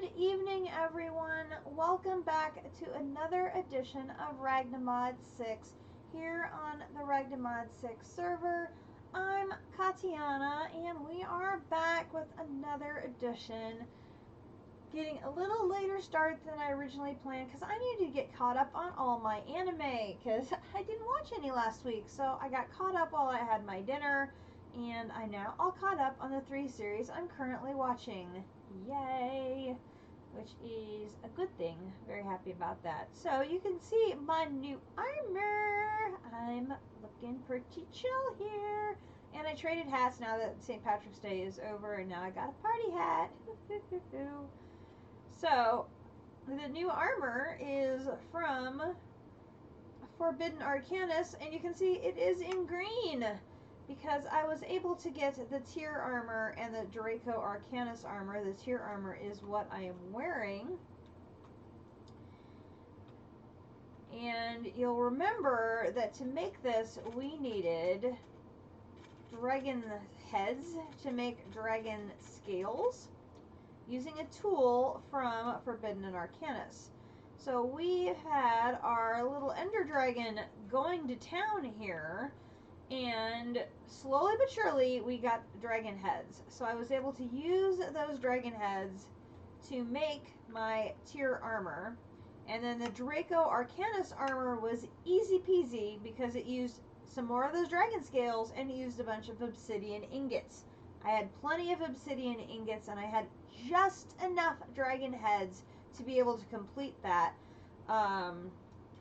Good evening, everyone. Welcome back to another edition of Ragnamod 6 here on the Ragnamod 6 server. I'm Katiana, and we are back with another edition. Getting a little later start than I originally planned because I needed to get caught up on all my anime because I didn't watch any last week. So I got caught up while I had my dinner, and I'm now all caught up on the 3 series I'm currently watching. Yay! Which is a good thing. Very happy about that. So you can see my new armor. I'm looking pretty chill here. And I traded hats now that St. Patrick's Day is over, and now I got a party hat. So the new armor is from Forbidden Arcanus, and you can see it is in green because I was able to get the tier armor and the Draco Arcanus armor. The tier armor is what I am wearing. And you'll remember that to make this, we needed dragon heads to make dragon scales using a tool from Forbidden and Arcanus. So we had our little ender dragon going to town here, and slowly but surely we got dragon heads. So I was able to use those dragon heads to make my tier armor. And then the Draco Arcanus armor was easy peasy because it used some more of those dragon scales and it used a bunch of obsidian ingots. I had plenty of obsidian ingots and I had just enough dragon heads to be able to complete that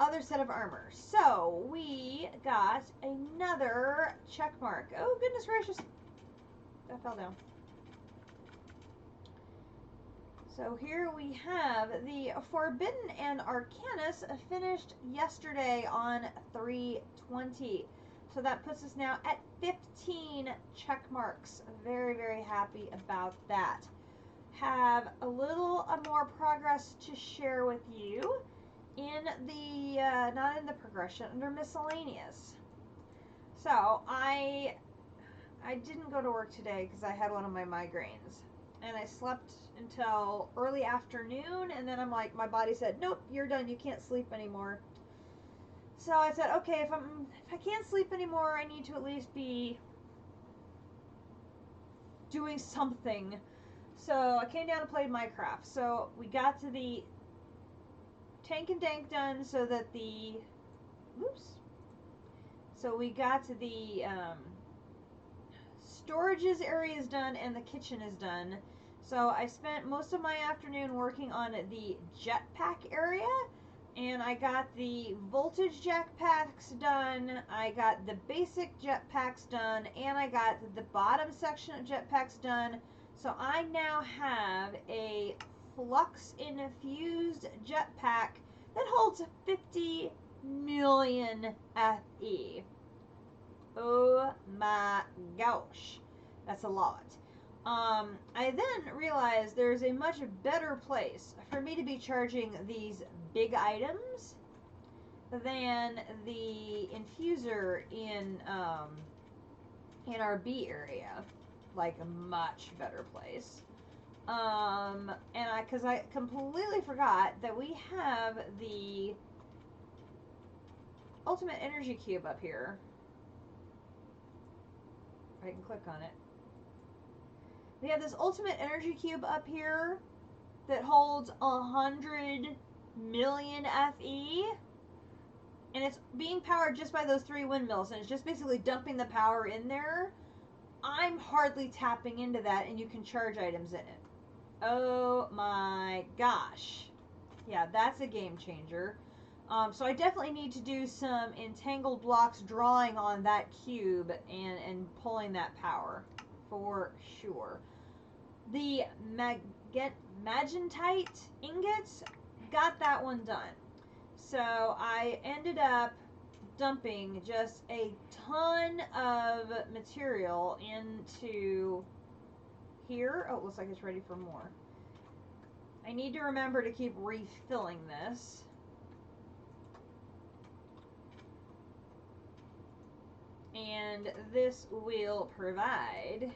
other set of armor. So we got another checkmark. Oh, goodness gracious. That fell down. So here we have the Forbidden and Arcanus finished yesterday on 320. So that puts us now at 15 check marks. Very, very happy about that. Have a little more progress to share with you in the, not in the progression, under miscellaneous. So I didn't go to work today because I had one of my migraines. And I slept until early afternoon, and then I'm like, my body said, nope, you're done, you can't sleep anymore. So I said, okay, if I can't sleep anymore, I need to at least be doing something. So I came down and played Minecraft. So we got to the tank and dank done so that the, oops. So we got to the storages area is done and the kitchen is done. So I spent most of my afternoon working on the jetpack area, and I got the voltage jetpacks done, I got the basic jetpacks done, and I got the bottom section of jetpacks done. So I now have a flux infused jetpack that holds 50 million FE. Oh my gosh, that's a lot. I then realized there's a much better place for me to be charging these big items than the infuser in our B area. Like a much better place. And because I completely forgot that we have the ultimate energy cube up here. I can click on it. We have this ultimate energy cube up here that holds 100 million FE, and it's being powered just by those 3 windmills, and it's just basically dumping the power in there. I'm hardly tapping into that, and you can charge items in it. Oh my gosh. Yeah, that's a game changer. So I definitely need to do some entangled blocks drawing on that cube and pulling that power for sure. The magentite ingots, got that one done. So I ended up dumping just a ton of material into here. Oh, it looks like it's ready for more. I need to remember to keep refilling this. And this will provide.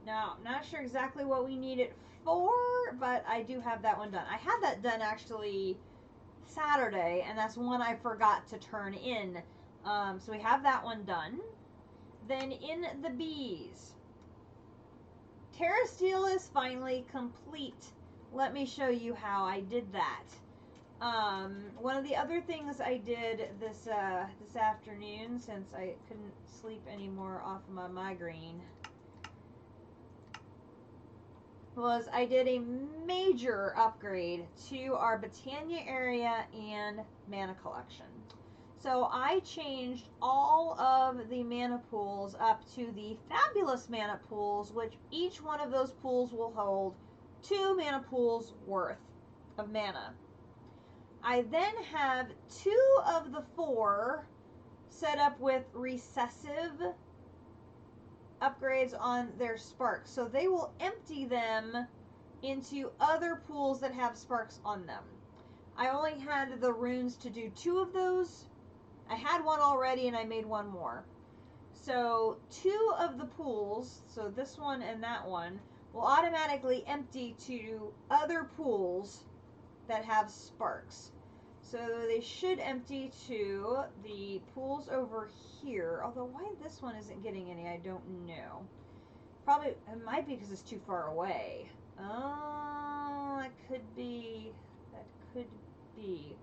Now, I'm not sure exactly what we need it 4, but I do have that one done. I had that done actually Saturday, and that's one I forgot to turn in. So we have that one done. Then in the bees, Terra Steel is finally complete. Let me show you how I did that. One of the other things I did this afternoon, since I couldn't sleep anymore off of my migraine, was I did a major upgrade to our Botania area and mana collection. So I changed all of the mana pools up to the fabulous mana pools, which each one of those pools will hold 2 mana pools worth of mana. I then have 2 of the 4 set up with recessive upgrades on their sparks. So they will empty them into other pools that have sparks on them. I only had the runes to do 2 of those. I had one already and I made one more. So 2 of the pools, so this one and that one, will automatically empty to other pools that have sparks. So they should empty to the pools over here. Although why this one isn't getting any, I don't know. Probably, it might be because it's too far away. Oh, that could be. That could be.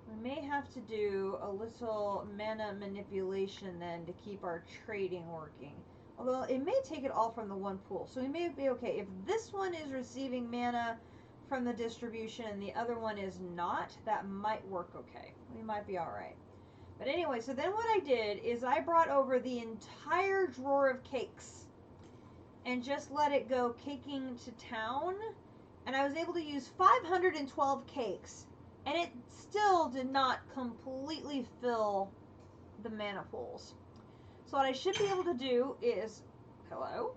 We may have to do a little mana manipulation then to keep our trading working. Although it may take it all from the one pool. So we may be okay. If this one is receiving mana from the distribution and the other one is not, that might work okay. We might be alright. But anyway, so then what I did is I brought over the entire drawer of cakes and just let it go caking to town. And I was able to use 512 cakes. And it still did not completely fill the mana pools. So what I should be able to do is, hello?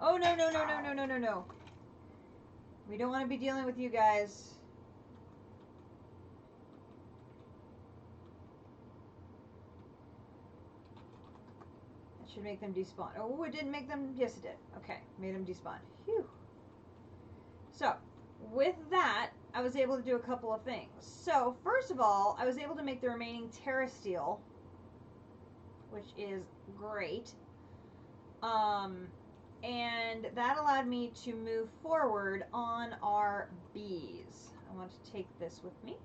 Oh, no, no, no, no, no, no, no, no. We don't want to be dealing with you guys. That should make them despawn. Oh, it didn't make them. Yes, it did. Okay, made them despawn. Phew. So, with that, I was able to do a couple of things. So, first of all, I was able to make the remaining Terra Steel, which is great. And that allowed me to move forward on our bees. I want to take this with me.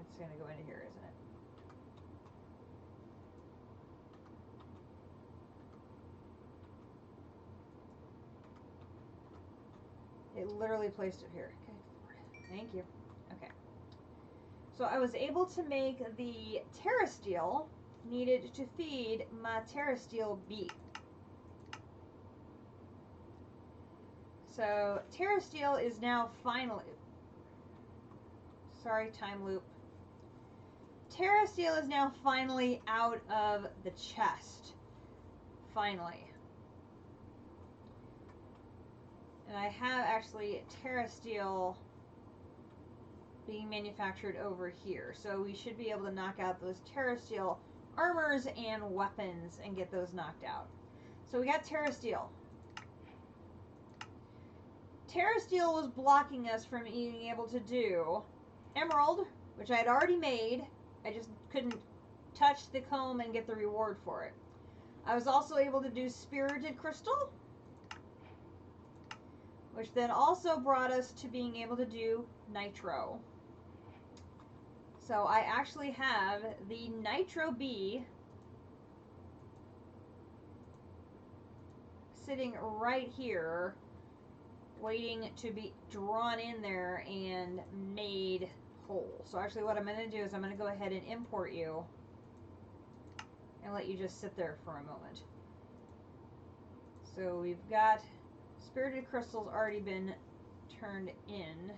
It's going to go into here, isn't it? It literally placed it here. Okay, thank you. Okay. So I was able to make the Terra Steel needed to feed my Terra Steel bee. So, Terra Steel is now finally... Sorry, time loop. Terra Steel is now finally out of the chest. Finally. And I have actually Terra Steel being manufactured over here. So we should be able to knock out those Terra Steel armors and weapons and get those knocked out. So we got Terra Steel. Terra Steel was blocking us from being able to do Emerald, which I had already made. I just couldn't touch the comb and get the reward for it. I was also able to do Spirited Crystal, which then also brought us to being able to do Nitro. So I actually have the Nitro bee sitting right here, waiting to be drawn in there and made whole. So actually what I'm going to do is I'm going to go ahead and import you and let you just sit there for a moment. So we've got Spirited Crystal's already been turned in.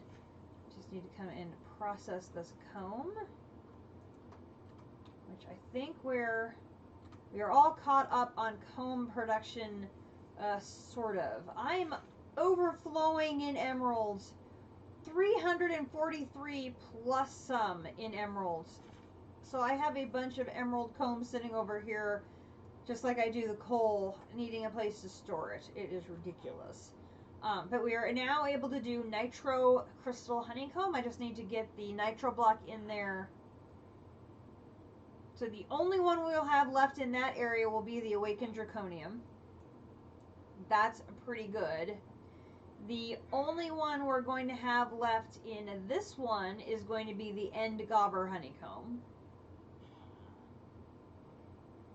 Just need to come and process this comb, which I think we are all caught up on comb production, sort of. I'm overflowing in emeralds 343 plus some in emeralds. So I have a bunch of emerald combs sitting over here, just like I do the coal, needing a place to store it. It is ridiculous. But we are now able to do nitro crystal honeycomb. I just need to get the nitro block in there. So the only one we'll have left in that area will be the awakened draconium. That's pretty good. The only one we're going to have left in this one is going to be the end Gobber honeycomb.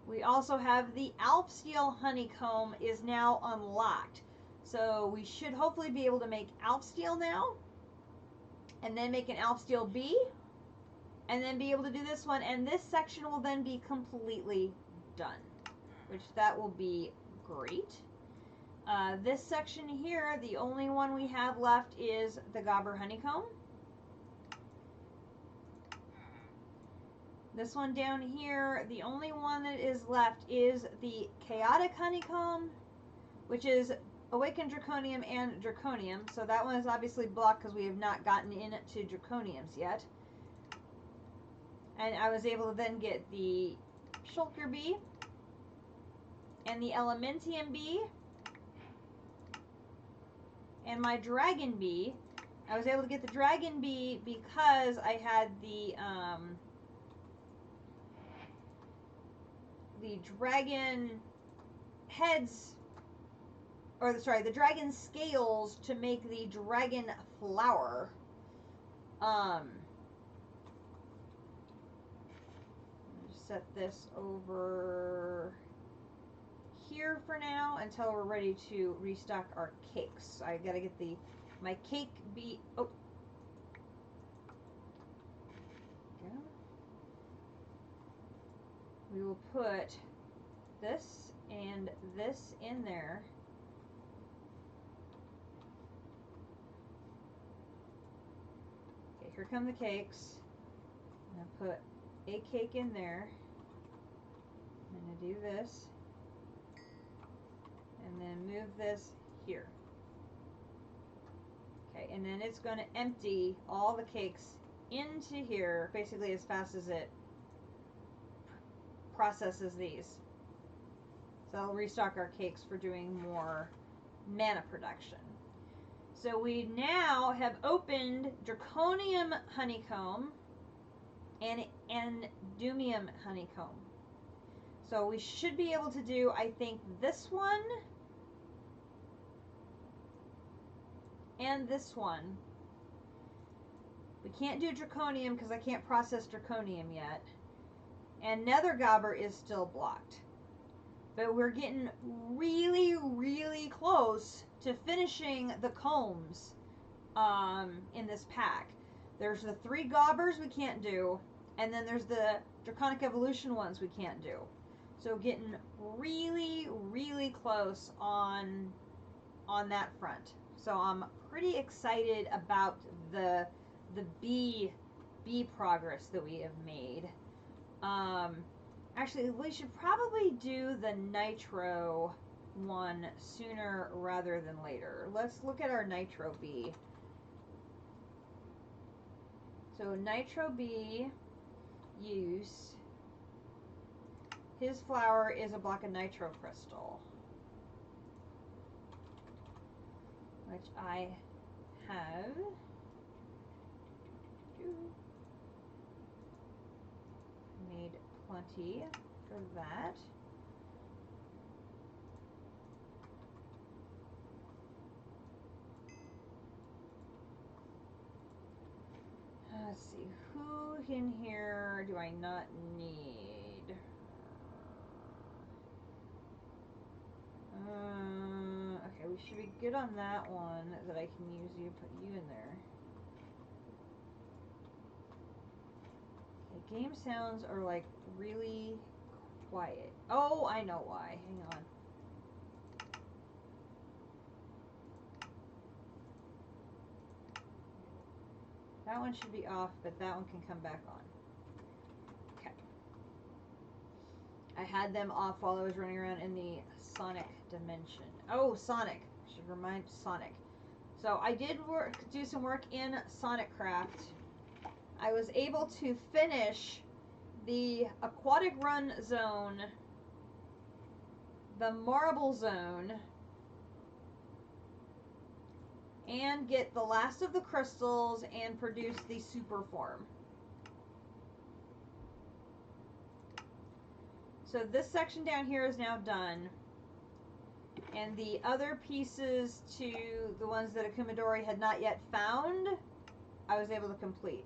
We also have the Alpsteel honeycomb is now unlocked. So we should hopefully be able to make Alpsteel now. And then make an Alpsteel B. And then be able to do this one. And this section will then be completely done. Which that will be great. This section here, the only one we have left is the Gobber honeycomb. This one down here, the only one that is left is the chaotic honeycomb, which is awakened draconium and draconium. So that one is obviously blocked because we have not gotten into draconiums yet. And I was able to then get the shulker bee and the elementium bee. And my dragon bee, I was able to get the dragon bee because I had the dragon heads, or sorry, the dragon scales to make the dragon flower. Just set this over here for now until we're ready to restock our cakes. I gotta get my cake bee. Oh, go. We will put this and this in there. Okay, here come the cakes. I'm gonna put a cake in there. I'm gonna do this. And then move this here. Okay, and then it's going to empty all the cakes into here basically as fast as it processes these. So I'll restock our cakes for doing more mana production. So we now have opened Draconium honeycomb and Endumium honeycomb. So we should be able to do, I think, this one and this one. We can't do Draconium because I can't process Draconium yet. And Nether Gobber is still blocked. But we're getting really, really close to finishing the combs in this pack. There's the 3 Gobbers we can't do, and then there's the Draconic Evolution ones we can't do. So getting really, really close on that front. So I'm pretty excited about the bee progress that we have made. Actually, we should probably do the nitro one sooner rather than later. Let's look at our nitro bee. So nitro bee use. His flower is a block of nitro crystal, which I have. Made plenty for that. Let's see, who in here do I not need? Okay, we should be good on that one that I can use you, put you in there. Okay, game sounds are like really quiet. Oh, I know why. Hang on. That one should be off, but that one can come back on. Okay. I had them off while I was running around in the Sonic dimension. Oh, Sonic. I should remind Sonic. So I did do some work in Sonic Craft. I was able to finish the Aquatic Run zone, the Marble zone, and get the last of the crystals and produce the super form. So this section down here is now done. And the other pieces to the ones that Akumadori had not yet found, I was able to complete.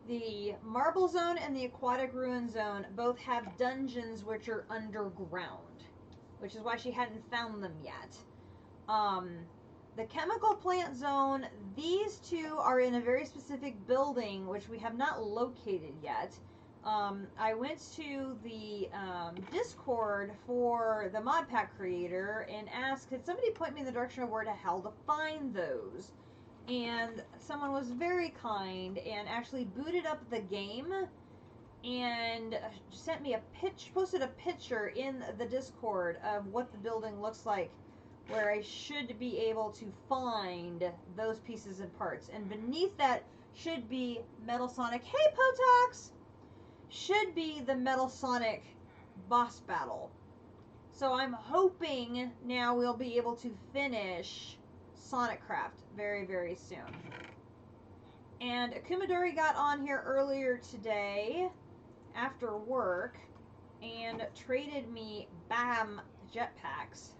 The Marble Zone and the Aquatic Ruin Zone both have dungeons which are underground, which is why she hadn't found them yet. The Chemical Plant Zone, these two are in a very specific building which we have not located yet. I went to the Discord for the mod pack creator and asked, could somebody point me in the direction of where the hell to find those? And someone was very kind and actually booted up the game and sent me posted a picture in the Discord of what the building looks like, where I should be able to find those pieces and parts. And beneath that should be Metal Sonic. Hey, Potox! Should be the Metal Sonic boss battle. So I'm hoping now we'll be able to finish Sonic Craft very, very soon. And Akumadori got on here earlier today after work and traded me BAM jetpacks.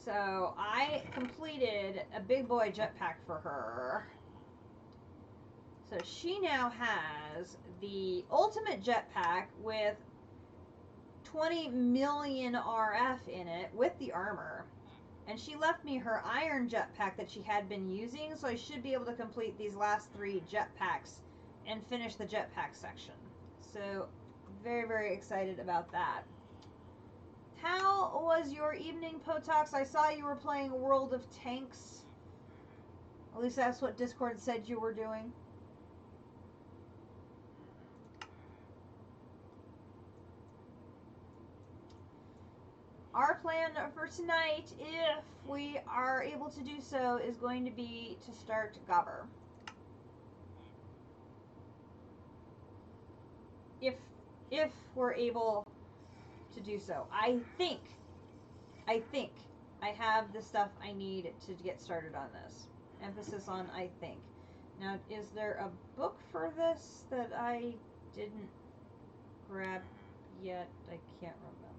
So I completed a big boy jetpack for her. So she now has the ultimate jetpack with 20 million RF in it with the armor. And she left me her iron jetpack that she had been using, so I should be able to complete these last 3 jetpacks and finish the jetpack section. So very, very excited about that. How was your evening, Potox? I saw you were playing World of Tanks. At least that's what Discord said you were doing. Our plan for tonight, if we are able to do so, is going to be to start Gobber. If we're able to do so. I think I have the stuff I need to get started on this. Emphasis on I think. Now, is there a book for this that I didn't grab yet? I can't remember.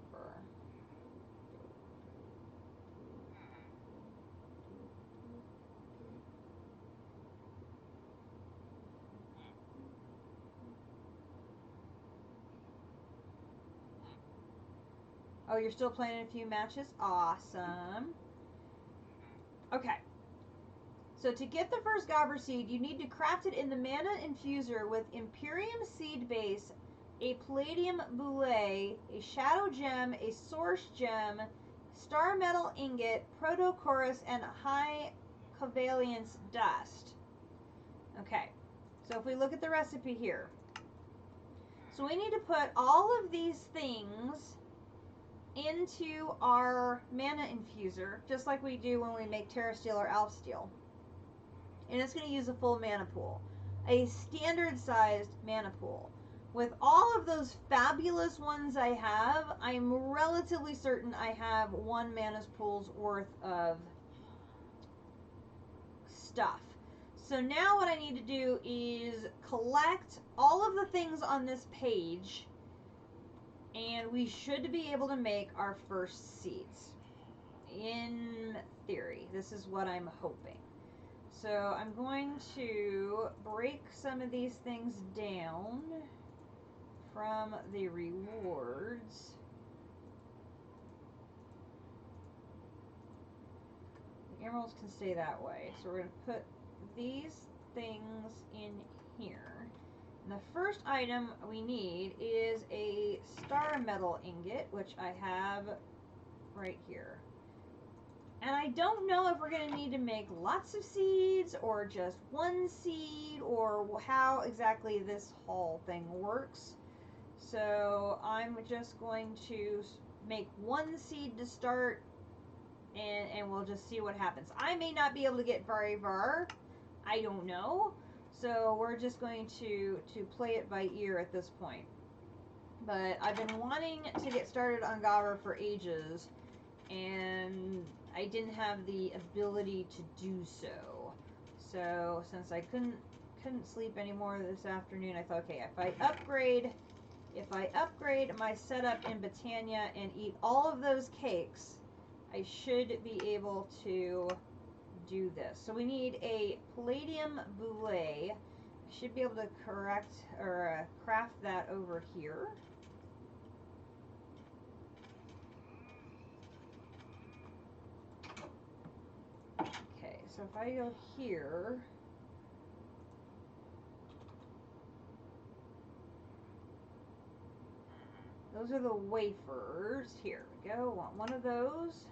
Oh, you're still playing a few matches? Awesome. Okay. So to get the first Gobber seed, you need to craft it in the mana infuser with Imperium seed base, a Palladium Boule, a Shadow Gem, a Source Gem, Star Metal Ingot, Proto Chorus, and High Covalence Dust. Okay. So if we look at the recipe here. So we need to put all of these things into our mana infuser, just like we do when we make Terra Steel or Elf Steel. And it's going to use a full mana pool. A standard sized mana pool. With all of those fabulous ones I have, I'm relatively certain I have 1 mana pool's worth of stuff. So now what I need to do is collect all of the things on this page, and we should be able to make our first seeds. In theory, this is what I'm hoping. So I'm going to break some of these things down from the rewards. The emeralds can stay that way. So we're going to put these things in here. And the first item we need is a Star Metal Ingot, which I have right here. And I don't know if we're going to need to make lots of seeds or just 1 seed or how exactly this whole thing works. So I'm just going to make 1 seed to start and we'll just see what happens. I may not be able to get very far. I don't know. So we're just going to play it by ear at this point. But I've been wanting to get started on Gobber for ages, and I didn't have the ability to do so. So since I couldn't sleep anymore this afternoon, I thought, okay, if I upgrade my setup in Botania and eat all of those cakes, I should be able to do this. So we need a palladium boulet. I should be able to craft that over here. Okay, so if I go here, those are the wafers. Here we go. Want one of those,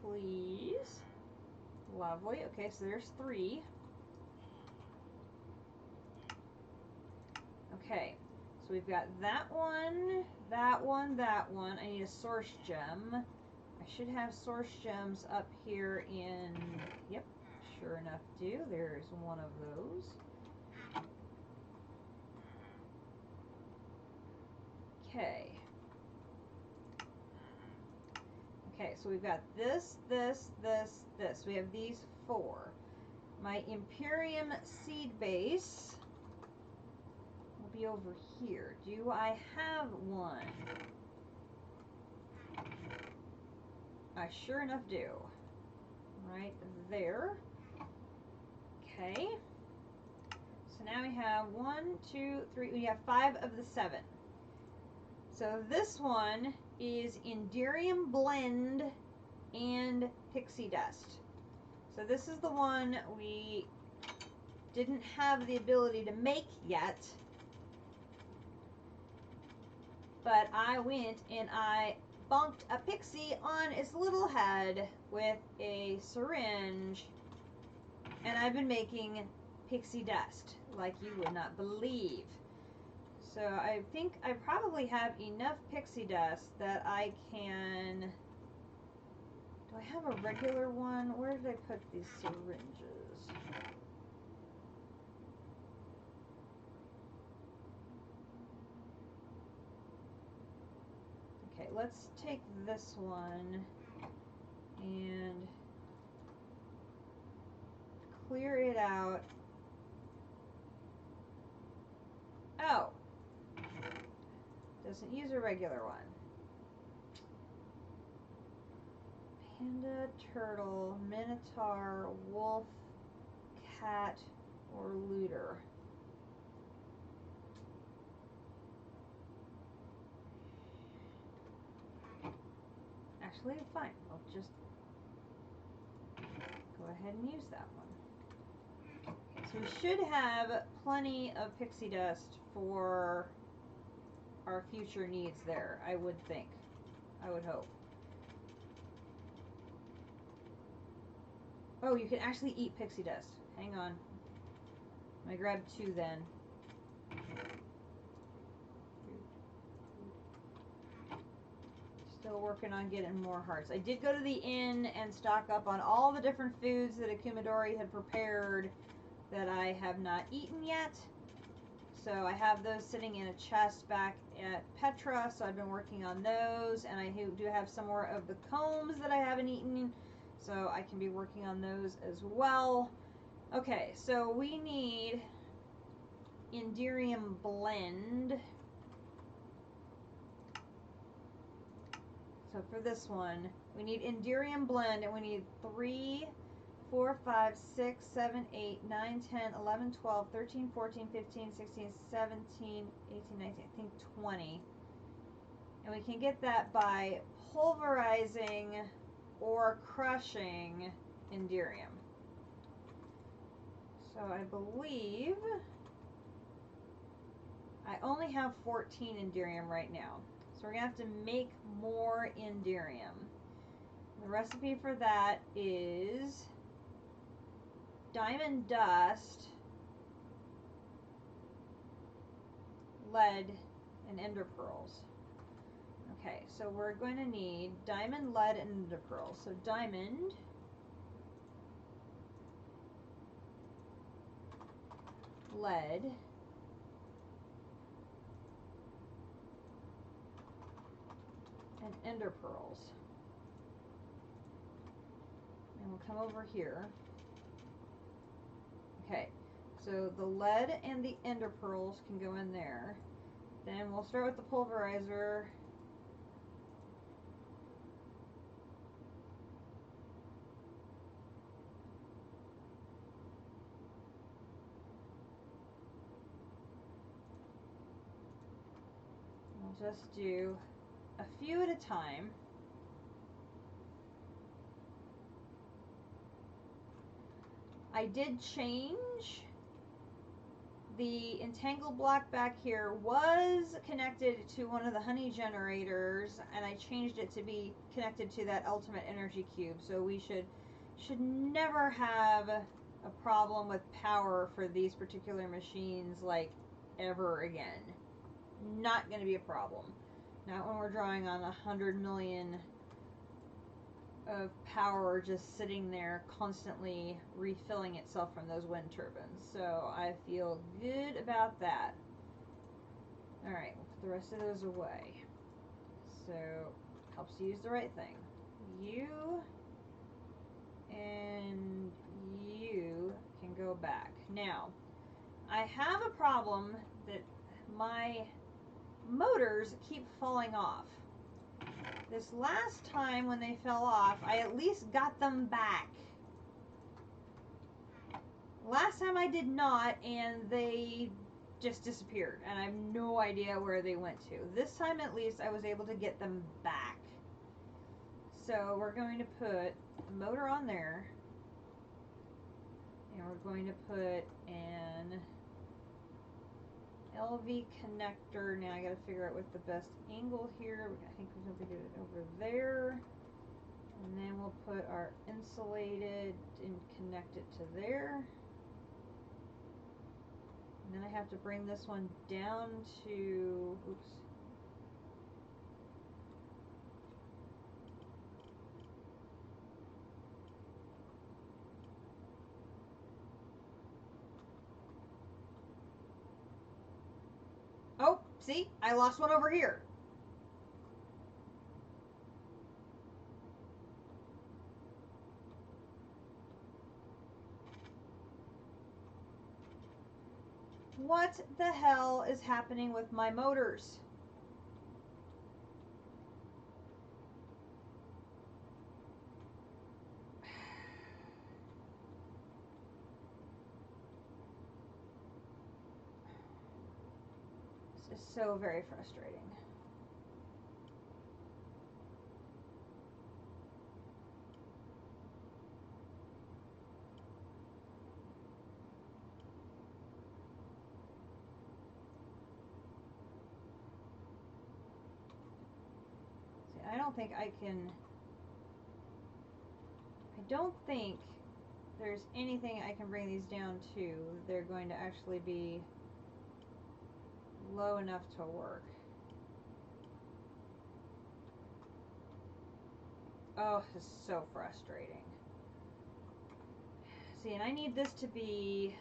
please. Lovely. Okay, so there's 3. Okay, so we've got that one, that one, that one. I need a source gem. I should have source gems up here in, yep, sure enough do. There's one of those. Okay. Okay, so we've got this, this, this, this. We have these 4. My Imperium seed base will be over here. Do I have one? I sure enough do. Right there. Okay. So now we have 1, 2, 3. We have 5 of the 7. So this one is Enderium Blend and Pixie Dust. So this is the one we didn't have the ability to make yet. But I went and I bonked a pixie on its little head with a syringe, and I've been making pixie dust like you would not believe. So I think I probably have enough pixie dust that I can... Do I have a regular one? Where did I put these syringes? Okay, let's take this one and clear it out. Oh! Doesn't use a regular one. Panda, turtle, minotaur, wolf, cat, or looter. Actually, fine. I'll just go ahead and use that one. Okay, so we should have plenty of pixie dust for our future needs there, I would think. I would hope. Oh, you can actually eat pixie dust. Hang on. I grabbed 2 then. Still working on getting more hearts. I did go to the inn and stock up on all the different foods that Akumadori had prepared that I have not eaten yet. So I have those sitting in a chest back at Petra, so I've been working on those, and I do have some more of the combs that I haven't eaten, so I can be working on those as well. Okay, so we need Enderium Blend. So for this one, we need Enderium Blend, and we need 3, 4, 5, 6, 7, 8, 9, 10, 11, 12, 13, 14, 15, 16, 17, 18, 19, I think 20. And we can get that by pulverizing or crushing Enderium. So I believe I only have 14 Enderium right now. So we're going to have to make more Enderium. The recipe for that is diamond dust, lead, and ender pearls. Okay, so we're going to need diamond, lead, and ender pearl. So diamond, lead, and ender pearls. And we'll come over here. Okay, so the lead and the ender pearls can go in there. Then we'll start with the pulverizer. We'll just do a few at a time. I did change the entangle block back here. Was connected to one of the honey generators, and I changed it to be connected to that ultimate energy cube. So we should never have a problem with power for these particular machines, like, ever again. Not going to be a problem. Not when we're drawing on 100 million of power just sitting there constantly refilling itself from those wind turbines. So I feel good about that. Alright, we'll put the rest of those away. So, helps to use the right thing. You and you can go back. Now, I have a problem that my motors keep falling off. This last time when they fell off, I at least got them back. Last time I did not, and they just disappeared, and I have no idea where they went to. This time at least I was able to get them back. So we're going to put a motor on there, and we're going to put an LV connector. Now I gotta figure out what the best angle here. I think we're gonna do it over there. And then we'll put our insulated and connect it to there. And then I have to bring this one down to, oops. Oh, see, I lost one over here. What the hell is happening with my motors? This is so very frustrating. I don't think I can, I don't think there's anything I can bring these down to. They're going to actually be low enough to work. Oh, this is so frustrating. See, and I need this to be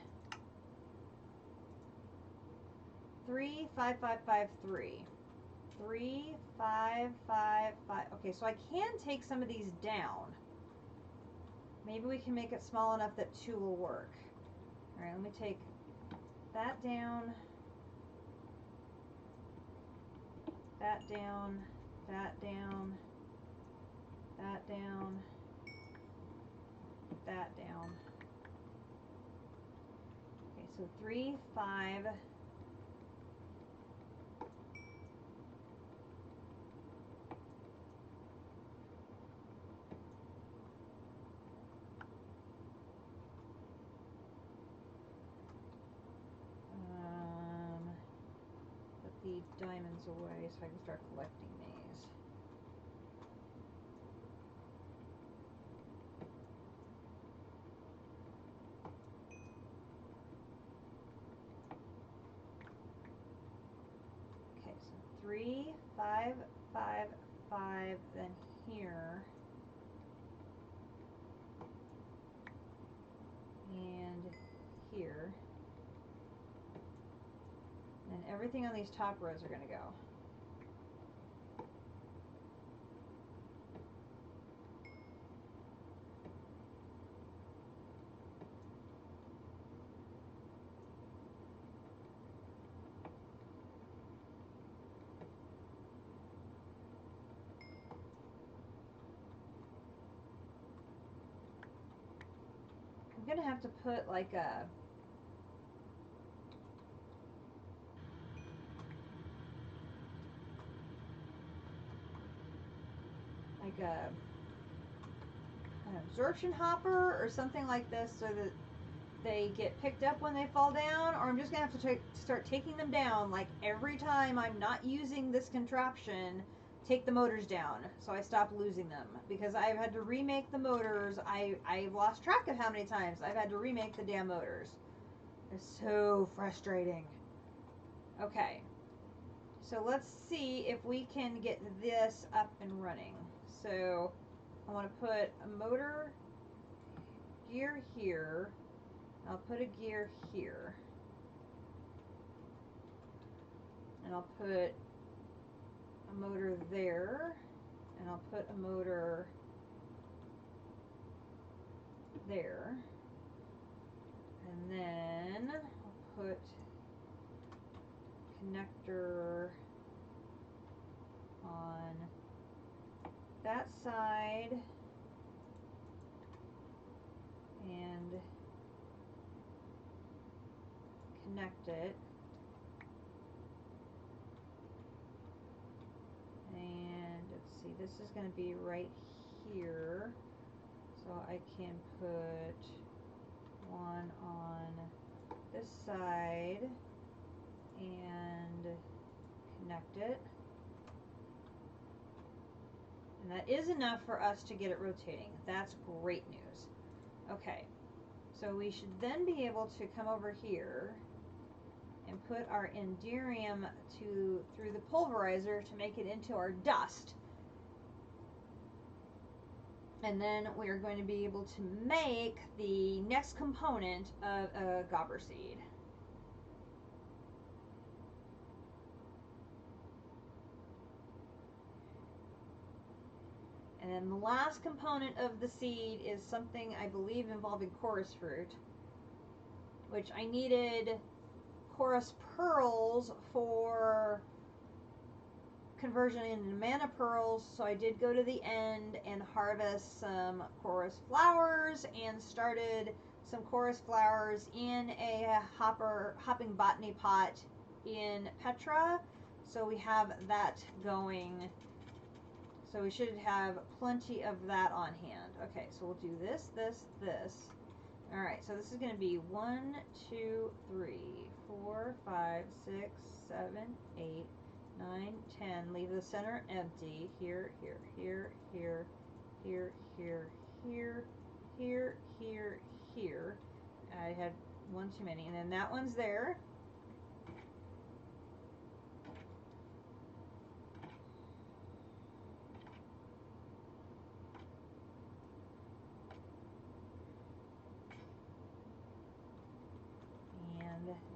35553. 3555. Okay, so I can take some of these down. Maybe we can make it small enough that 2 will work. Alright, let me take that down. That down. That down. That down. That down. Okay, so 3, 5. Put the diamonds away so I can start collecting these. Okay, so 3, 5, 5, 5, then here. And here. And everything on these top rows are going to go. I'm going to have to put like a an absorption hopper or something like this so that they get picked up when they fall down, or I'm just going to have to start taking them down like every time I'm not using this contraption. Take the motors down so I stop losing them, because I've had to remake the motors. I've lost track of how many times I've had to remake the damn motors. It's so frustrating. Okay, so let's see if we can get this up and running. So I want to put a motor gear here. I'll put a gear here. And I'll put a motor there. And I'll put a motor there. And then I'll put connector on that side and connect it. And let's see, this is going to be right here, so I can put one on this side and connect it. And that is enough for us to get it rotating. That's great news. Okay, so we should then be able to come over here and put our Enderium through the pulverizer to make it into our dust. And then we are going to be able to make the next component of a Gobber seed. And then the last component of the seed is something I believe involving chorus fruit, which I needed chorus pearls for conversion into mana pearls, so I did go to the end and harvest some chorus flowers and started some chorus flowers in a hopping botany pot in Petra. So we have that going. So we should have plenty of that on hand. Okay, so we'll do this, this, this. All right, so this is going to be 1, 2, 3, 4, 5, 6, 7, 8, 9, 10. Leave the center empty. Here, here, here, here, here, here, here, here, here, here. I had one too many. And then that one's there.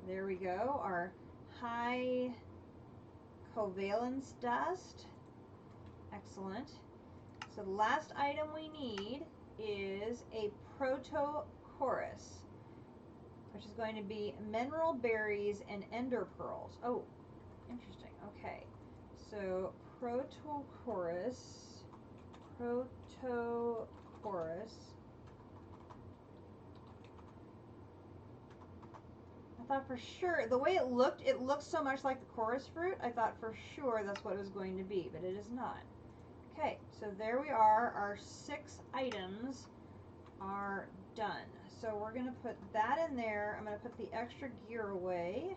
There we go, our high covalence dust. Excellent. So the last item we need is a proto-chorus, which is going to be mineral berries and ender pearls. Oh, interesting. Okay. So proto-chorus. I thought for sure, the way it looked so much like the chorus fruit, I thought for sure that's what it was going to be, but it is not. Okay, so there we are. Our 6 items are done. So we're going to put that in there. I'm going to put the extra gear away.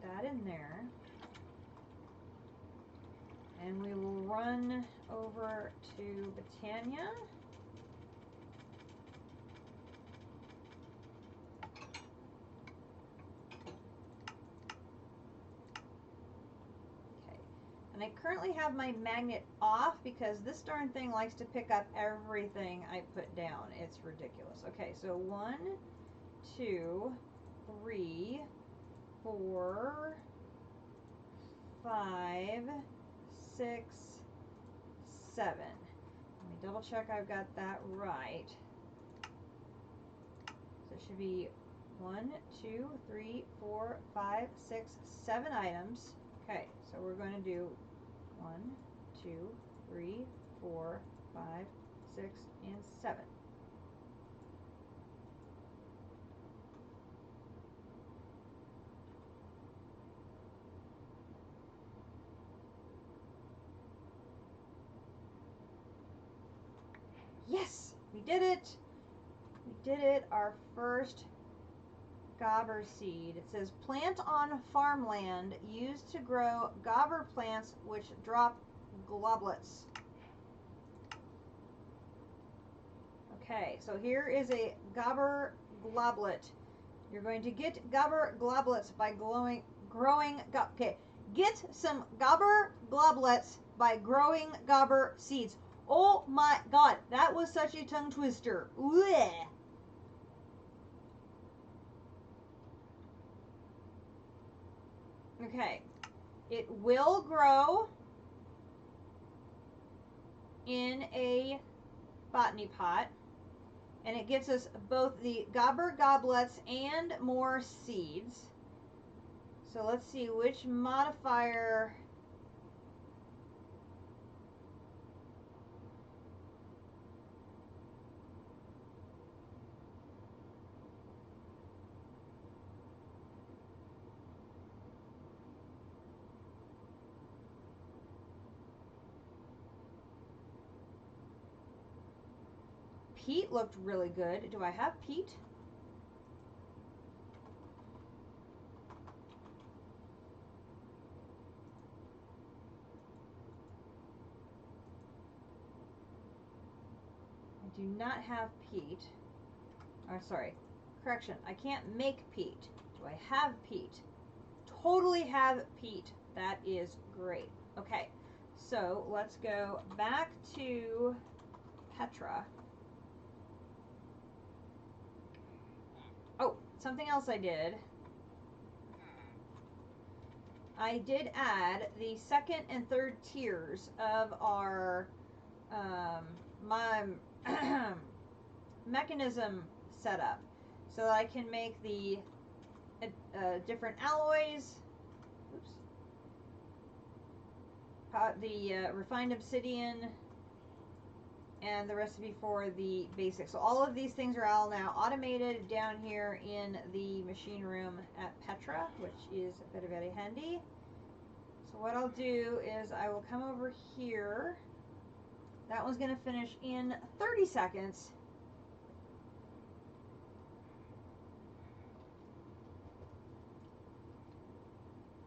Put that in there. And we will run over to Botania. And I currently have my magnet off because this darn thing likes to pick up everything I put down. It's ridiculous. Okay, so 1, 2, 3, 4, 5, 6, 7. Let me double check I've got that right. So it should be 1, 2, 3, 4, 5, 6, 7 items. Okay, so we're going to do 1, 2, 3, 4, 5, 6, and 7. Yes, we did it. We did it. Our first Gobber seed. It says plant on farmland used to grow Gobber plants which drop globlets. Okay, so here is a Gobber globlet. You're going to get Gobber globlets by get some Gobber globlets by growing Gobber seeds. Oh my god, that was such a tongue twister. Blech. Okay, it will grow in a botany pot, and it gives us both the Gobber goblets and more seeds. So let's see which modifier. Peat looked really good. Do I have peat? I do not have peat. Or sorry, correction. I can't make peat. Do I have peat? Totally have peat. That is great. Okay, so let's go back to Petra. Oh, something else I did. I did add the second and third tiers of our my mechanism setup, so that I can make the different alloys. Oops. The refined obsidian and the recipe for the basics. So all of these things are all now automated down here in the machine room at Petra, which is very, very handy. So what I'll do is I will come over here. That one's going to finish in 30 seconds.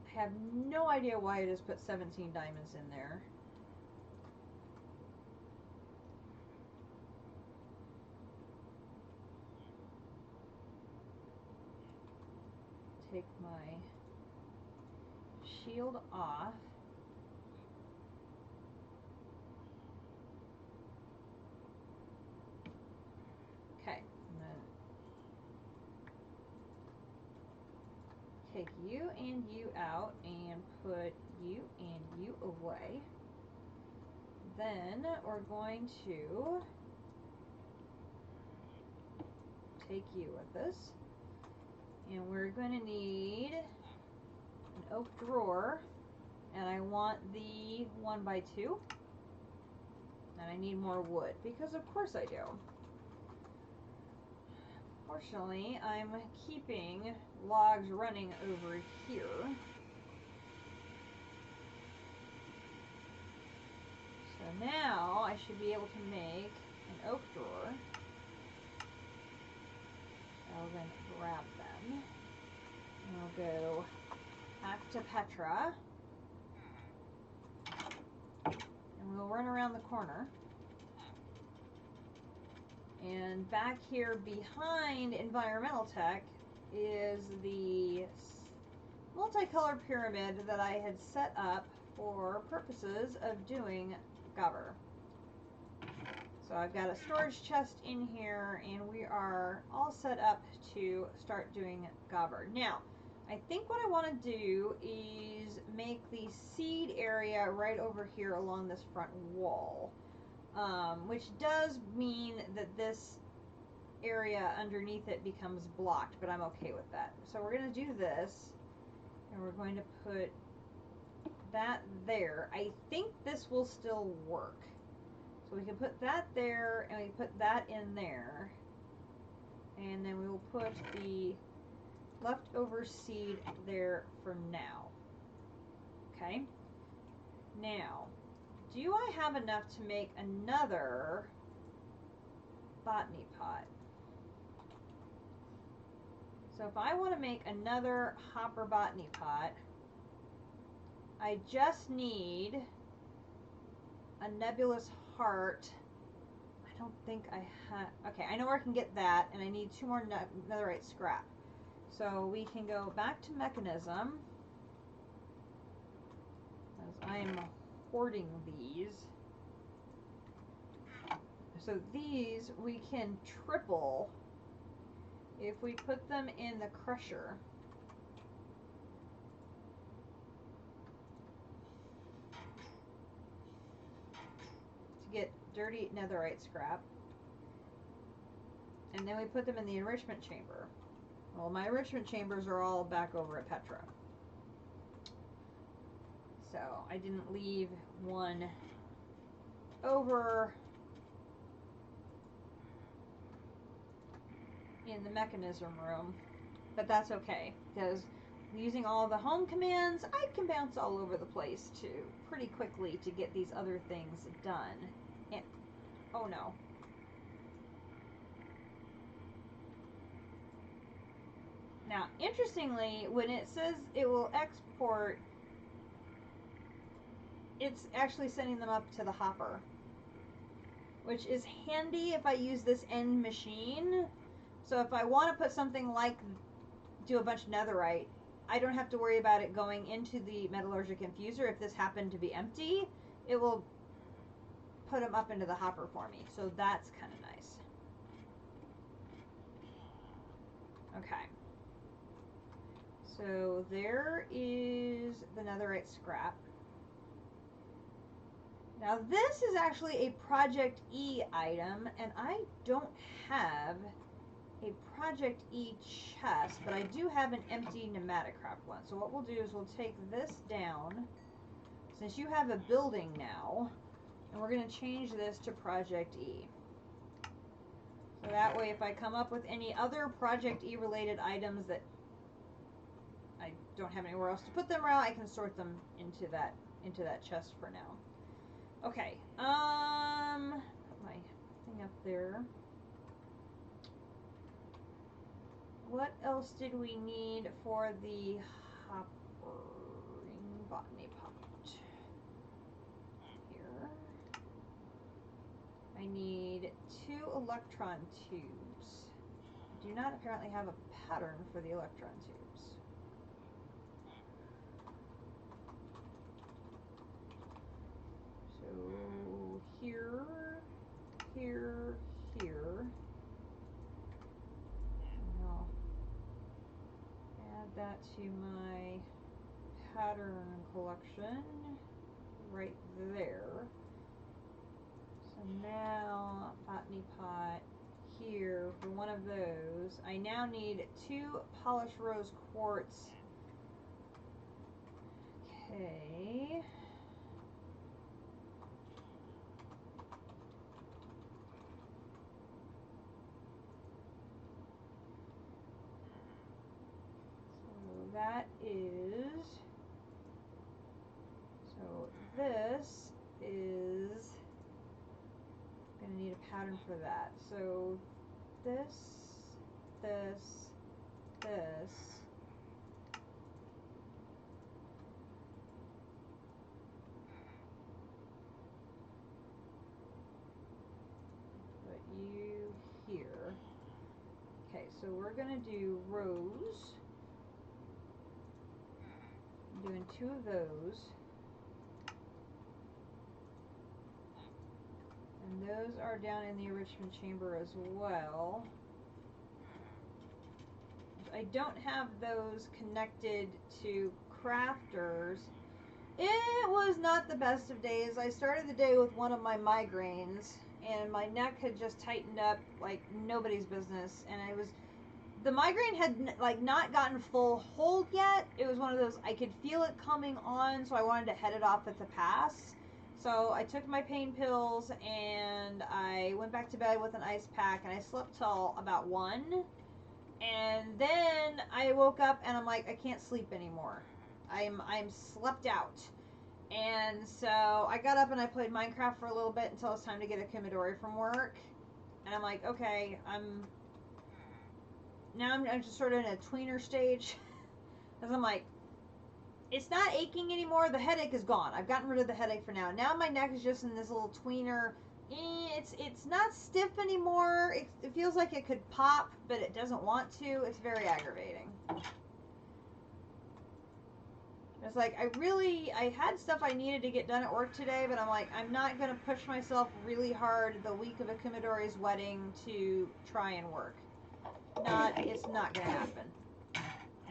I have no idea why I just put 17 diamonds in there. Take my shield off. Okay, and then take you and you out and put you and you away. Then we're going to take you with us. And we're going to need an oak drawer, and I want the 1x2, and I need more wood, because of course I do. Fortunately, I'm keeping logs running over here. So now I should be able to make an oak drawer. I'll then grab them. And I'll go back to Petra. And we'll run around the corner. And back here behind Environmental Tech is the multicolored pyramid that I had set up for purposes of doing Gobber. So I've got a storage chest in here, and we are all set up to start doing Gobber. Now, I think what I want to do is make the seed area right over here along this front wall, which does mean that this area underneath it becomes blocked, but I'm okay with that. So we're going to do this, and we're going to put that there. I think this will still work. So we can put that there, and we put that in there, and then we will put the leftover seed there for now. Okay. Now, do I have enough to make another botany pot? So if I want to make another hopper botany pot, I just need a nebulous heart. I don't think I have... Okay, I know where I can get that, and I need 2 more netherite scrap. So we can go back to mechanism, as I am hoarding these. So these we can triple if we put them in the crusher. To get dirty netherite scrap. And then we put them in the enrichment chamber. Well, my enrichment chambers are all back over at Petra. So I didn't leave one over in the mechanism room, but that's okay, because using all the home commands, I can bounce all over the place too pretty quickly to get these other things done. And oh no. Now, interestingly, when it says it will export, it's actually sending them up to the hopper, which is handy if I use this end machine. So if I want to put something like do a bunch of netherite, I don't have to worry about it going into the metallurgic infuser. If this happened to be empty, it will put them up into the hopper for me. So that's kind of nice. Okay. So there is the netherite scrap. Now this is actually a Project E item, and I don't have a Project E chest, but I do have an empty Pneumaticraft one. So what we'll do is we'll take this down, since you have a building now, and we're going to change this to Project E. So that way if I come up with any other Project E related items that I don't have anywhere else to put them around, I can sort them into that chest for now. Okay, put my thing up there. What else did we need for the hoppering botany pot? Here. I need 2 electron tubes. I do not apparently have a pattern for the electron tubes. So here, here, here. And I'll add that to my pattern collection right there. So now botany pot here for one of those. I now need 2 polished rose quartz. Okay. That is, so this is going to need a pattern for that. So this, this, this. Put you here. Okay, so we're going to do rose. I'm doing 2 of those. And those are down in the enrichment chamber as well. I don't have those connected to crafters. It was not the best of days. I started the day with one of my migraines, and my neck had just tightened up like nobody's business, and the migraine had like not gotten full hold yet. It was one of those, I could feel it coming on, so I wanted to head it off at the pass. So I took my pain pills and I went back to bed with an ice pack, and I slept till about 1. And then I woke up and I'm like, I can't sleep anymore. I'm slept out. And so I got up and I played Minecraft for a little bit until it's time to get a Kimidori from work. And I'm like, okay, I'm just sort of in a tweener stage. Because I'm like, it's not aching anymore. The headache is gone. I've gotten rid of the headache for now. Now my neck is just in this little tweener. It's not stiff anymore. It feels like it could pop, but it doesn't want to. It's very aggravating. It's like, I had stuff I needed to get done at work today, but I'm like, I'm not going to push myself really hard the week of a Kimidori's wedding to try and work. It's not going to happen.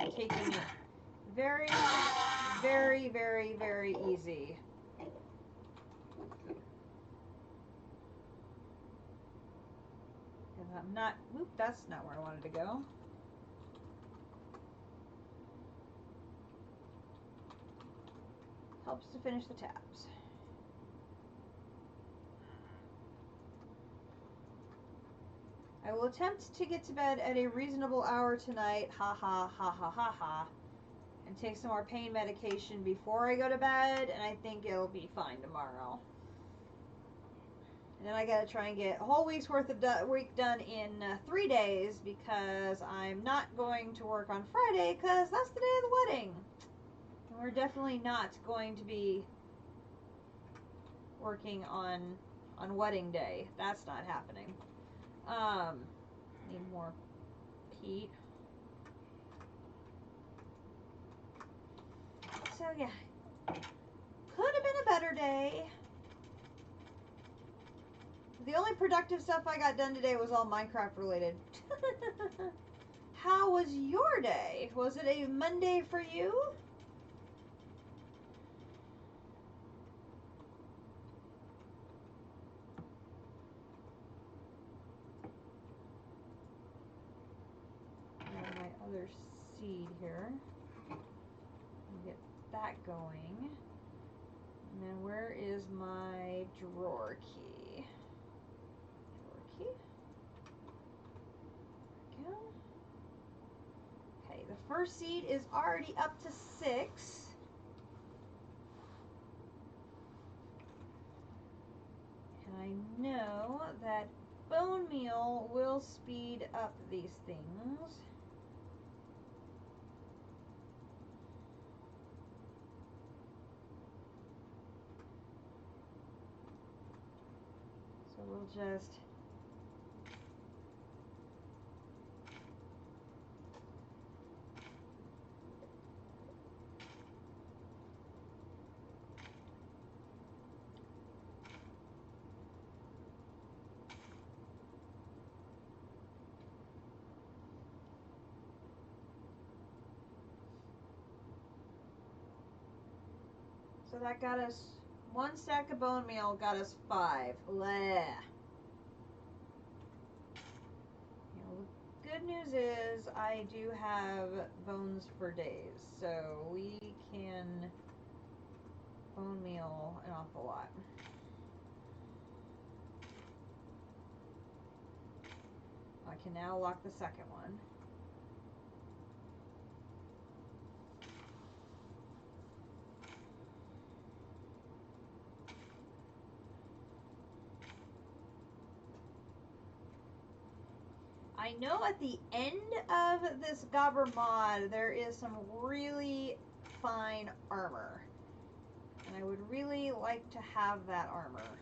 I'm taking it very, very, very, very easy. Because I'm not, whoop, that's not where I wanted to go. Helps to finish the tabs. I will attempt to get to bed at a reasonable hour tonight, ha ha ha ha ha ha, and take some more pain medication before I go to bed, and I think it'll be fine tomorrow. And then I gotta try and get a whole week's worth of work done in 3 days, because I'm not going to work on Friday, because that's the day of the wedding. And we're definitely not going to be working on wedding day. That's not happening. Need more peat. So yeah, could have been a better day. The only productive stuff I got done today was all Minecraft related. How was your day? Was it a Monday for you? My other seed here. Get that going. And then where is my drawer key? Drawer key. There we go. Okay, the first seed is already up to 6. And I know that bone meal will speed up these things. So we'll just so that got us 1 stack of bone meal, got us 5. Bleh. You know, the good news is I do have bones for days, so we can bone meal an awful lot. I can now lock the second one. I know at the end of this Gobber mod there is some really fine armor, and I would really like to have that armor.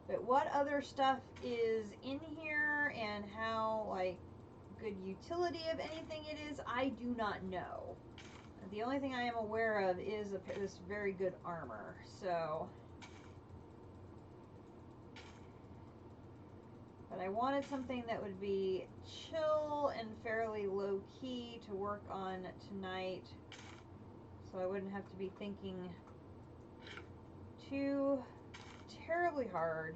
But what other stuff is in here and how like good utility of anything it is, I do not know. The only thing I am aware of is this very good armor. So But I wanted something that would be chill and fairly low-key to work on tonight, so I wouldn't have to be thinking too terribly hard.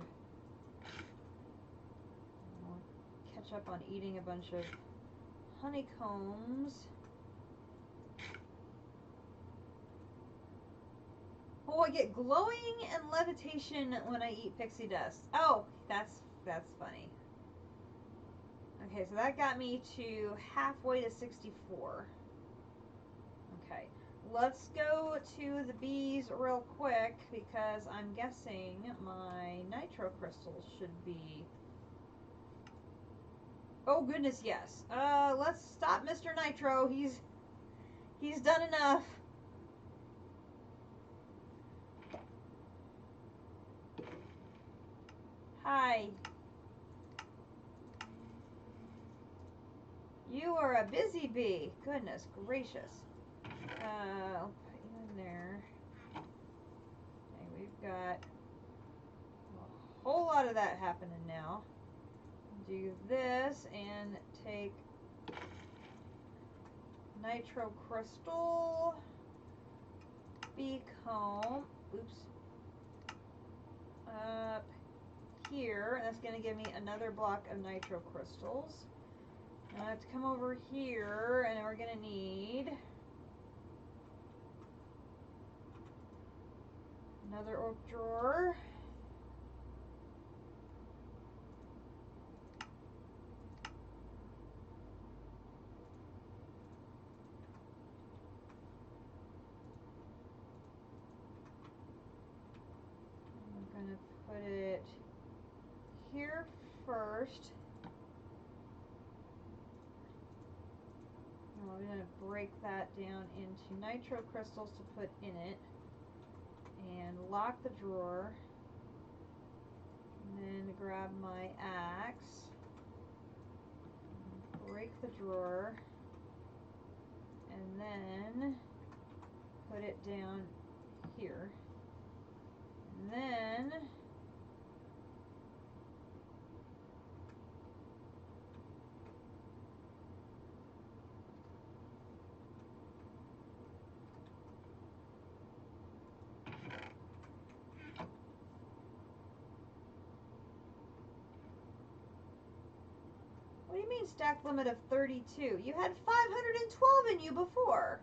I'll catch up on eating a bunch of honeycombs. Oh, I get glowing and levitation when I eat pixie dust. Oh, that's funny. Okay, so that got me to halfway to 64. Okay, let's go to the bees real quick because I'm guessing my nitro crystals should be... Oh goodness, yes. Let's stop Mr. Nitro. He's done enough. Hi. You are a busy bee. Goodness gracious. I'll put you in there. Okay, we've got a whole lot of that happening now. Do this and take nitro crystal, bee comb, oops, up here. That's going to give me another block of nitro crystals. And I have to come over here, and we're going to need another oak drawer. I'm going to put it here first. I'm going to break that down into nitro crystals to put in it and lock the drawer, and then grab my axe, break the drawer, and then put it down here, and then what do you mean stack limit of 32? You had 512 in you before.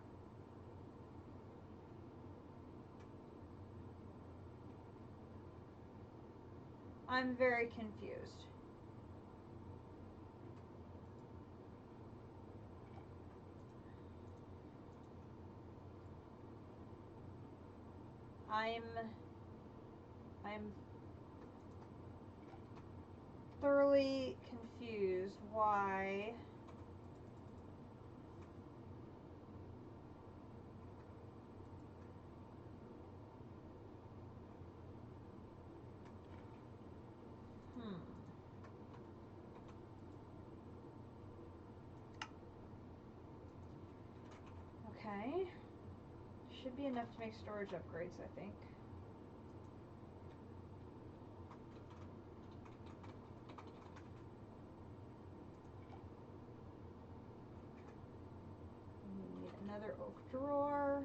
I'm very confused. I'm thoroughly confused why okay. Should be enough to make storage upgrades, I think. Need another oak drawer.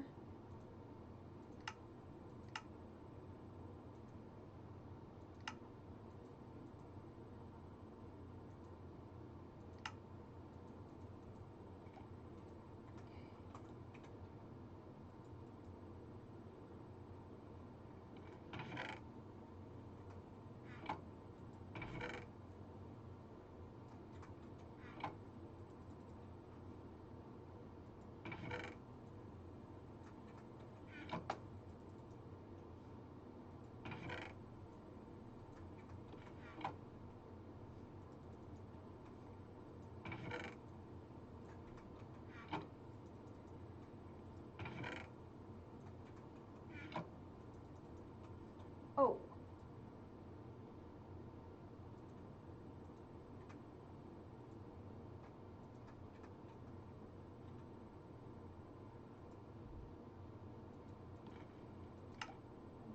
Oh.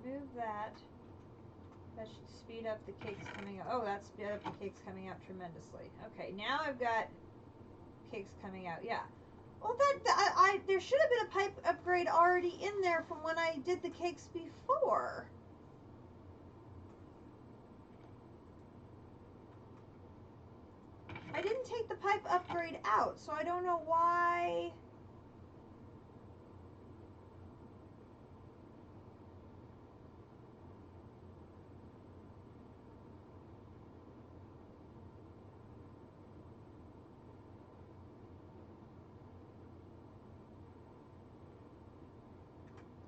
Move that. That should speed up the cakes coming out. Oh, that sped up the cakes coming out tremendously. Okay, now I've got cakes coming out. Yeah. Well, there should have been a pipe upgrade already in there from when I did the cakes before. I didn't take the pipe upgrade out, so I don't know why.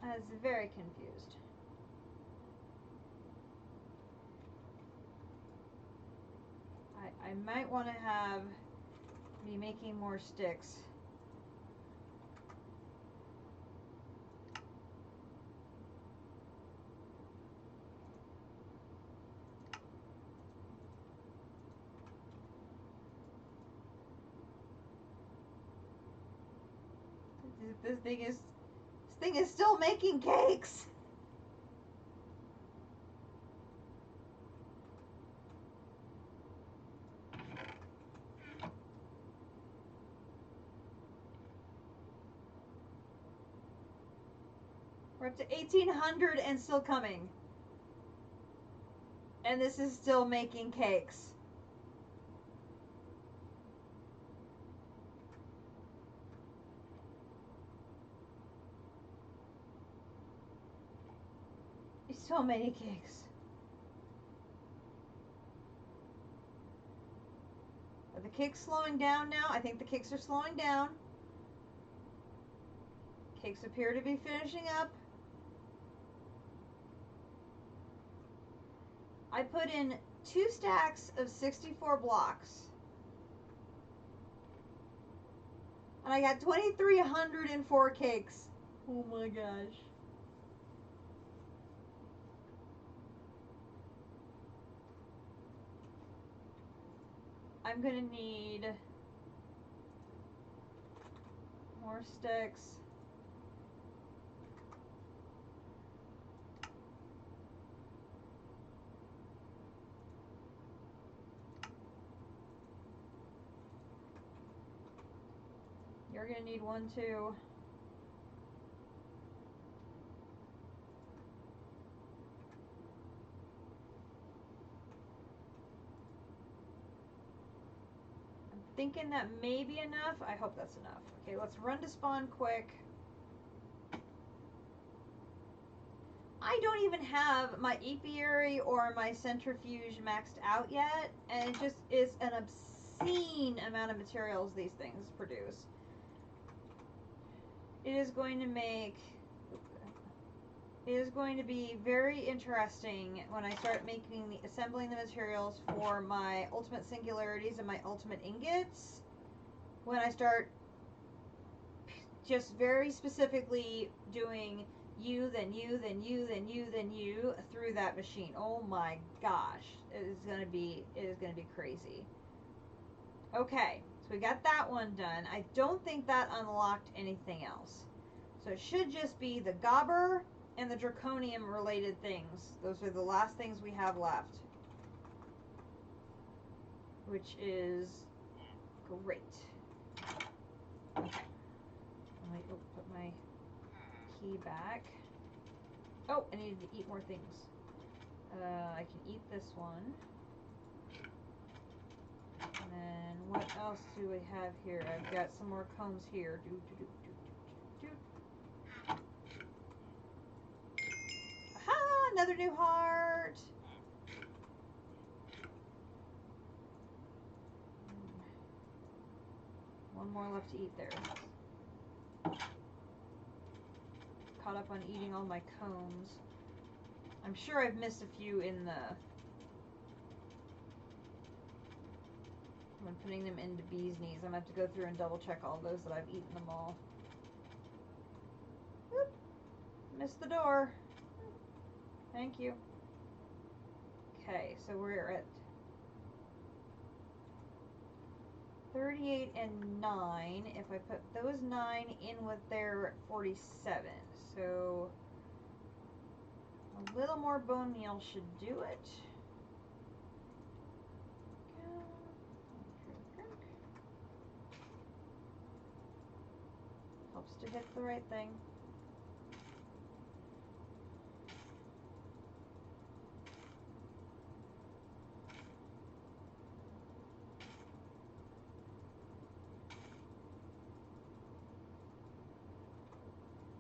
I was very confused. I might want to be making more sticks. This thing is still making cakes. We're up to 1800 and still coming. And this is still making cakes. So many cakes. Are the cakes slowing down now? I think the cakes are slowing down. Cakes appear to be finishing up. I put in 2 stacks of 64 blocks. And I got 2,304 cakes. Oh my gosh. I'm gonna need more sticks. You're gonna need one too. Thinking that may be enough. I hope that's enough. Okay, let's run to spawn quick. I don't even have my apiary or my centrifuge maxed out yet, and it just is an obscene amount of materials these things produce. It is going to be very interesting when I start assembling the materials for my ultimate singularities and my ultimate ingots. When I start just very specifically doing you, then you, then you, then you, then you through that machine. Oh my gosh, it is gonna be crazy. Okay, so we got that one done. I don't think that unlocked anything else. So it should just be the Gobber and the Draconium related things. Those are the last things we have left. Which is great. Okay. Let me put my key back. Oh, I needed to eat more things. I can eat this one. And then what else do we have here? I've got some more combs here. Aha! Another new heart! One more left to eat there. Caught up on eating all my combs. I'm sure I've missed a few when putting them into bee's knees. I'm going to have to go through and double check all those that I've eaten them all. Whoop! Missed the door. Thank you. Okay, so we're at 38 and 9. If I put those 9 in with their 47. So A little more bone meal should do it. Helps to hit the right thing.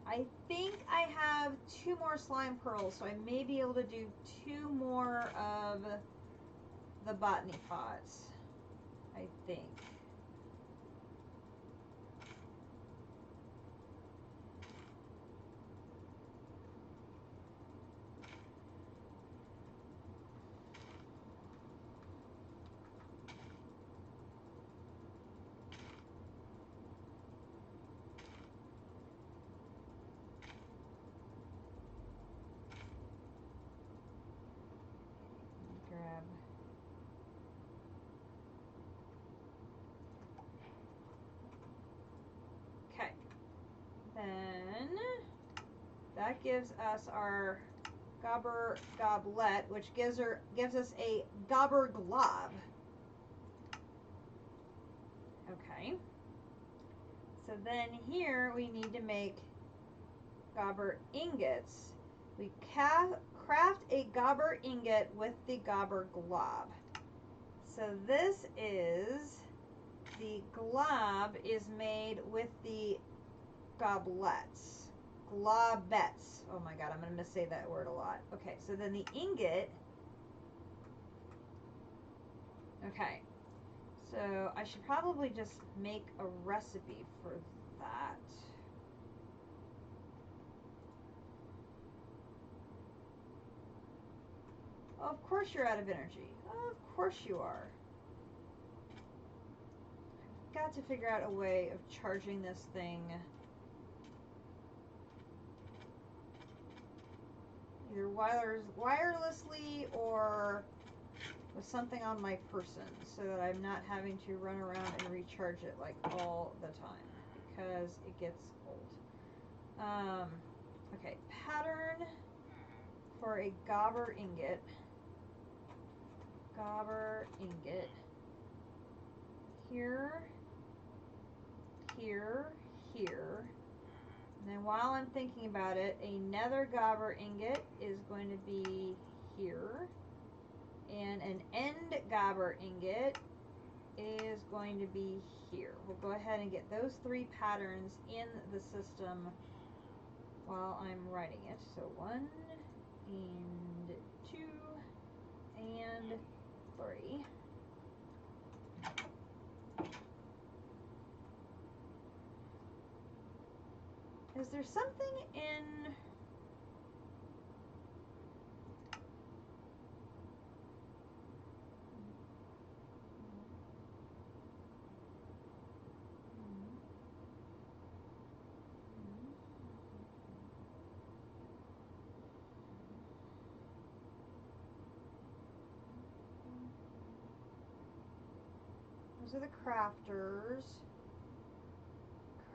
I think I have 2 more slime pearls, so I may be able to do 2 more of the botany pots, I think. Grab. Okay. Then that gives us our Gobber goblet, which gives us a Gobber glob. Okay. So then here we need to make Gobber ingots. We craft a Gobber ingot with the Gobber glob. So this is, the glob is made with the goblets. Globets. Oh my god, I'm going to missay that word a lot. Okay, so then the ingot. Okay, so I should probably just make a recipe for that. Of course you're out of energy. Of course you are. I've got to figure out a way of charging this thing either wirelessly or with something on my person so that I'm not having to run around and recharge it like all the time because it gets old. Okay, pattern for a Gobber ingot. Gobber ingot. Here, here, here. And then while I'm thinking about it, another Gobber ingot is going to be here. And an end Gobber ingot is going to be here. We'll go ahead and get those 3 patterns in the system while I'm writing it. So 1 and 2 and 3. Is there something in... Those are the crafters.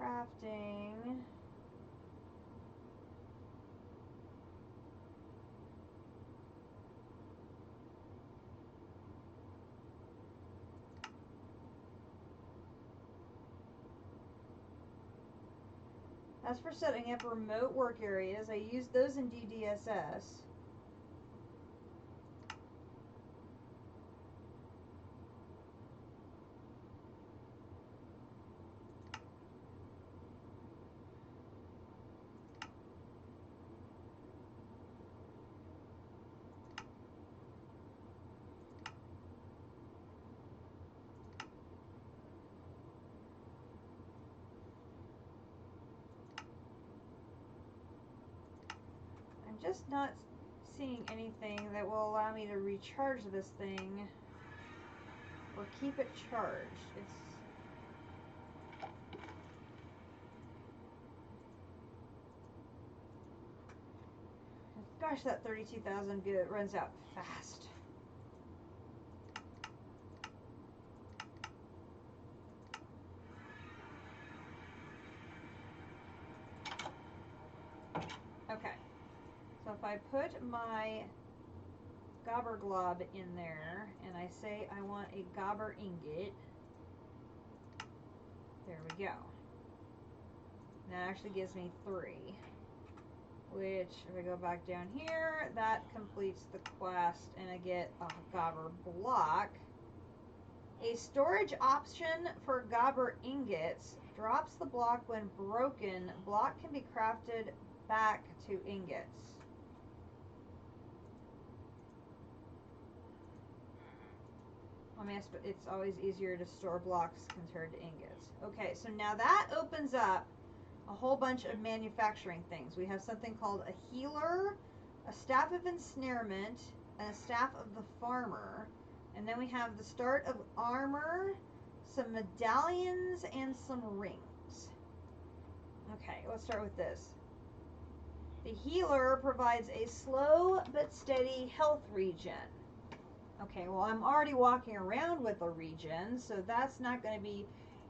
Crafting. As for setting up remote work areas, I use those in DDSS. Just not seeing anything that will allow me to recharge this thing or keep it charged. Gosh, that 32,000 runs out fast. if I put my Gobber glob in there and I say I want a Gobber ingot, there we go. That actually gives me 3, which if I go back down here, that completes the quest and I get a Gobber block. A storage option for Gobber ingots drops the block when broken. Block can be crafted back to ingots. I mean, it's always easier to store blocks compared to ingots. Okay, so now that opens up a whole bunch of manufacturing things. We have something called a healer, a staff of ensnarement, and a staff of the farmer. And then we have the start of armor, some medallions, and some rings. Okay, let's start with this. The healer provides a slow but steady health regen. Okay, well, I'm already walking around with a regen, so that's not going to be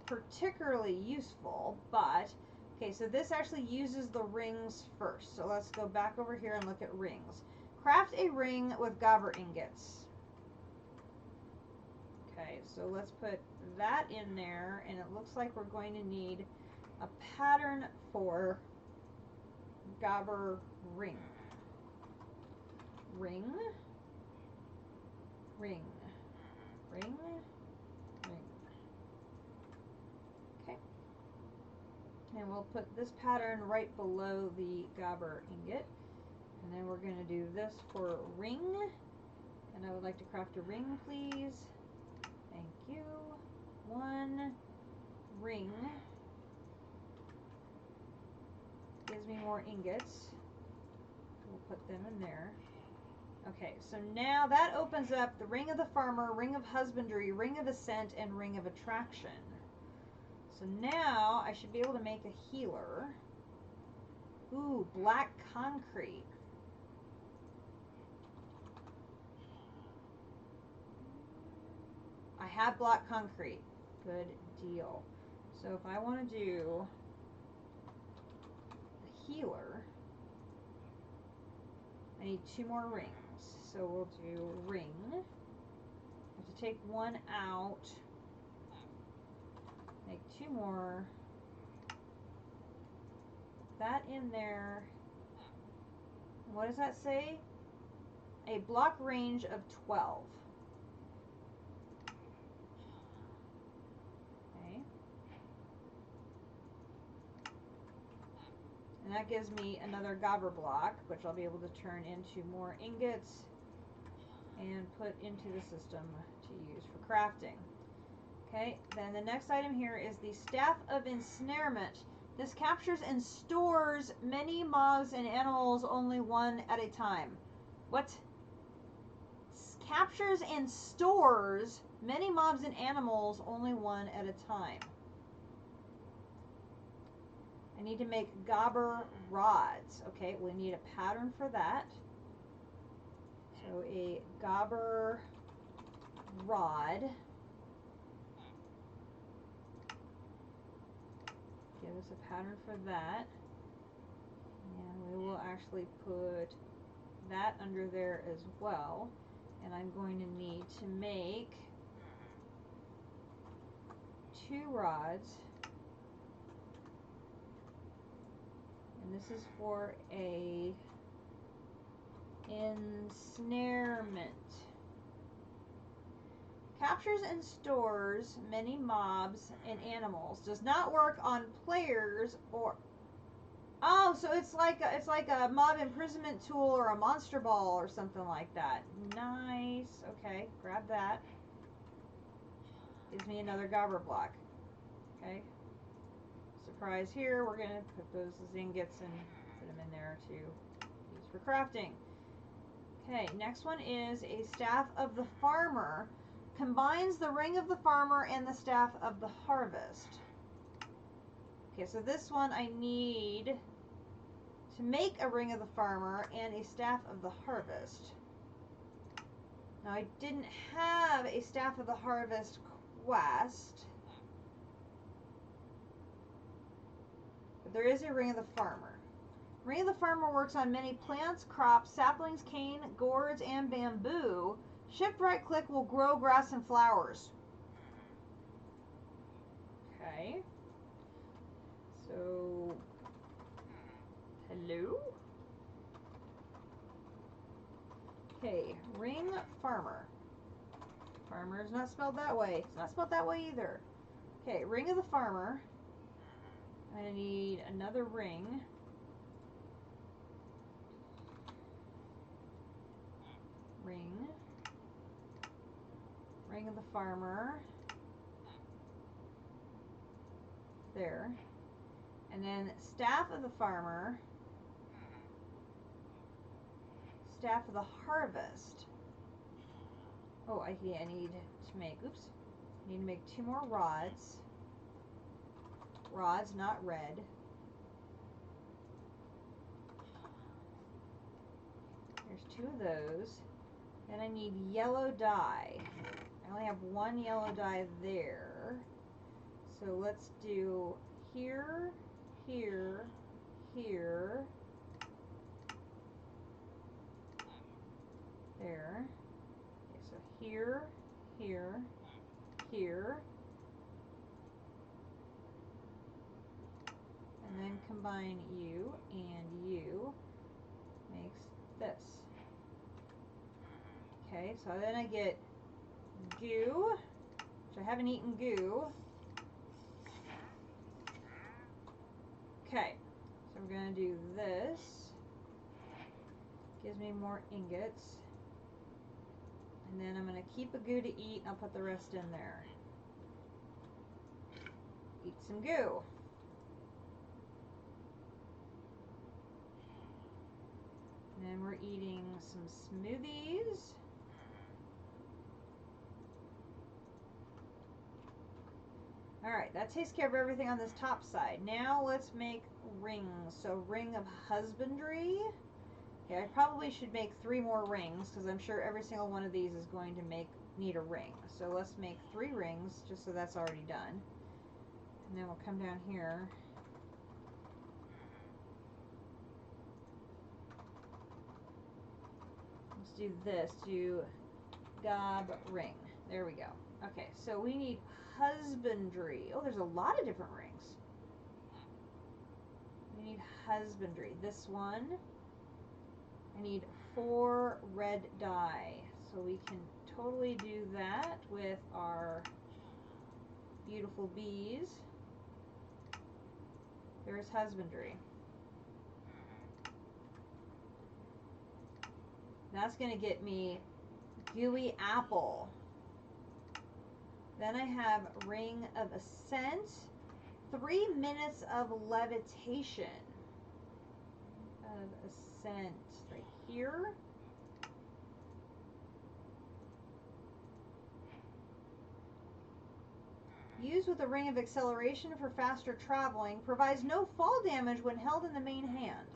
particularly useful, but okay, so this actually uses the rings first. So let's go back over here and look at rings. Craft a ring with Gobber ingots. Okay, so let's put that in there, and it looks like we're going to need a pattern for Gobber ring. Ring. Ring, ring, ring. Okay. And we'll put this pattern right below the Gobber ingot. And then we're going to do this for ring. And I would like to craft a ring, please. Thank you. 1 ring. Gives me more ingots. We'll put them in there. Okay, so now that opens up the Ring of the Farmer, Ring of Husbandry, Ring of Ascent, and Ring of Attraction. So now I should be able to make a healer. Ooh, black concrete. I have black concrete. Good deal. So if I want to do a healer, I need 2 more rings. So we'll do ring. I have to take 1 out. Make 2 more. That in there. What does that say? A block range of 12. Okay. And that gives me another Gobber block, which I'll be able to turn into more ingots and put into the system to use for crafting. Okay, then the next item here is the Staff of Ensnarement. This captures and stores many mobs and animals only 1 at a time. What? Captures and stores many mobs and animals only 1 at a time. I need to make Gobber rods. Okay, we need a pattern for that. So a Gobber rod. Give us a pattern for that. And we will actually put that under there as well. And I'm going to need to make 2 rods. And this is for a ensnarement. Captures and stores many mobs and animals. Does not work on players or... Oh, so it's like a mob imprisonment tool or a monster ball or something like that. Nice. Okay, grab that. Gives me another Gobber block. Okay. Surprise here. We're going to put those as ingots and put them in there to use for crafting. Okay, next one is a Staff of the Farmer. Combines the Ring of the Farmer and the Staff of the Harvest. Okay, so this one I need to make a Ring of the Farmer and a Staff of the Harvest. Now I didn't have a Staff of the Harvest quest, but there is a Ring of the Farmer. Ring of the Farmer works on many plants, crops, saplings, cane, gourds, and bamboo. Shift right click will grow grass and flowers. Okay. So, hello? Okay, Ring Farmer. Farmer is not spelled that way. It's not spelled that way either. Okay, Ring of the Farmer. I'm going to need another ring. Ring. Ring of the Farmer. There. And then Staff of the Farmer. Staff of the Harvest. Oh, I need to make, oops. I need to make 2 more rods. Rods, not red. There's 2 of those. Then I need yellow dye. I only have 1 yellow dye there. So let's do here, here, here. There. Okay, so here, here, here. And then combine you and you makes this. Okay, so then I get goo, which I haven't eaten goo. Okay, so we're going to do this. Gives me more ingots. And then I'm going to keep a goo to eat, and I'll put the rest in there. Eat some goo. And then we're eating some smoothies. Alright, that takes care of everything on this top side. Now let's make rings. So Ring of Husbandry. Okay, I probably should make 3 more rings because I'm sure every single one of these is going to need a ring. So let's make 3 rings just so that's already done. And then we'll come down here. Let's do this. Do gob ring. There we go. Okay, so we need husbandry. Oh, there's a lot of different rings. We need husbandry. This one. I need 4 red dye. So we can totally do that with our beautiful bees. There's husbandry. That's going to get me gooey apple. Then I have Ring of Ascent. 3 minutes of levitation. Of Ascent. Right here. Used with a Ring of Acceleration for faster traveling. Provides no fall damage when held in the main hand.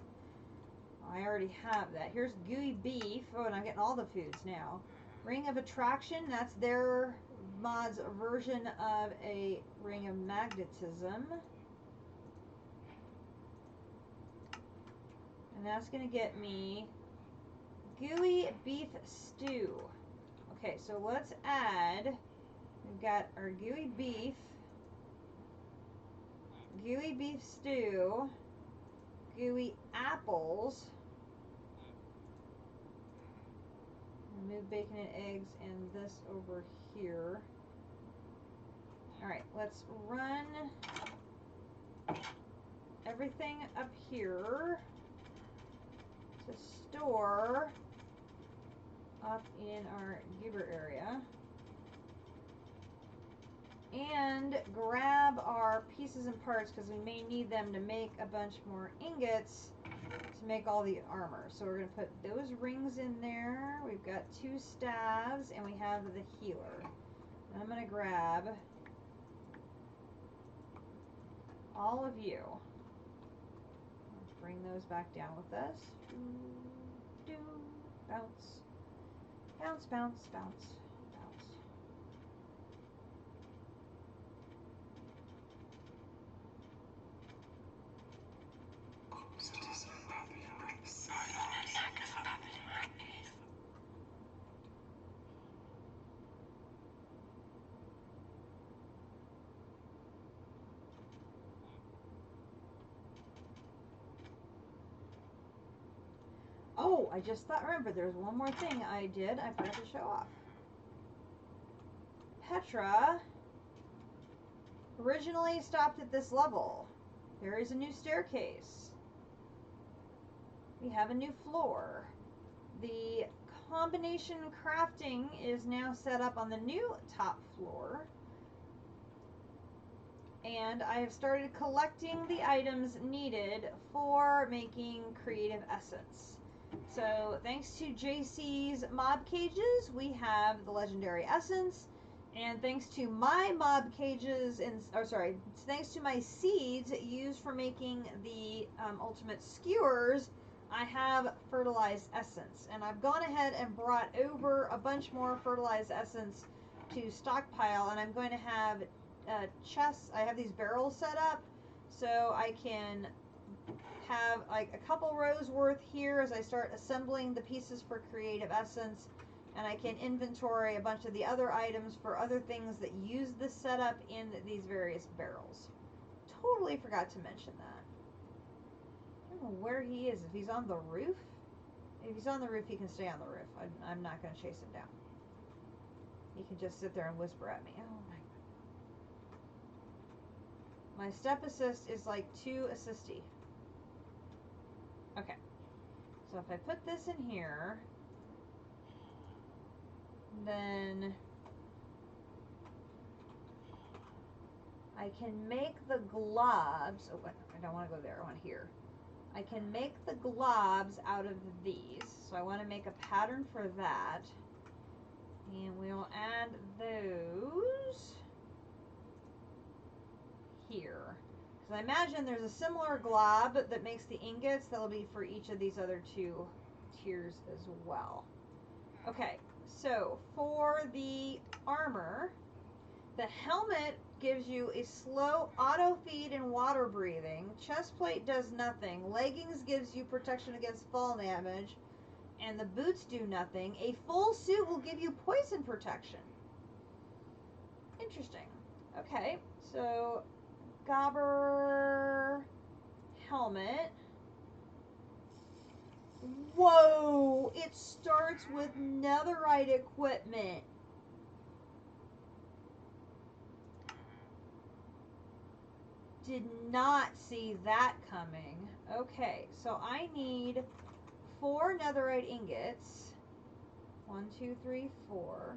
I already have that. Here's Gooey Beef. Oh, and I'm getting all the foods now. Ring of Attraction. That's their mod's version of a Ring of Magnetism. And that's going to get me Gooey Beef Stew. Okay, so let's add, we've got our Gooey Beef Stew, Gooey Apples, remove bacon and eggs, and this over here. Alright, let's run everything up here to store up in our Gobber area. And grab our pieces and parts because we may need them to make a bunch more ingots to make all the armor. So we're going to put those rings in there. We've got 2 staves and we have the healer. And I'm going to grab all of you. Let's bring those back down with us. Bounce. Bounce, bounce, bounce, bounce. Oh, I just remember there's one more thing I did. I forgot to show off. Petra originally stopped at this level. There is a new staircase. We have a new floor. The combination crafting is now set up on the new top floor. And I have started collecting the items needed for making creative essence. So thanks to JC's mob cages, we have the legendary essence. And thanks to my mob cages, thanks to my seeds used for making the ultimate skewers, I have fertilized essence. And I've gone ahead and brought over a bunch more fertilized essence to stockpile, and I'm going to have chests. I have these barrels set up so I can have like a couple rows worth here as I start assembling the pieces for creative essence, and I can inventory a bunch of the other items for other things that use this setup in these various barrels. Totally forgot to mention that. I don't know where he is. If he's on the roof? If he's on the roof, he can stay on the roof. I'm not going to chase him down. He can just sit there and whisper at me. Oh my. My step assist is like too assisty. Okay. So if I put this in here, then I can make the globs. Oh, I don't want to go there. I want here. I can make the globs out of these. So I want to make a pattern for that. And we'll add those here. Because I imagine there's a similar glob that makes the ingots that'll be for each of these other two tiers as well. Okay, so for the armor, the helmet gives you a slow auto feed and water breathing. Chest plate does nothing. Leggings gives you protection against fall damage. And the boots do nothing. A full suit will give you poison protection. Interesting. Okay, so Gobber helmet. Whoa! It starts with netherite equipment. Did not see that coming. Okay, so I need 4 netherite ingots. 1, 2, 3, 4.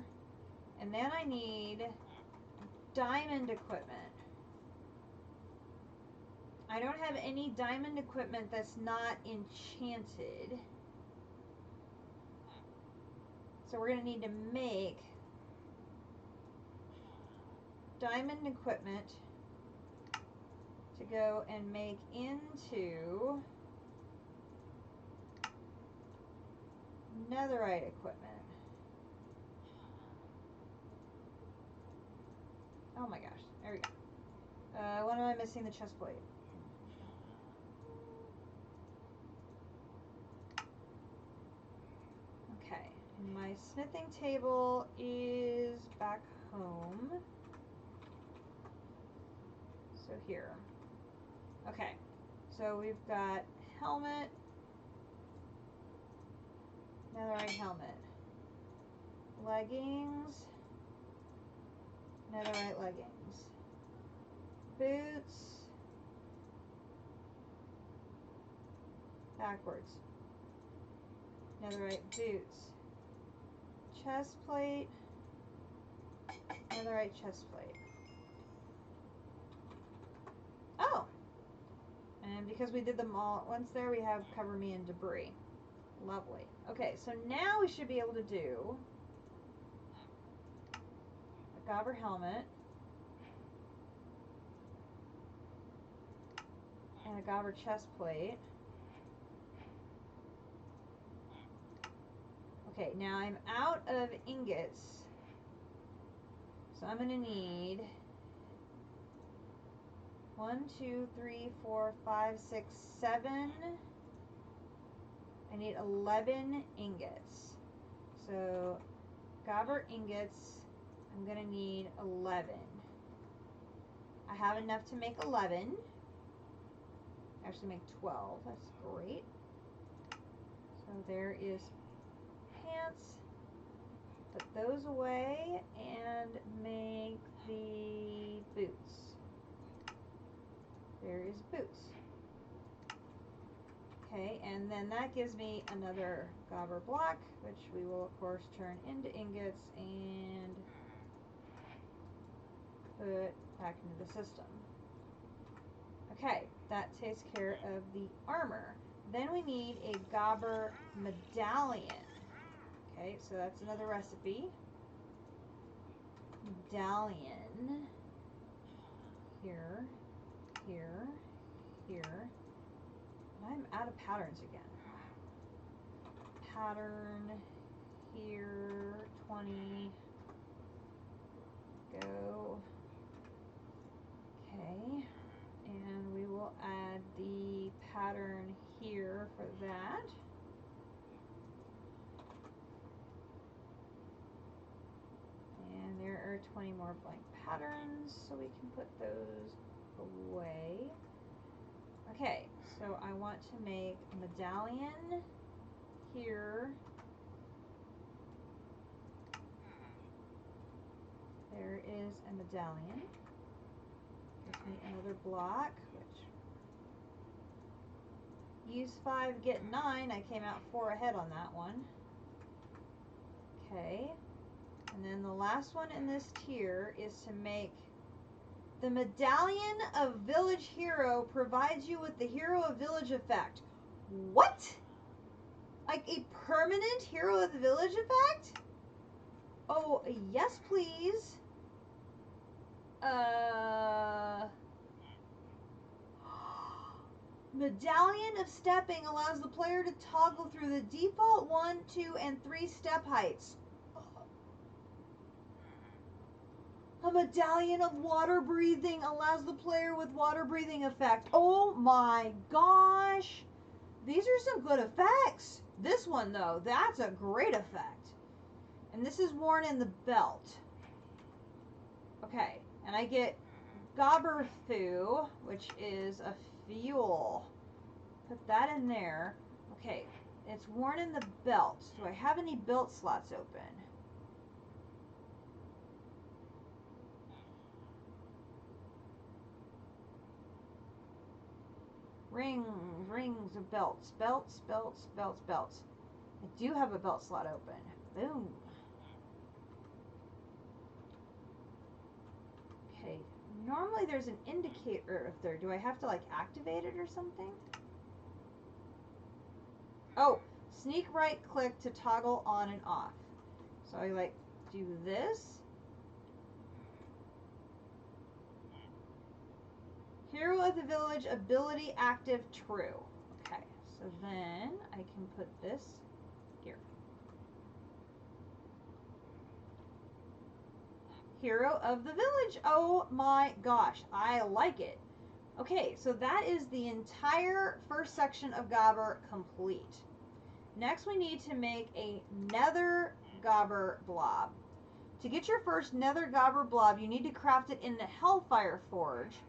And then I need diamond equipment. I don't have any diamond equipment that's not enchanted. So we're going to need to make diamond equipment to go and make into netherite equipment. Oh my gosh, there we go. What am I missing? The chest plate. Okay, and my smithing table is back home. So here. Okay, so we've got helmet, netherite helmet, leggings, netherite leggings, boots, backwards, netherite boots, chest plate, netherite chest plate. Oh! And because we did them all at once there, we have cover me in debris. Lovely. Okay, so now we should be able to do a Gobber helmet and a Gobber chest plate. Okay, now I'm out of ingots, so I'm going to need 1, 2, 3, 4, 5, 6, 7. I need 11 ingots. So, Gobber ingots, I'm going to need 11. I have enough to make 11. Actually make 12. That's great. So So there is pants. Put those away and make the boots. There is boots. Okay, and then that gives me another Gobber block, which we will of course turn into ingots and put back into the system. Okay, that takes care of the armor. Then we need a Gobber medallion. Okay, so that's another recipe. Medallion. Here, here, here. I'm out of patterns again. Pattern here, 20. Go. Okay. And we will add the pattern here for that. And there are 20 more blank patterns, so we can put those away. Okay, so I want to make a medallion here. There is a medallion. Gives me another block, which use 5, get 9. I came out 4 ahead on that one. Okay, and then the last one in this tier is to make the Medallion of Village Hero. Provides you with the Hero of Village effect. What? Like a permanent Hero of the Village effect? Oh, yes please. Medallion of Stepping allows the player to toggle through the default 1, 2, and 3 step heights. A Medallion of Water Breathing allows the player with water breathing effect. Oh my gosh. These are some good effects. This one though, that's a great effect. And this is worn in the belt. Okay, and I get Gobber Foo, which is a fuel. Put that in there. Okay, it's worn in the belt. Do I have any belt slots open? Rings of belts. Belts. I do have a belt slot open. Boom. Okay, normally there's an indicator up there. Do I have to like activate it or something? Oh, sneak right click to toggle on and off. So I like do this. Hero of the Village ability active true. Okay, so then I can put this here. Hero of the Village. Oh my gosh, I like it. Okay, so that is the entire first section of Gobber complete. Next we need to make a Nether Gobber blob. To get your first Nether Gobber blob, you need to craft it in the Hellfire Forge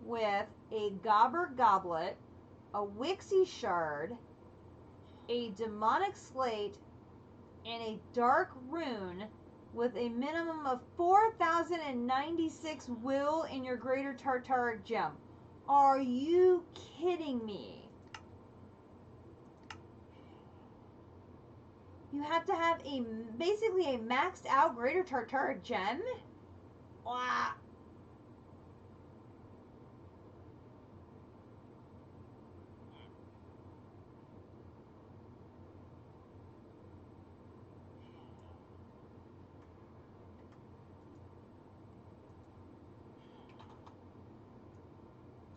with a Gobber goblet, a Wixie shard, a demonic slate, and a dark rune with a minimum of 4,096 will in your greater Tartaric gem. Are you kidding me? You have to have a basically a maxed out greater Tartaric gem? Wow.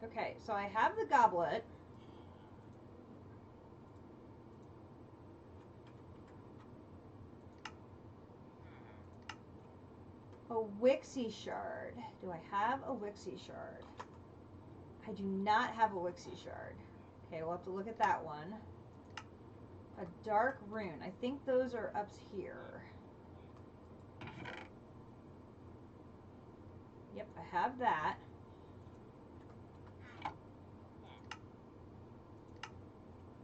Okay, so I have the goblet. A Wixie shard. Do I have a Wixie shard? I do not have a Wixie shard. Okay, we'll have to look at that one. A dark rune. I think those are up here. Yep, I have that.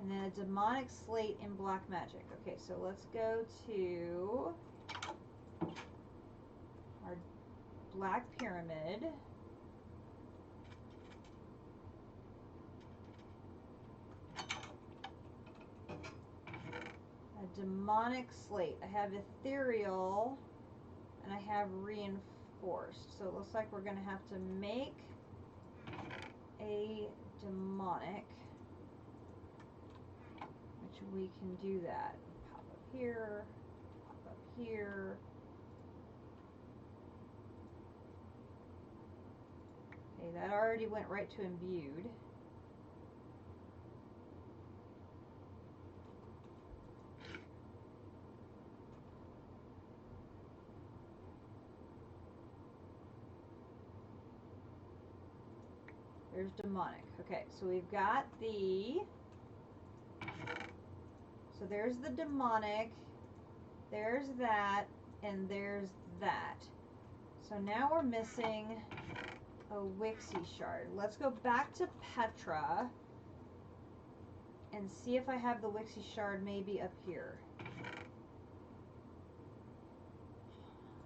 And And then a demonic slate in black magic. Okay, so let's go to our black pyramid. A demonic slate. I have ethereal and I have reinforced. So it looks like we're going to have to make a demonic, which we can do that. Pop up here, pop up here. Okay, that already went right to imbued. There's demonic. Okay, so we've got the, so there's the demonic, there's that, and there's that. So now we're missing a Wixie shard. Let's go back to Petra and see if I have the Wixie shard maybe up here.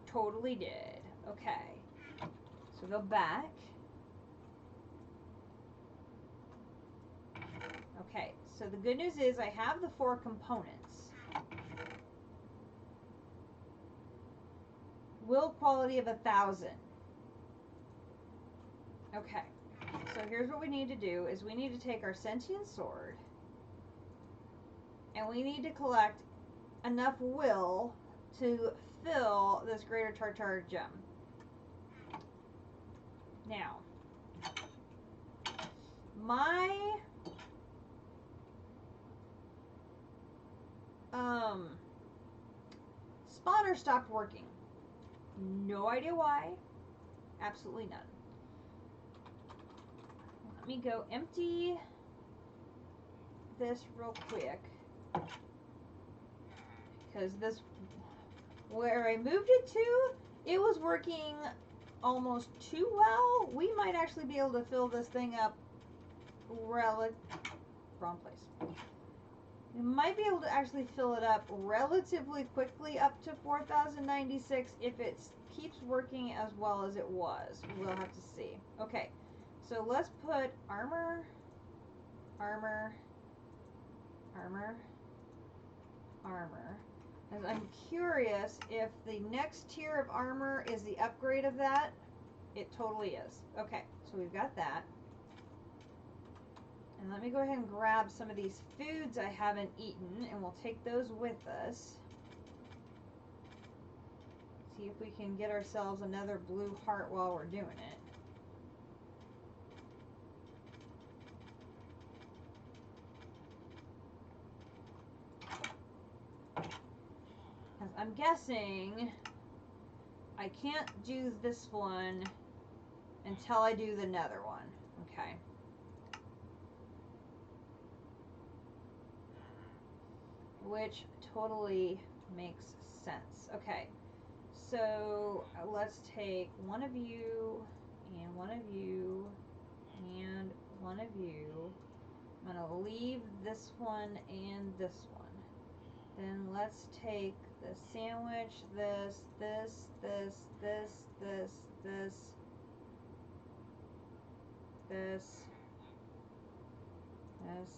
Totally did. Okay. So go back. Okay, so the good news is I have the 4 components. Will quality of 1,000. Okay, so here's what we need to do is we need to take our sentient sword and we need to collect enough will to fill this greater Tartar gem. Now, my spawner stopped working. No idea why. Absolutely none. Let me go empty this real quick. Because this, where I moved it to, it was working almost too well. We might actually be able to fill this thing up wrong place. We might be able to actually fill it up relatively quickly up to 4,096 if it keeps working as well as it was. We'll have to see. Okay, so let's put armor, armor, armor, armor. As I'm curious if the next tier of armor is the upgrade of that. It totally is. Okay, so we've got that. And let me go ahead and grab some of these foods I haven't eaten, and we'll take those with us. See if we can get ourselves another blue heart while we're doing it. Because I'm guessing I can't do this one until I do the nether one. Okay. Which totally makes sense. Okay, so let's take one of you, and one of you, and one of you. I'm going to leave this one and this one. Then let's take the sandwich, this, this, this, this, this, this, this, this,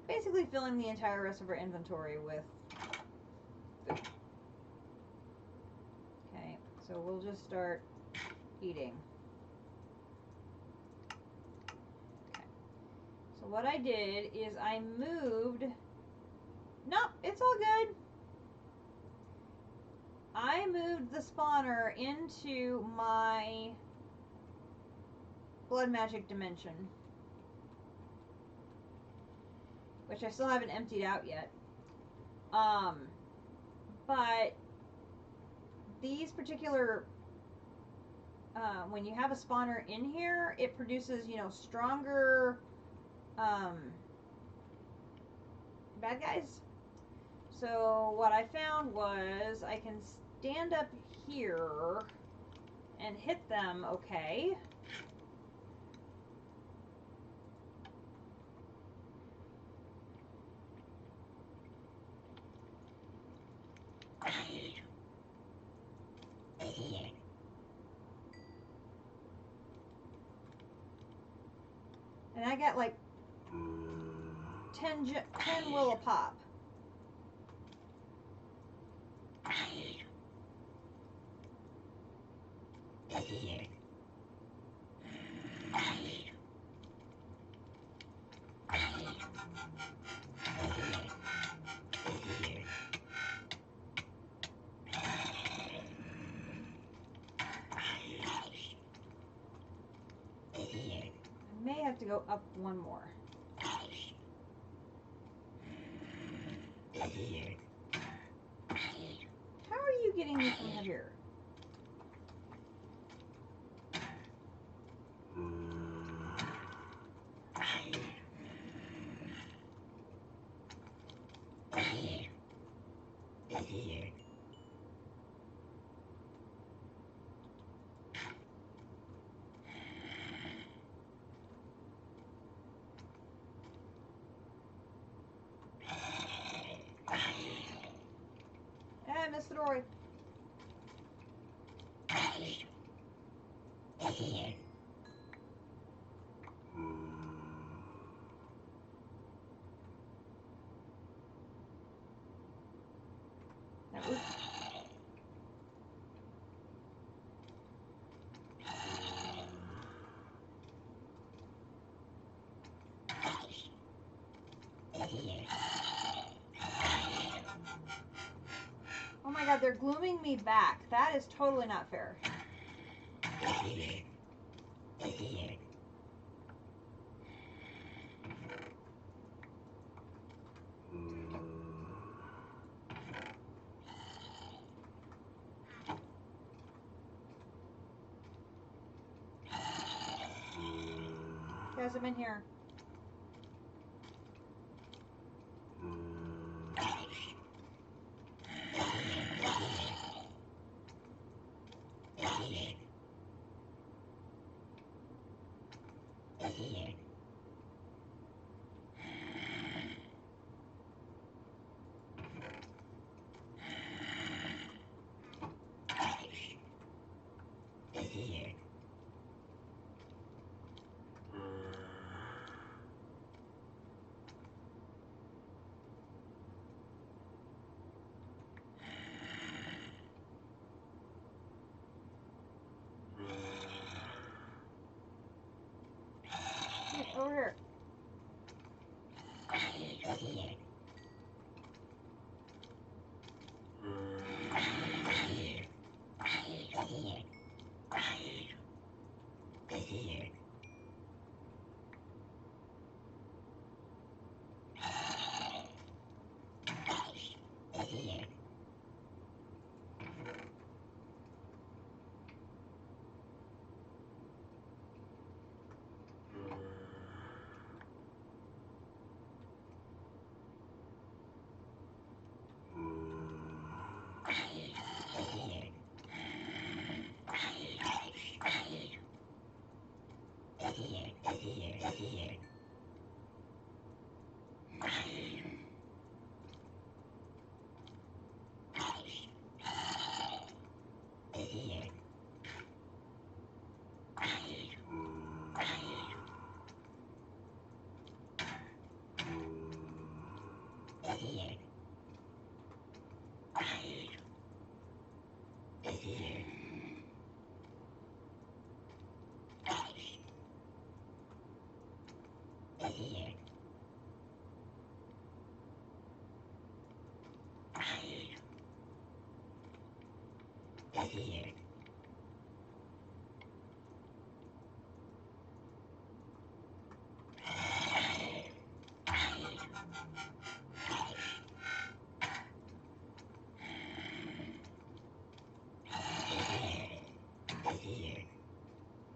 basically filling the entire rest of our inventory with food. Okay, so we'll just start eating. Okay, so what I did is I moved, nope, it's all good. I moved the spawner into my blood magic dimension, which I still haven't emptied out yet. But these particular, when you have a spawner in here, it produces, you know, stronger bad guys. So what I found was I can stand up here and hit them okay. And I got like 10 will a pop. I may have to go up one more. How are you getting me from here? I missed the doorway. That was... Oh my god, they're glooming me back. That is totally not fair. Guys, I'm in here. Over here.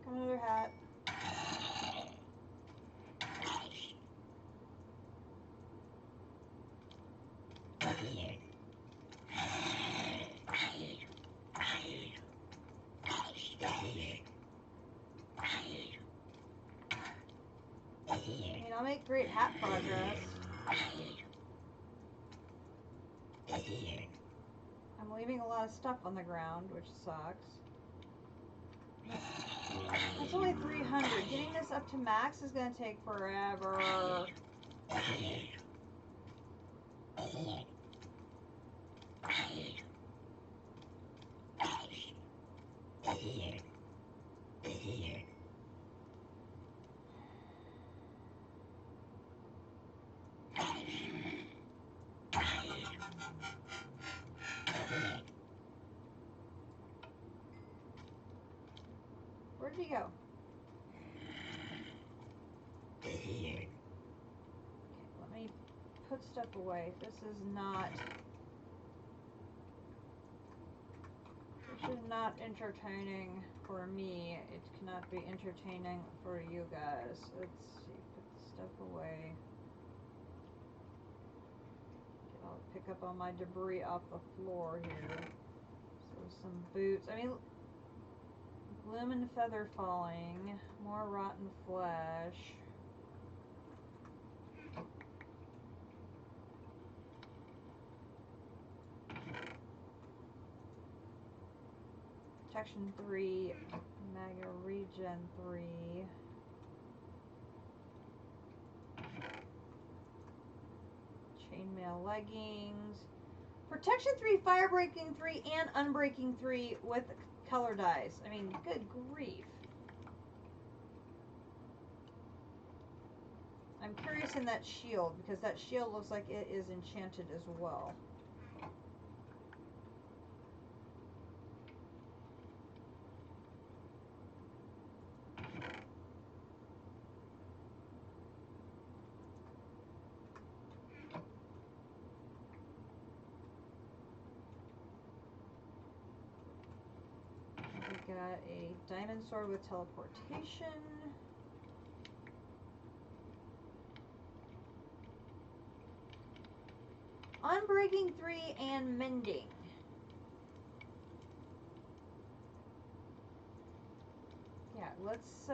Come another hat. I mean, I'll make great hat progress. I'm I'm leaving a lot of stuff on the ground, which sucks. It's only 300. Getting this up to max is going to take forever. Where'd he go? Okay, let me put stuff away. This is not entertaining for me. It cannot be entertaining for you guys. Let's see, put stuff away. Okay, I'll pick up all my debris off the floor here. So some boots. I mean, gloom and feather falling. More rotten flesh. Protection 3, Mega Regen 3. Chainmail leggings. Protection 3, Fire Breaking 3, and Unbreaking 3 with color dyes. I mean, good grief. I'm curious in that shield, because that shield looks like it is enchanted as well. We got a diamond sword with teleportation. Unbreaking 3 and mending. Yeah, let's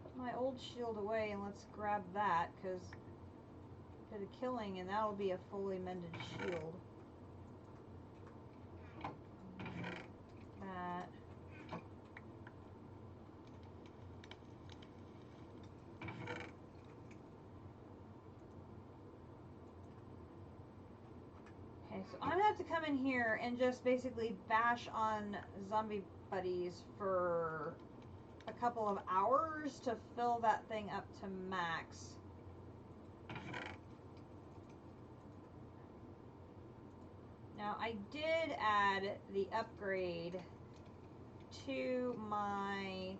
put my old shield away and let's grab that, because bit of killing and that'll be a fully mended shield. That. Okay, so I'm gonna have to come in here and just basically bash on zombie buddies for a couple of hours to fill that thing up to max. Now I did add the upgrade to my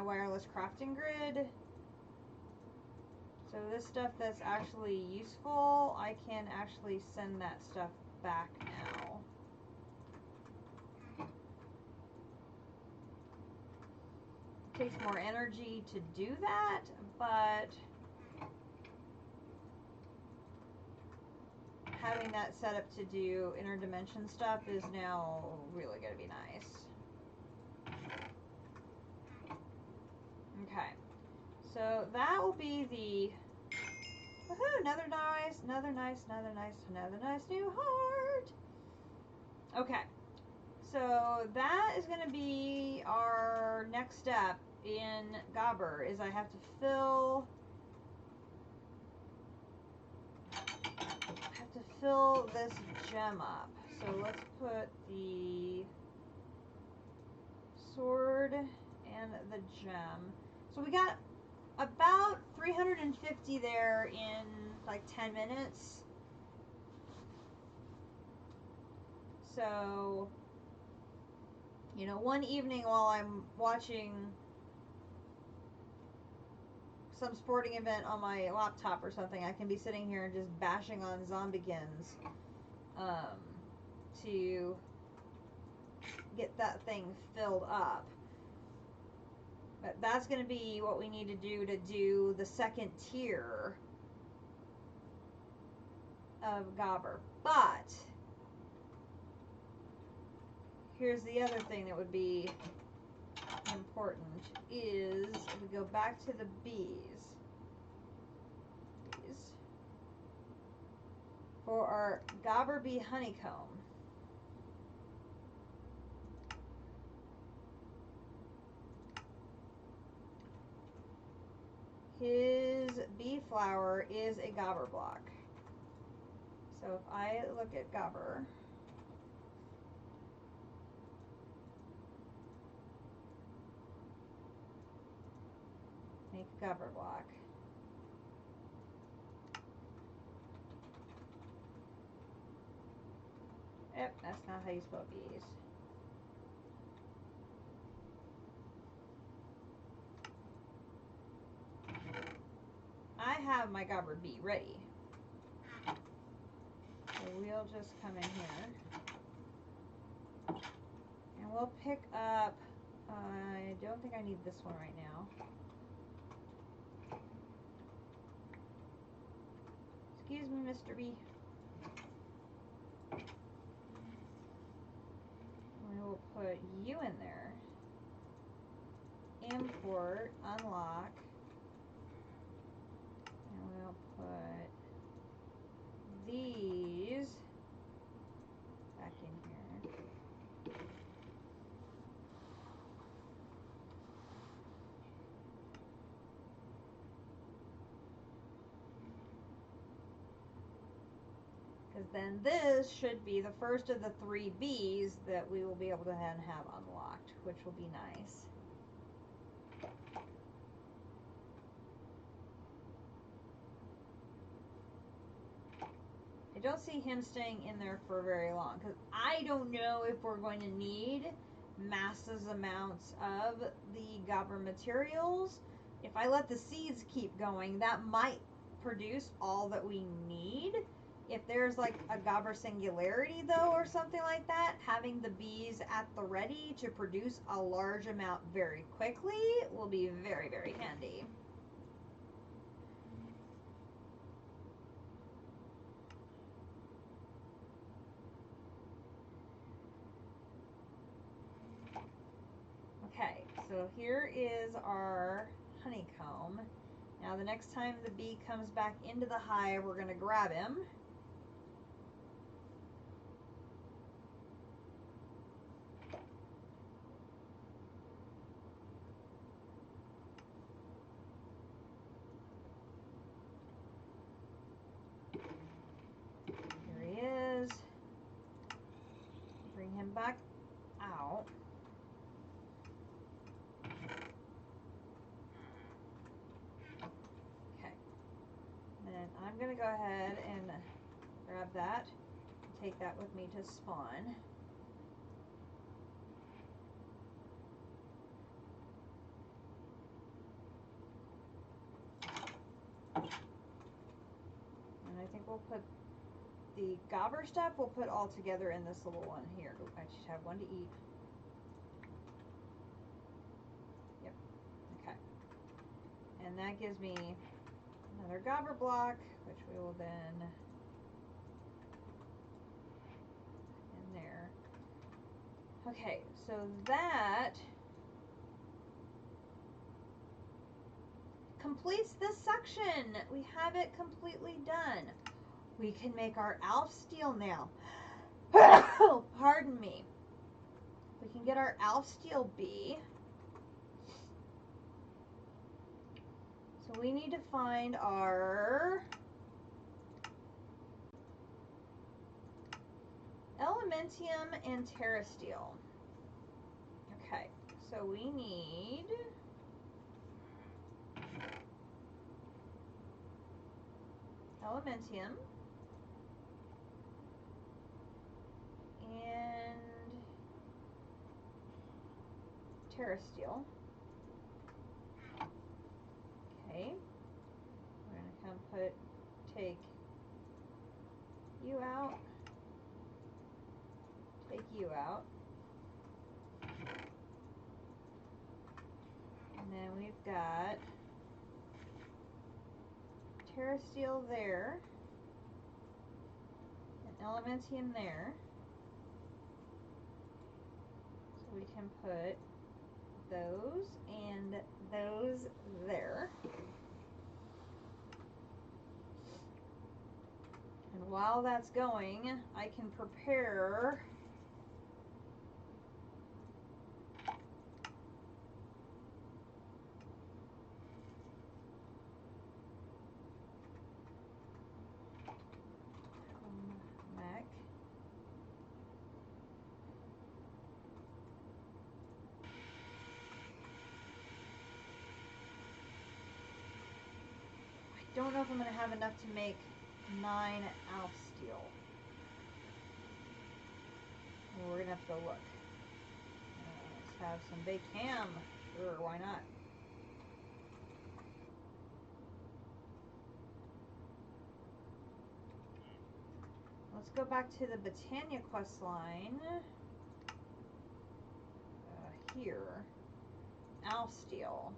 wireless crafting grid. So this stuff that's actually useful, I can actually send that stuff back now. It takes more energy to do that, but having that set up to do interdimension stuff is now really going to be nice. Okay, so that will be the woohoo, another nice new heart. Okay, so that is going to be our next step in Gobber, is I have to fill this gem up. So let's put the sword and the gem. So we got about 350 there in like 10 minutes. So, you know, one evening while I'm watching some sporting event on my laptop or something, I can be sitting here and just bashing on zombigans to get that thing filled up. But that's going to be what we need to do the second tier of Gobber. But here's the other thing that would be important, is if we go back to the bees. for our Gobber bee honeycomb. His bee flower is a Gobber block. So if I look at Gobber, make a Gobber block. Yep, that's not how you spell bees. I have my Gobber bee ready. So we'll just come in here. And we'll pick up, I don't think I need this one right now. Excuse me, Mr. Bee. We will put you in there. Import, unlock. And we'll put these back in here. Because then this should be the first of the 3 bees that we will be able to then have unlocked, which will be nice. I don't see him staying in there for very long because I don't know if we're going to need massive amounts of the Gobber materials. If I let the seeds keep going, that might produce all that we need. If there's like a Gobber singularity though or something like that, having the bees at the ready to produce a large amount very quickly will be very, very handy. Okay, so here is our honeycomb. Now the next time the bee comes back into the hive, we're going to grab him. Here he is. Bring him back out. Then I'm going to go ahead and grab that and take that with me to spawn. And I think we'll put the Gobber stuff, we'll put all together in this little one here. Ooh, I just have one to eat. Yep. Okay. And that gives me another Gobber block, which we will then in there. Okay, so that completes this section. We have it completely done. We can make our Alf Steel now. Pardon me. We can get our Alf Steel bee. So we need to find our Elementium and Terra Steel. Okay, so we need Elementium and Terra Steel. Okay, we're going to come take you out, take you out, and then we've got Terra Steel there, and Elementium there, so we can put those and those there. And while that's going, I can prepare mech. I don't know if I'm going to have enough to make 9 Alf steel. Well, we're going to have to go look. Let's have some baked ham. Sure, why not? Let's go back to the Britannia quest line. Here. Alf steel.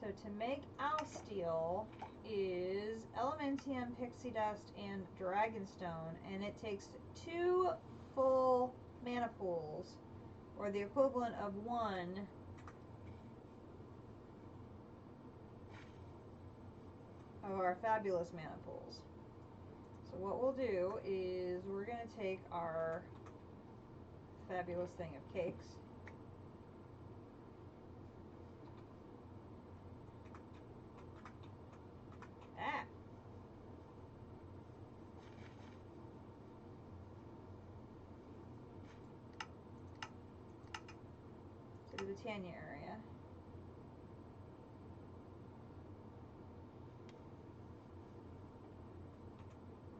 So to make Alf steel is Elementium, Pixie Dust, and Dragonstone, and it takes 2 full mana pools, or the equivalent of 1 of our fabulous mana pools. So what we'll do is we're going to take our fabulous thing of cakes. To the Britannia area.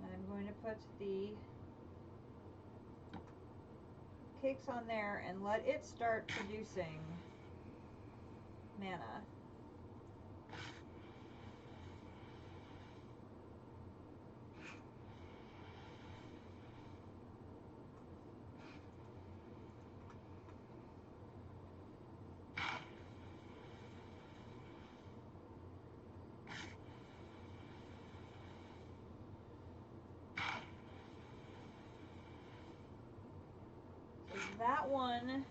And I'm going to put the cakes on there and let it start producing mana. That one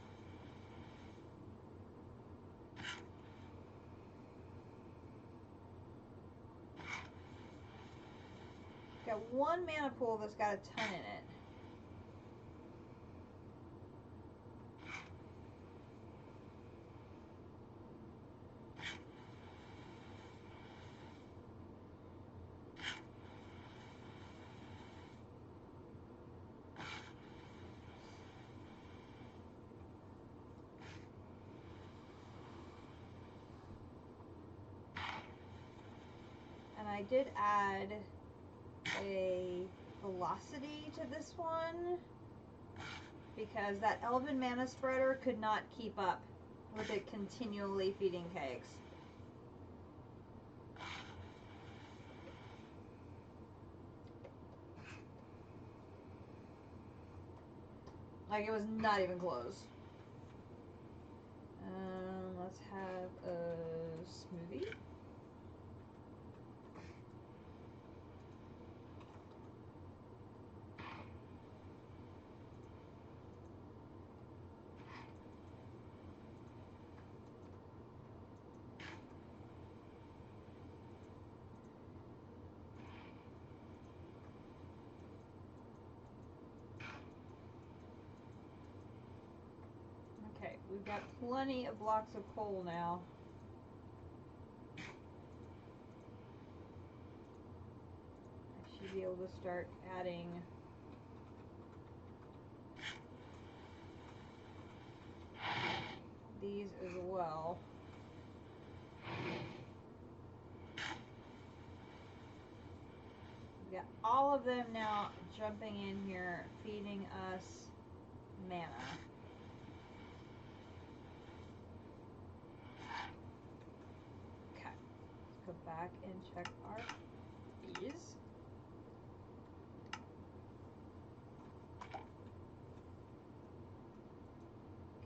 got 1 mana pool that's got a ton in it. And I did add a velocity to this one because that Elven Mana Spreader could not keep up with it continually feeding cakes. Like, it was not even close. Let's have a smoothie. Okay, we've got plenty of blocks of coal now. I should be able to start adding these as well. We've got all of them now jumping in here, feeding us mana. Go back and check our fees.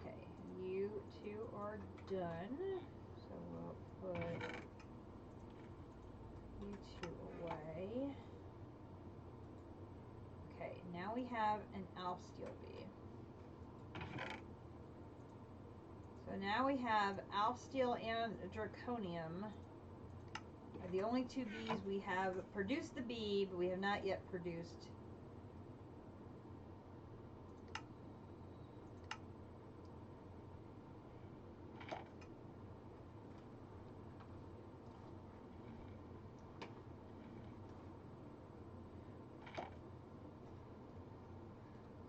Okay, you 2 are done. So we'll put you 2 away. Okay, now we have an Alf Steel Bee. So now we have Alf Steel and Draconium are the only two bees we have produced the bee, but we have not yet produced.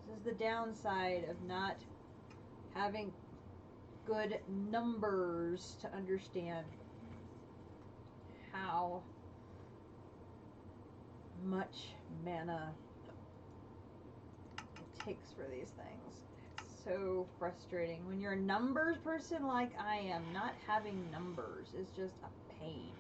This is the downside of not having good numbers to understand how much mana it takes for these things. It's so frustrating. When you're a numbers person like I am, not having numbers is just a pain.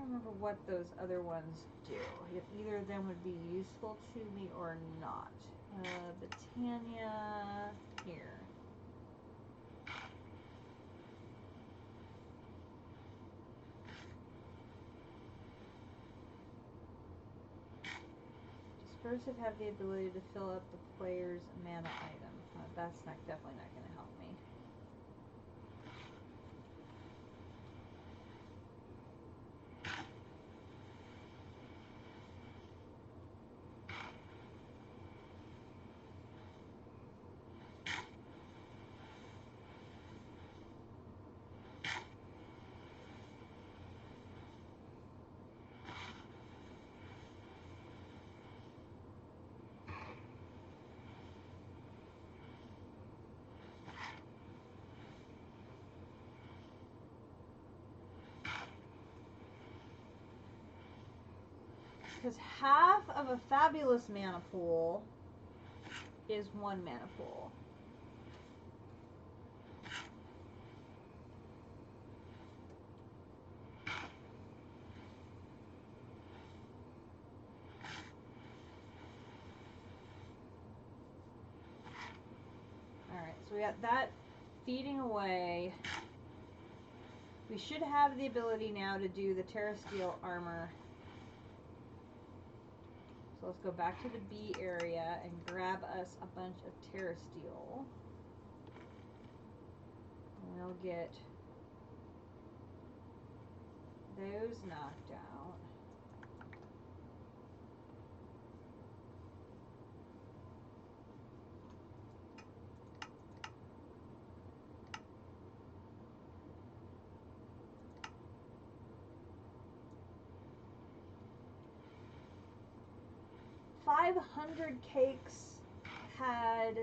Remember what those other ones do. If either of them would be useful to me or not. Botania here. Dispersive have the ability to fill up the player's mana item. That's definitely not going to help me. Because half of a fabulous mana pool is one mana pool. Alright, so we got that feeding away. We should have the ability now to do the Terra Steel armor. So let's go back to the bee area and grab us a bunch of Terra Steel. And we'll get those knocked out. $500 Cakes had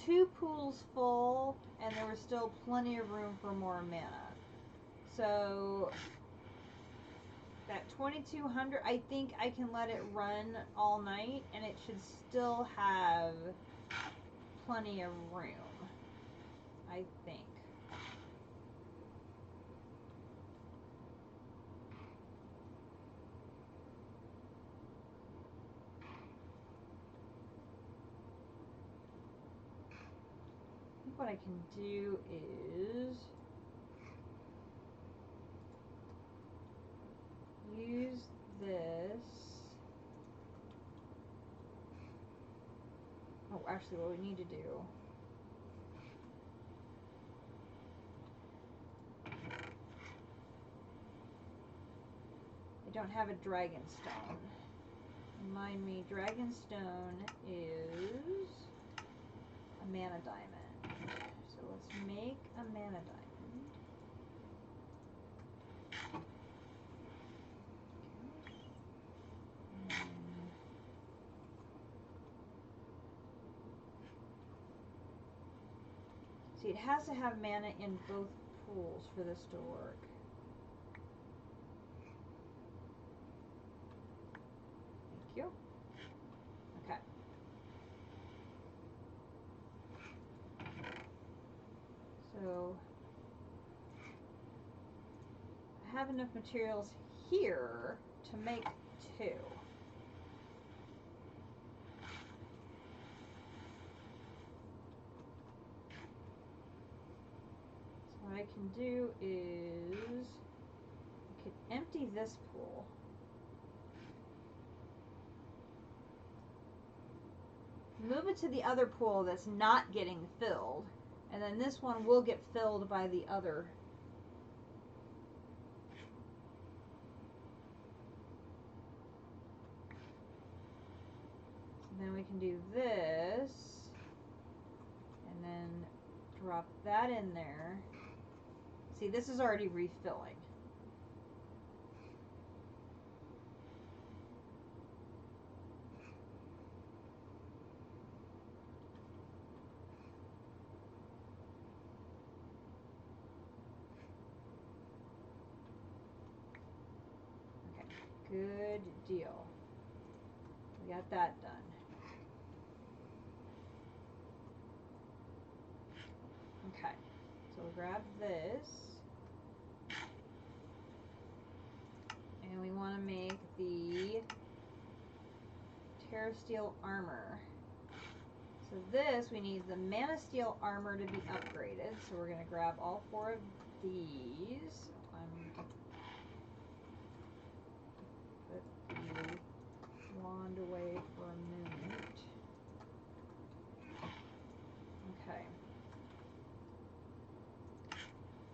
2 pools full, and there was still plenty of room for more mana. So that 2200, I think I can let it run all night, and it should still have plenty of room, I think. What I can do is use this. Oh, actually, what we need to do. I don't have a Dragonstone. Remind me, Dragonstone is a mana diamond. So let's make a mana diamond. See, it has to have mana in both pools for this to work. Thank you. Okay. So I have enough materials here to make 2. So what I can do is I can empty this pool. Move it to the other pool that's not getting filled, and then this one will get filled by the other. So then we can do this, and then drop that in there. See, this is already refilling. Good deal. We got that done. Okay, so we'll grab this. And we want to make the Terra Steel armor. So this, we need the Mana Steel armor to be upgraded. So we're going to grab all 4 of these. Put the wand away for a minute. Okay.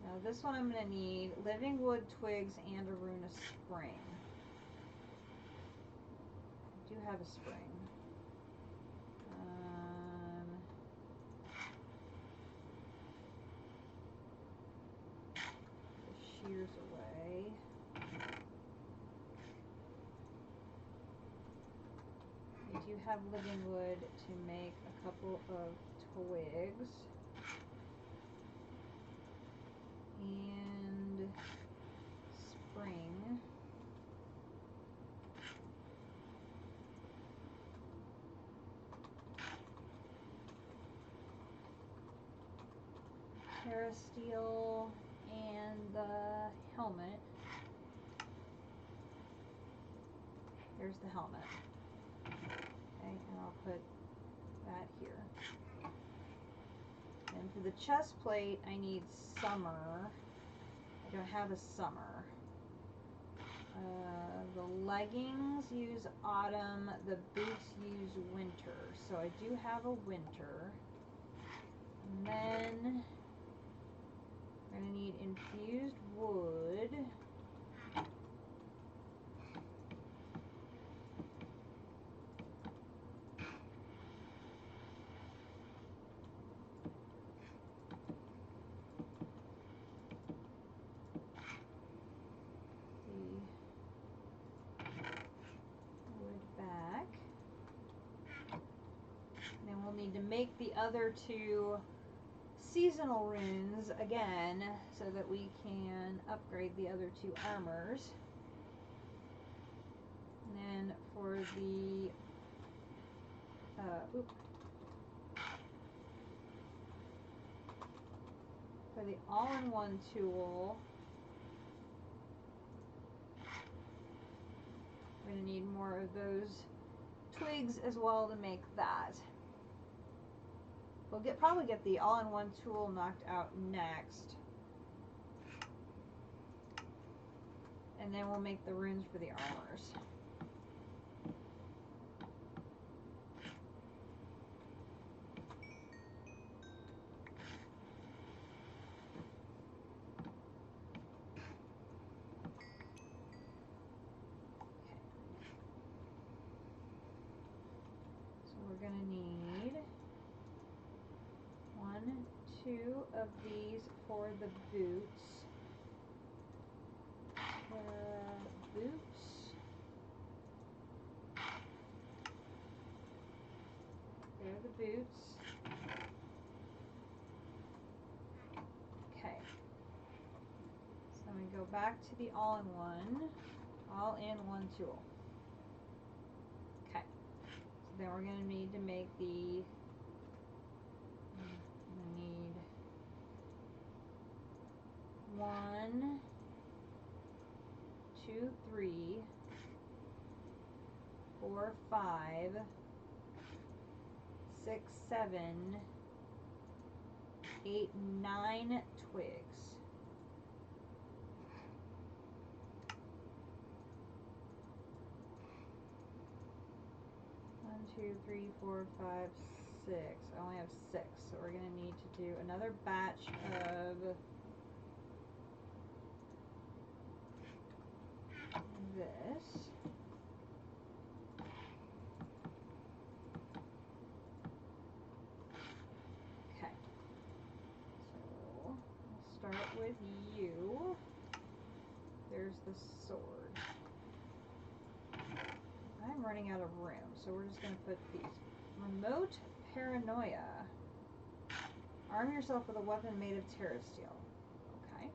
Now this one I'm going to need living wood, twigs, and a rune of spring. I do have a spring. The shears away. I do have living wood to make a couple of twigs. And spring. Terra Steel and the helmet. Here's the helmet. Okay, and I'll put that here. And for the chest plate, I need summer. I don't have a summer. The leggings use autumn. The boots use winter. So I do have a winter. And then we're going to need infused wood. Need to make the other 2 seasonal runes again so that we can upgrade the other 2 armors. And then for the for the all-in-one tool, we're going to need more of those twigs as well to make that. We'll probably get the all-in-one tool knocked out next. And then we'll make the runes for the armors. So we're going to need 1, 2 of these for the boots. There are the boots. Okay. So then we go back to the all-in-one tool. Okay. So then we're going to need to make the need 1, 2, 3 4, 5, 6, 7, 8, 9 twigs. 1, 2, 3, 4, 5, 6. I only have 6, so we're going to need to do another batch of this. Okay. So we'll start with you. There's the sword. I'm running out of room, so we're just going to put these. Remote paranoia. Arm yourself with a weapon made of terra steel. Okay.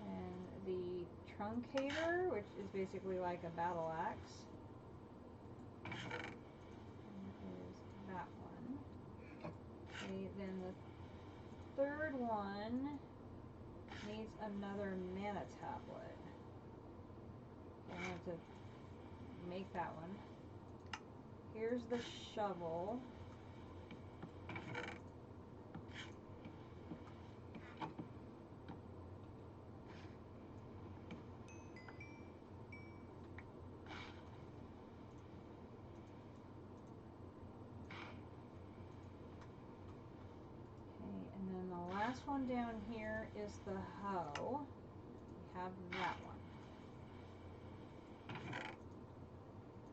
And the truncator, which is basically like a battle axe. Is that one. Okay, then the third one needs another mana tablet. I have to make that one. Here's the shovel. Last one down here is the hoe. We have that one.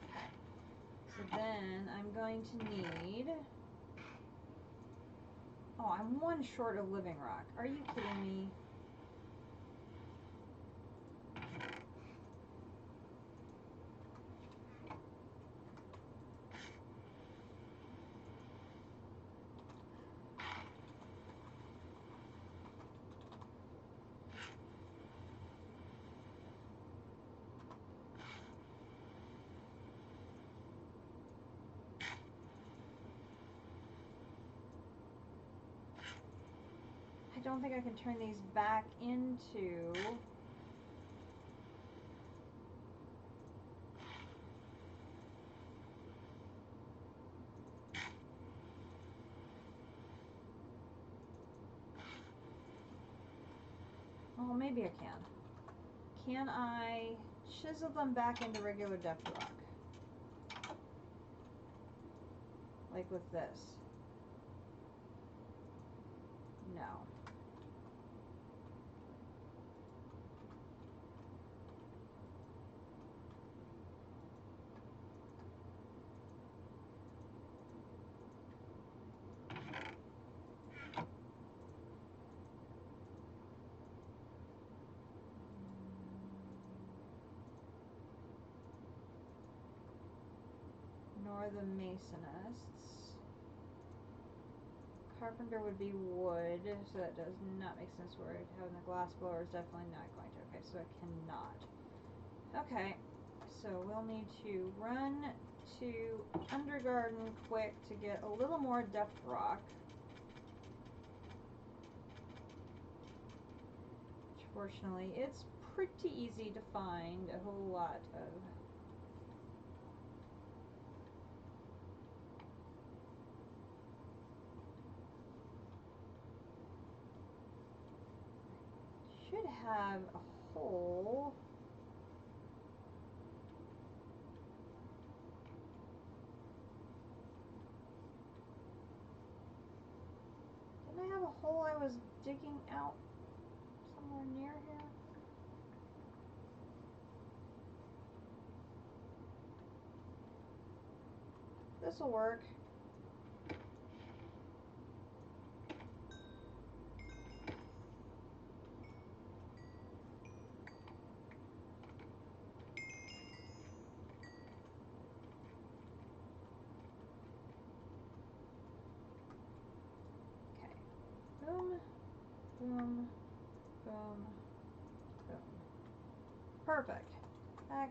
Okay. So then I'm going to need... Oh, I'm 1 short of living rock. Are you kidding me? I don't think I can turn these back into... Oh, maybe I can. Can I chisel them back into regular depth rock? Like with this? No. Nor the masonists. Carpenter would be wood, so that does not make sense where having the glass blower is definitely not going to. Okay, so I cannot. Okay, so we'll need to run to Undergarden quick to get a little more depth rock. Which fortunately, it's pretty easy to find a whole lot of. Should have a hole. Didn't I have a hole I was digging out somewhere near here? This'll work. Boom, boom, boom, boom. Perfect. Back.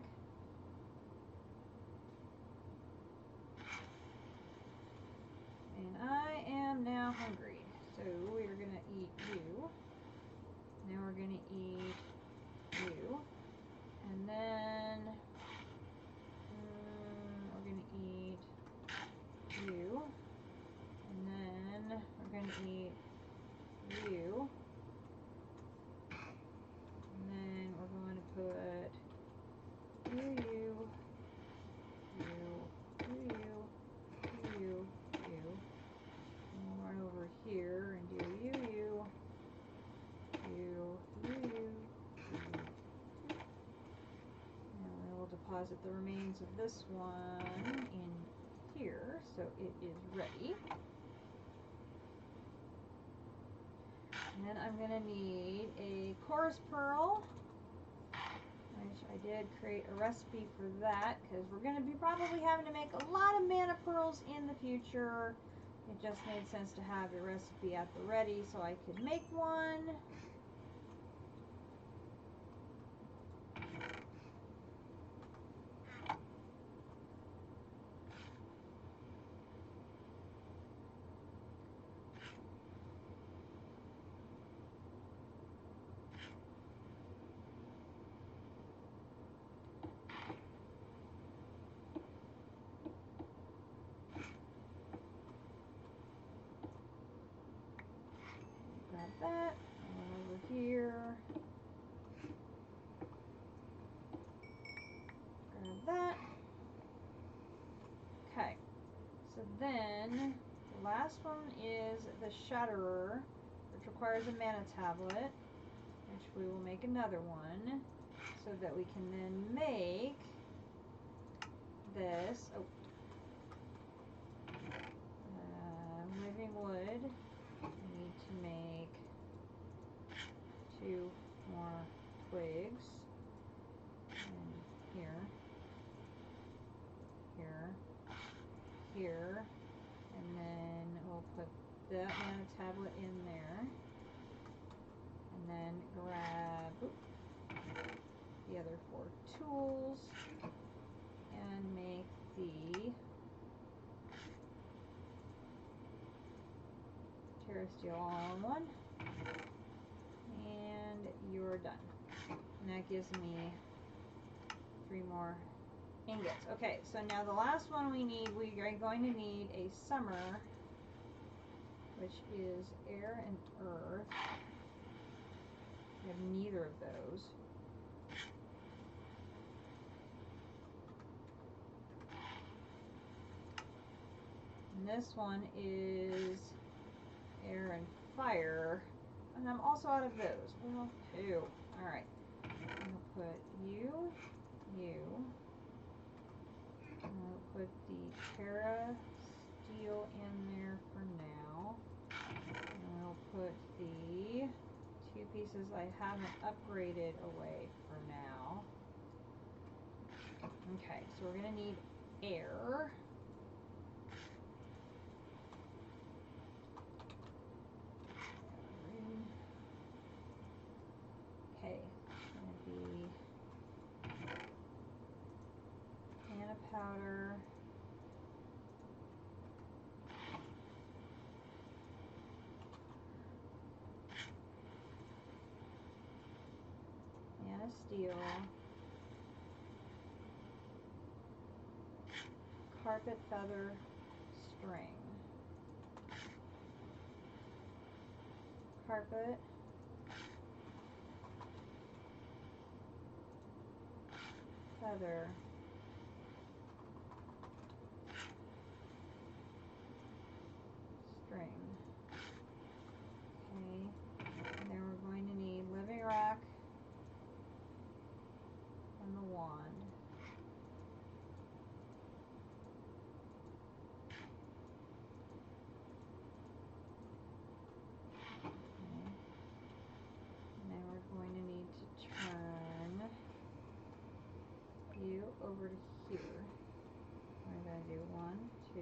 And I am now hungry. So So we are going to eat you. Then we're going to eat you. And then we're going to eat you. And then we're going to eat you. And then we're going to put you, and we'll run over here and do you. Now we will deposit the remains of this one in here so it is ready. And then I'm going to need a chorus pearl, which I did create a recipe for that because we're going to be probably having to make a lot of mana pearls in the future. It just made sense to have a recipe at the ready so I could make one. Grab that, and over here, grab that. Okay, so then the last one is the Shatterer, which requires a mana tablet, which we will make another one, so that we can then make this. Living wood. We need to make 2 more twigs. And here, and then we'll put that mana tablet in there, and then grab the other 4 tools and make the Terra Steel all-in-one, and you're done. And that gives me 3 more ingots. Okay, so now the last one we are going to need a summer, which is air and earth. We have neither of those. And this one is air and fire. And I'm also out of those. Well, 2. Alright. I'm going to put you. I'll put the Terra Steel in there for now. And we'll put the 2 pieces I haven't upgraded away for now. Okay, so we're going to need air. Okay, it's going to be mana powder, mana steel, carpet feather, string, carpet, feather, string. Okay, and then we're going to need living rock and the wand. Okay. And then we're going to need to turn you over to here. We're going to do 1, 2,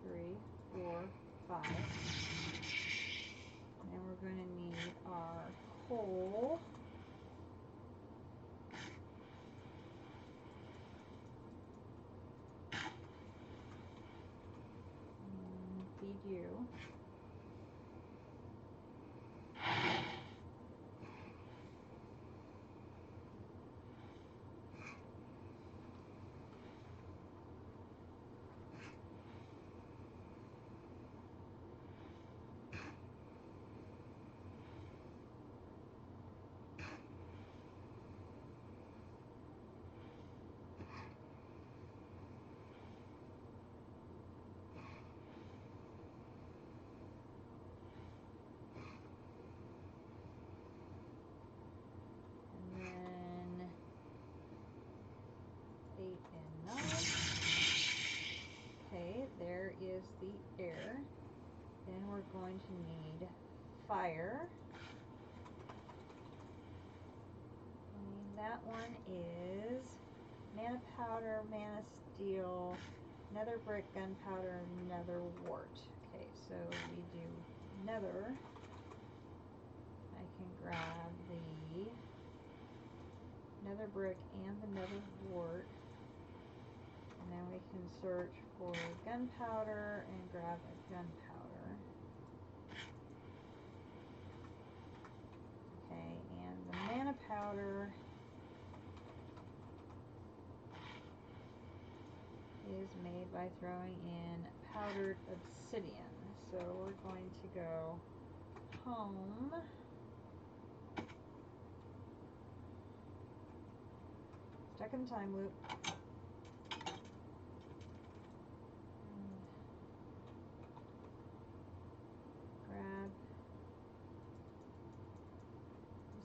3, 4, 5. And then we're going to need our coal. And feed you. fire. And that one is mana powder, mana steel, nether brick, gunpowder, nether wart. Okay, so we do nether. I can grab the nether brick and the nether wart. And then we can search for gunpowder and grab a gunpowder. Okay, and the mana powder is made by throwing in powdered obsidian. So we're going to go home. Stuck in the time loop. Grab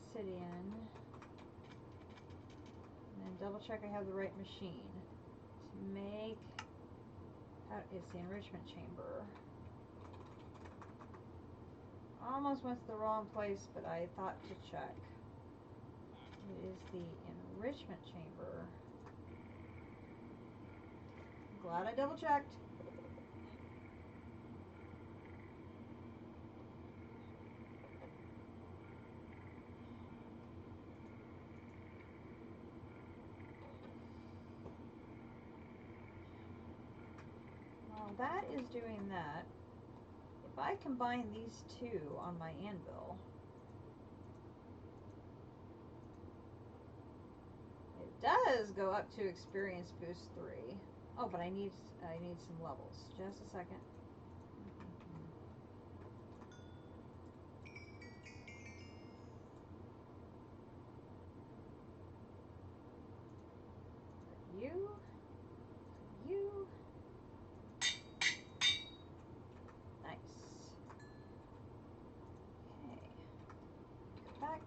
obsidian. And then double check I have the right machine. To make, it's the enrichment chamber. Almost went to the wrong place, but I thought to check. It is the enrichment chamber. Glad I double checked. While that is doing that, if I combine these two on my anvil, it does go up to experience boost 3. Oh, but I need some levels. Just a second. You. Nice. Okay. Go back.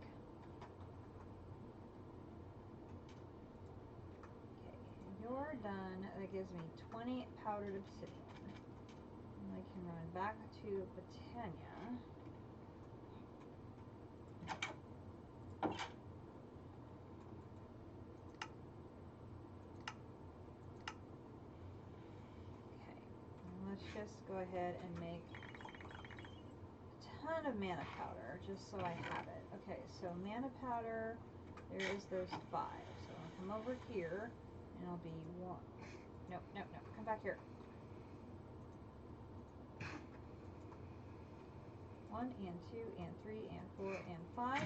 Okay, you're done. That gives me 20 powdered obsidian. And I can run back to Botania. Let's just go ahead and make a ton of mana powder, just so I have it. Okay, so mana powder, there is those 5. So I'll come over here, and it'll be 1. No, come back here. 1 and 2 and 3 and 4 and 5.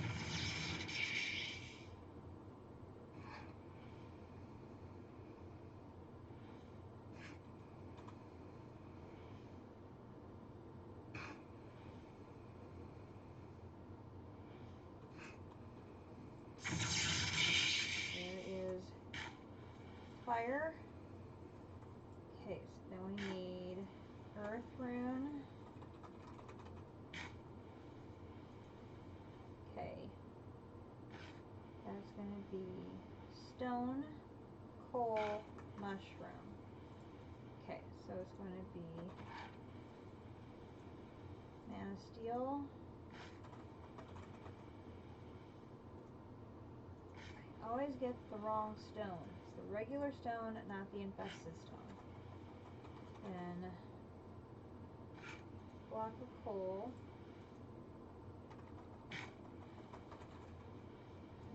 Fire. Okay, so then we need earth rune. Okay. That's going to be stone, coal, mushroom. Okay, so it's going to be mana steel. I always get the wrong stone. The regular stone, not the infested stone. Then block of coal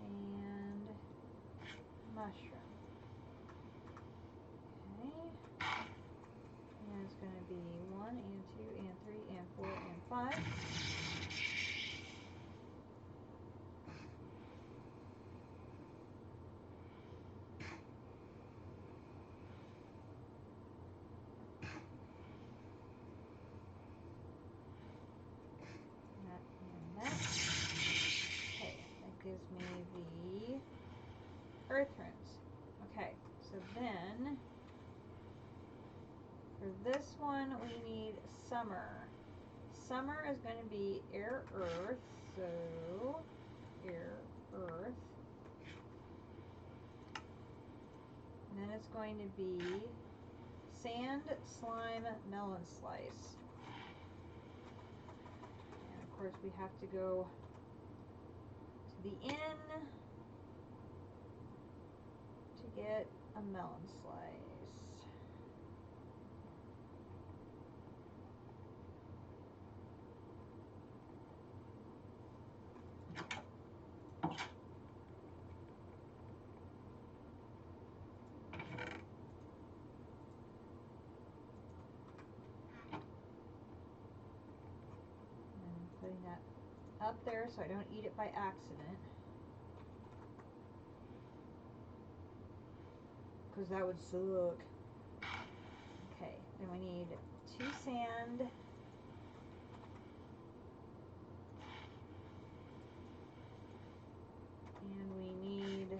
and mushroom. Okay. And it's going to be 1 and 2 and 3 and 4 and 5. Gives me the earth runes. Okay, so then for this one we need summer. Summer is going to be air, earth, so air, earth. And then it's going to be sand, slime, melon slice. And of course, we have to go to the inn to get a melon slice. Putting that up there so I don't eat it by accident, because that would suck. Okay, then we need 2 sand, and we need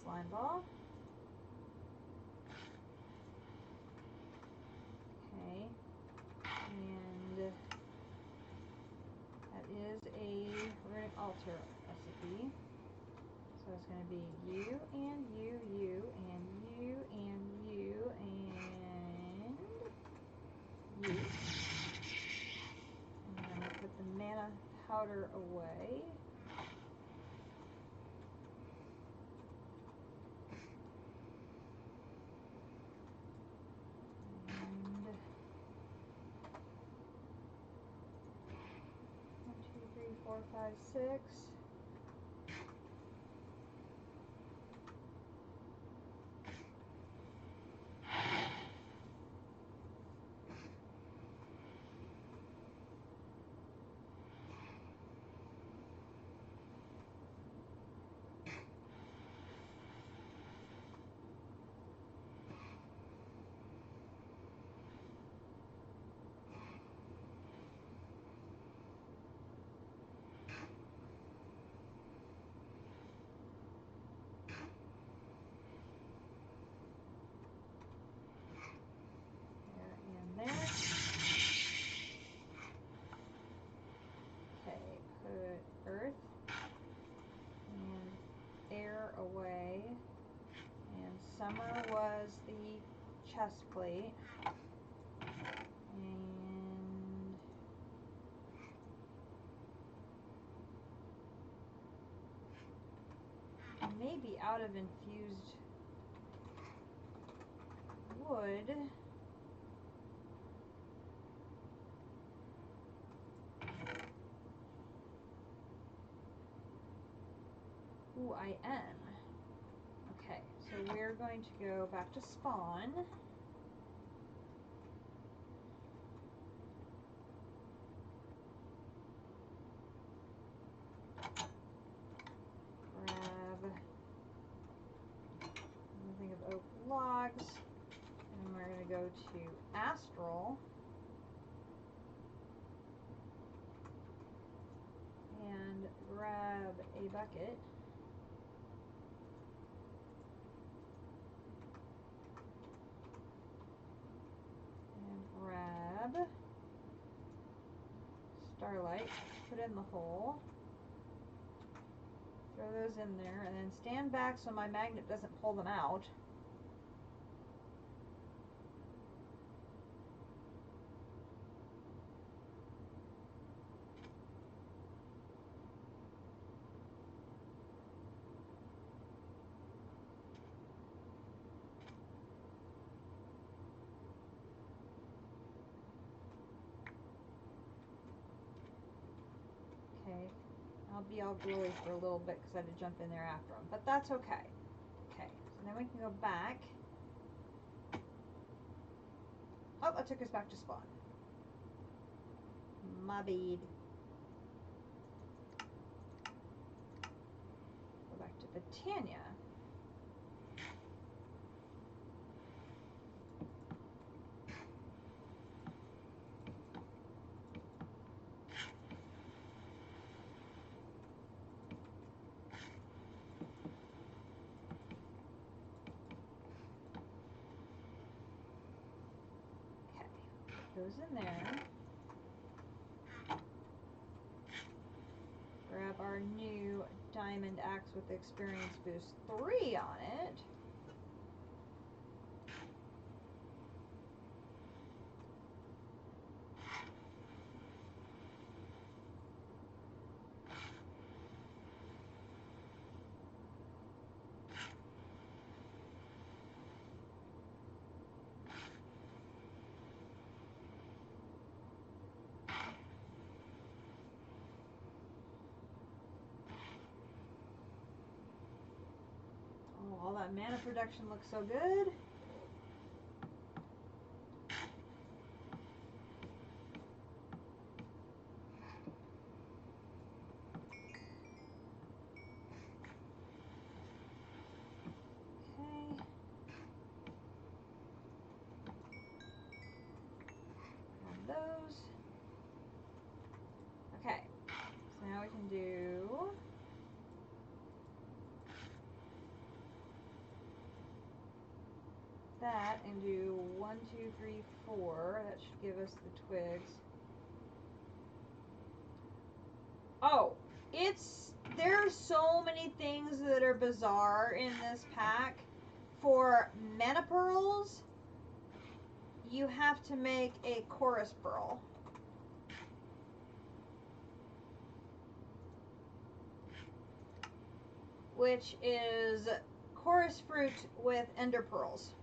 slime ball. Okay, and is a runic altar recipe. So it's going to be you and you, you and you and you and you. And then I'm going to put the mana powder away. And 1, 2, 3, 4, 5, 6. There. Okay, put earth and air away. And summer was the chest plate. And maybe out of infused wood. Ooh, I am. Okay, so we're going to go back to spawn. Grab something of oak logs. And we're going to go to astral. And grab a bucket. Grab starlight, put in the hole, throw those in there, and then stand back so my magnet doesn't pull them out. Okay, I'll be all glowy for a little bit because I had to jump in there after them, but that's okay. Okay, so then we can go back. Oh, that took us back to spawn. My bad. Go back to Britannia. Those in there. Grab our new diamond axe with experience boost 3 on it. all that mana production looks so good. Those. Okay, so now we can do that and do 1, 2, 3, 4. That should give us the twigs. Oh, there's so many things that are bizarre in this pack. For mana pearls, you have to make a chorus pearl. Which is chorus fruit with ender pearls.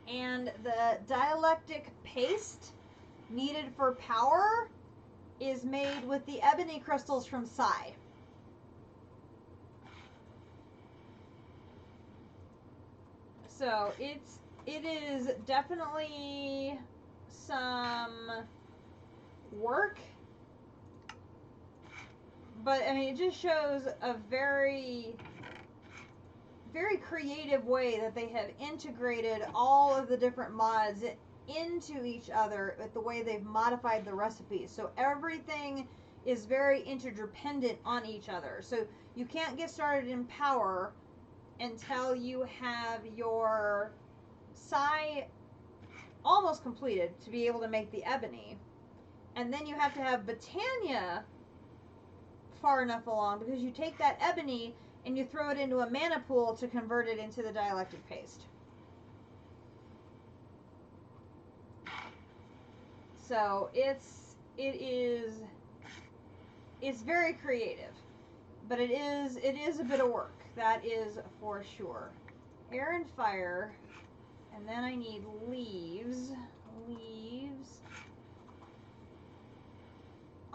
And the dialectic paste needed for power is made with the ebony crystals from Sai. So it is definitely some work, but I mean it just shows a very creative way that they have integrated all of the different mods into each other with the way they've modified the recipes. So everything is very interdependent on each other. So you can't get started in power until you have your Sai almost completed to be able to make the ebony. And then you have to have Botania far enough along, because you take that ebony and you throw it into a mana pool to convert it into the dialectic paste. So it's very creative, but it is a bit of work. That is for sure. Air and fire, and then I need leaves. Leaves.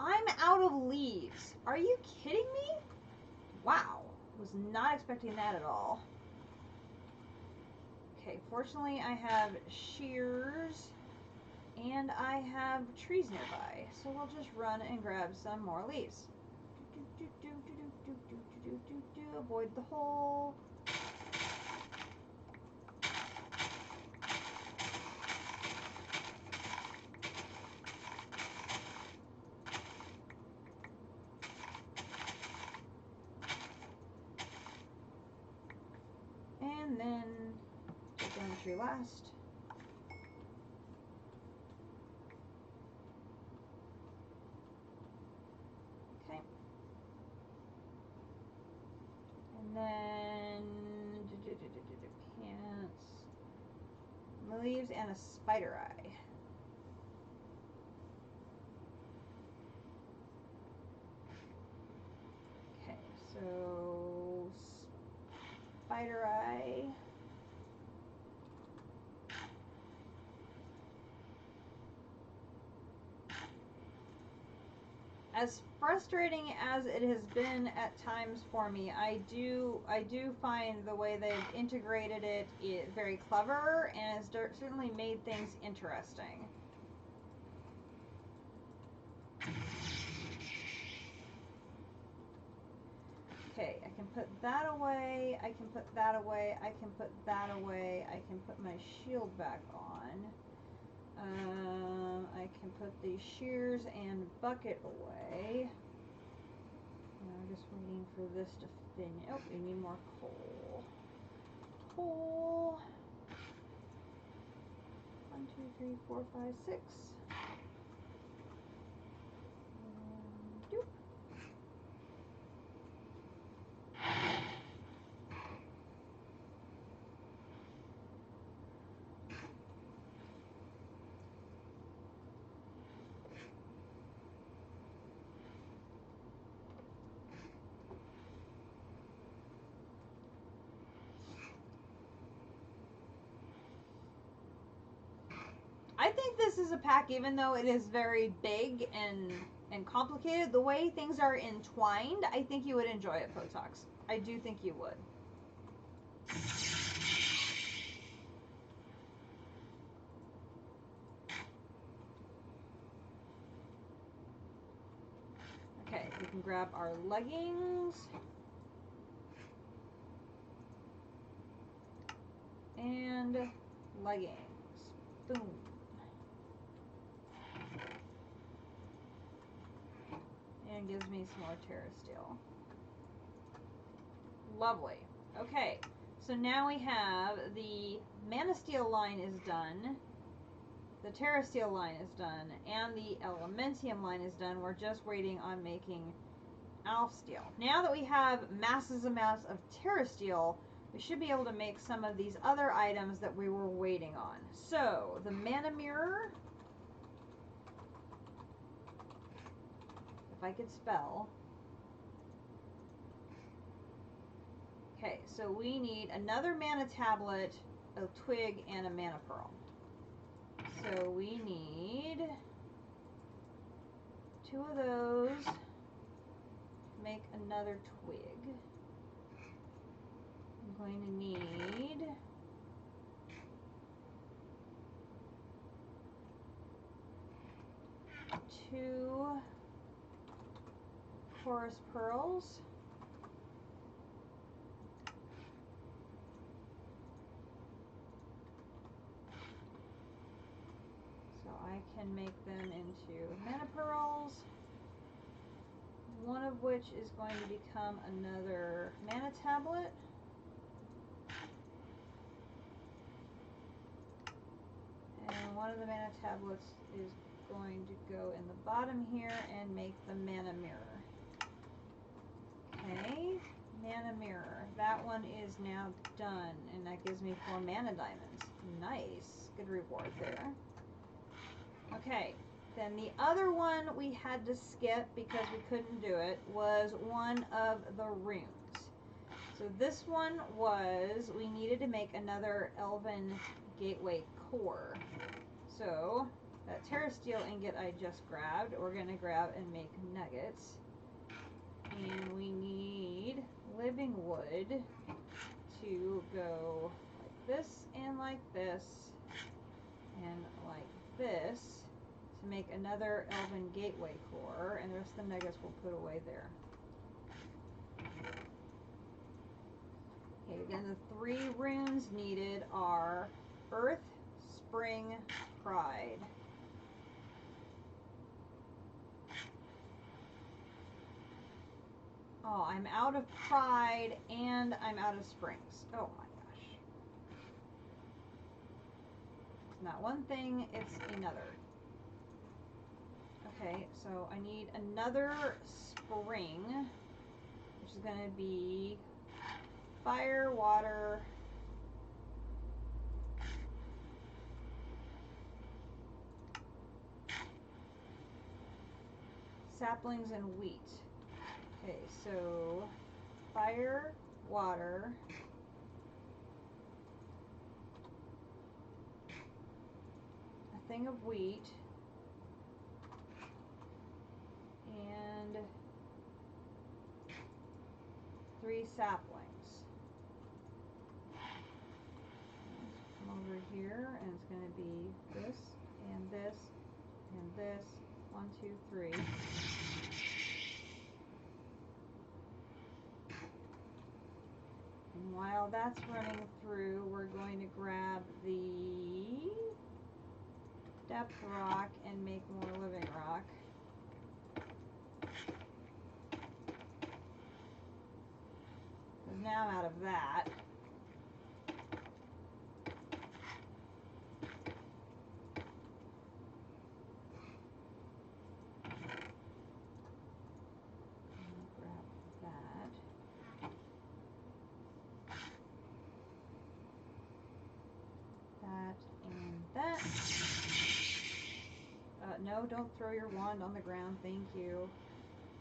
I'm out of leaves. Are you kidding me? Wow. Was not expecting that at all. Okay, fortunately I have shears and I have trees nearby, so we'll just run and grab some more leaves. Avoid the hole. And then take down the tree last. Okay. And then pants, leaves, and a spider eye. Okay, so spider eye. As frustrating as it has been at times for me, I do find the way they've integrated it very clever, and has certainly made things interesting. Okay, I can put that away, I can put that away, I can put that away, I can put my shield back on. I can put the shears and bucket away. Now I'm just waiting for this to finish. Oh, we need more coal. Coal. 1, 2, 3, 4, 5, 6. Doop. I think this is a pack, even though it is very big and and complicated. The way things are entwined, I think you would enjoy it, Photox. I do think you would. Okay, we can grab our leggings. And leggings. Boom. And gives me some more Terra Steel. Lovely. Okay, so now we have the Mana Steel line is done. The Terra Steel line is done. And the Elementium line is done. We're just waiting on making Alpha Steel. Now that we have massive amounts of Terra Steel, we should be able to make some of these other items that we were waiting on. So, the Mana Mirror. If I could spell. Okay, so we need another Mana Tablet, a Twig, and a Mana Pearl. So we need 2 of those to make another Twig. I'm going to need 2 Chorus Pearls. So I can make them into Mana Pearls. One of which is going to become another Mana Tablet. And one of the Mana Tablets is going to go in the bottom here and make the Mana Mirror. Okay, Mana Mirror. That one is now done, and that gives me 4 Mana Diamonds. Nice. Good reward there. Okay, then the other one we had to skip because we couldn't do it was one of the runes. So this one was, we needed to make another Elven Gateway Core. So, that Terra Steel ingot I just grabbed, we're going to grab and make nuggets. And we need living wood to go like this and like this and like this to make another Elven Gateway Core, and the rest of the nuggets we'll put away there. Okay, then the 3 runes needed are Earth, Spring, Pride. Oh, I'm out of Pride and I'm out of Springs. Oh my gosh. It's not one thing, it's another. Okay, so I need another Spring, which is going to be fire, water, saplings, and wheat. Okay, so fire, water, a thing of wheat, and 3 saplings. Come over here, and it's going to be this, and this, and this. 1, 2, 3. And while that's running through, we're going to grab the depth rock and make more living rock. Because now I'm out of that. No, don't throw your wand on the ground. Thank you.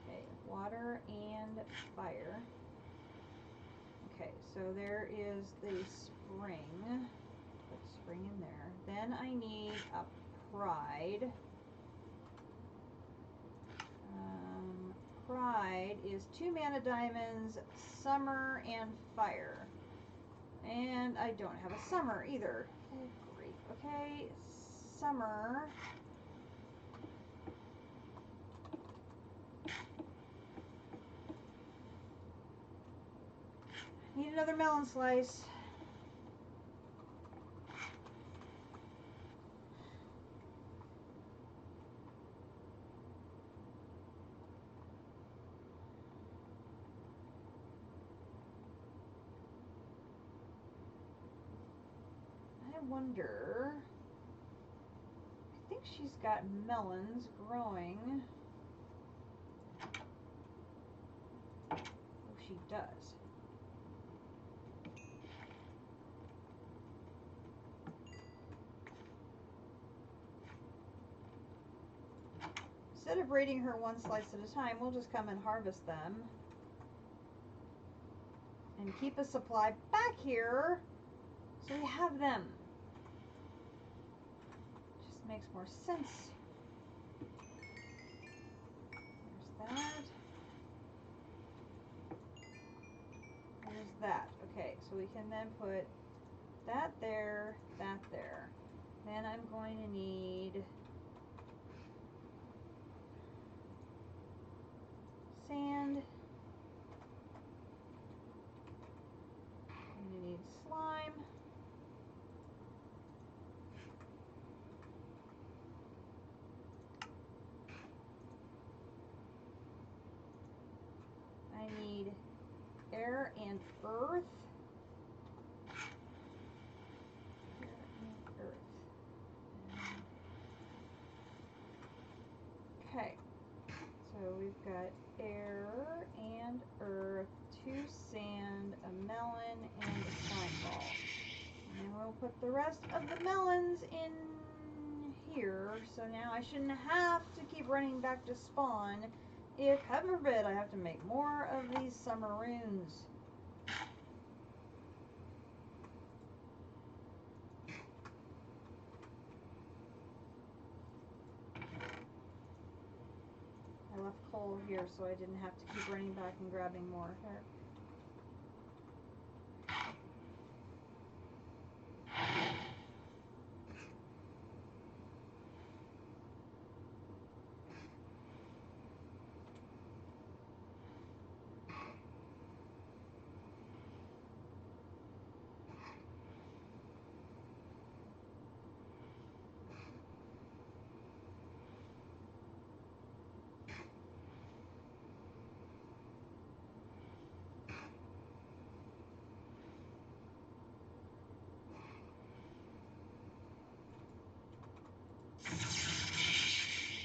Okay, water and fire. Okay, so there is the spring. Put spring in there. Then I need a pride. Pride is 2 mana diamonds, summer, and fire. And I don't have a summer either. Good grief. Okay, summer. Need another melon slice. I wonder, I think she's got melons growing. Oh, she does. Instead of raiding her one slice at a time, we'll just come and harvest them. And keep a supply back here so we have them. Just makes more sense. There's that. There's that. Okay, so we can then put that there, that there. Then I'm going to need sand. I'm going to need slime. I need air and earth. Air and earth. Okay, so we've got air and earth, 2 sand, a melon, and a slime ball. And then we'll put the rest of the melons in here. So now I shouldn't have to keep running back to spawn if, heaven forbid, I have to make more of these summer runes. I left coal here so I didn't have to keep running back and grabbing more. There.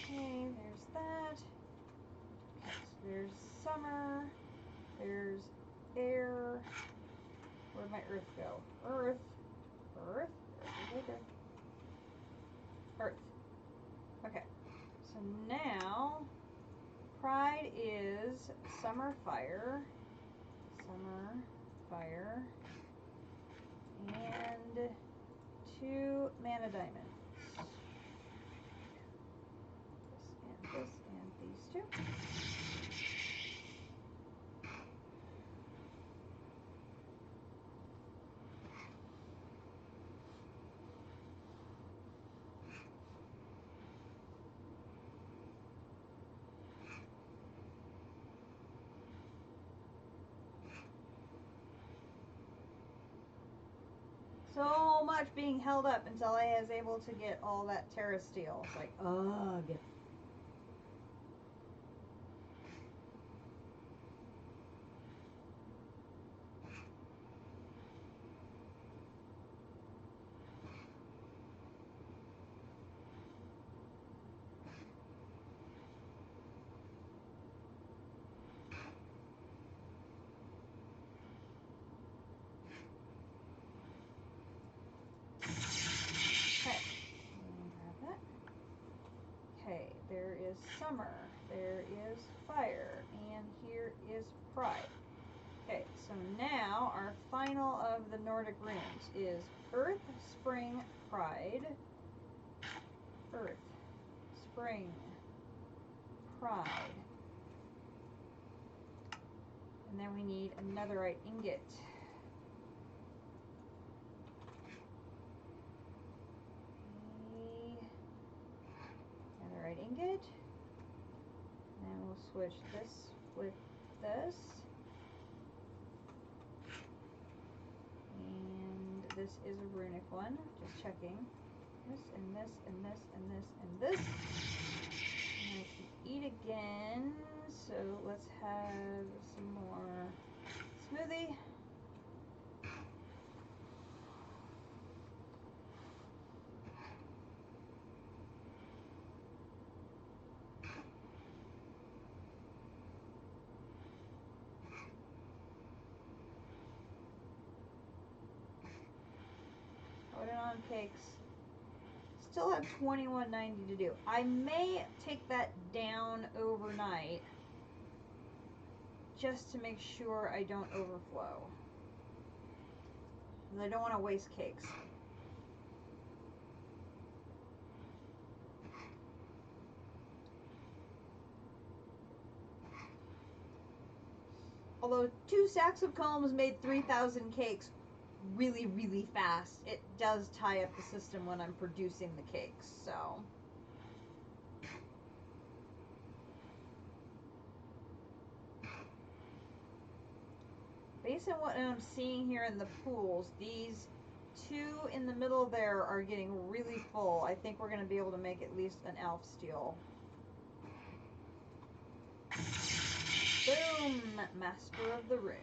Okay, there's that. Okay, so there's summer. There's air. Where'd my earth go? Earth. Earth. Earth. Okay. So now, pride is summer fire. Summer fire. And 2 mana diamonds. This and these 2. So much being held up until I was able to get all that Terra steel. It's like, ugh. Okay, there is summer, there is fire, and here is pride. Okay, so now our final of the Nordic runes is earth, spring, pride, earth, spring, pride, And then we need a netherite ingot. Okay. Netherite ingot. And then we'll switch this with this. And this is a runic one. Just checking. This and this and this and this and this. And I can eat again. So let's have some more smoothie. Put it on cakes. Still have $21.90 to do. I may take that down overnight just to make sure I don't overflow. And I don't want to waste cakes. Although 2 sacks of combs made 3,000 cakes really, really fast, it does tie up the system when I'm producing the cakes, so. Based on what I'm seeing here in the pools, these 2 in the middle there are getting really full. I think we're going to be able to make at least an elf steel. Boom! Master of the Runes.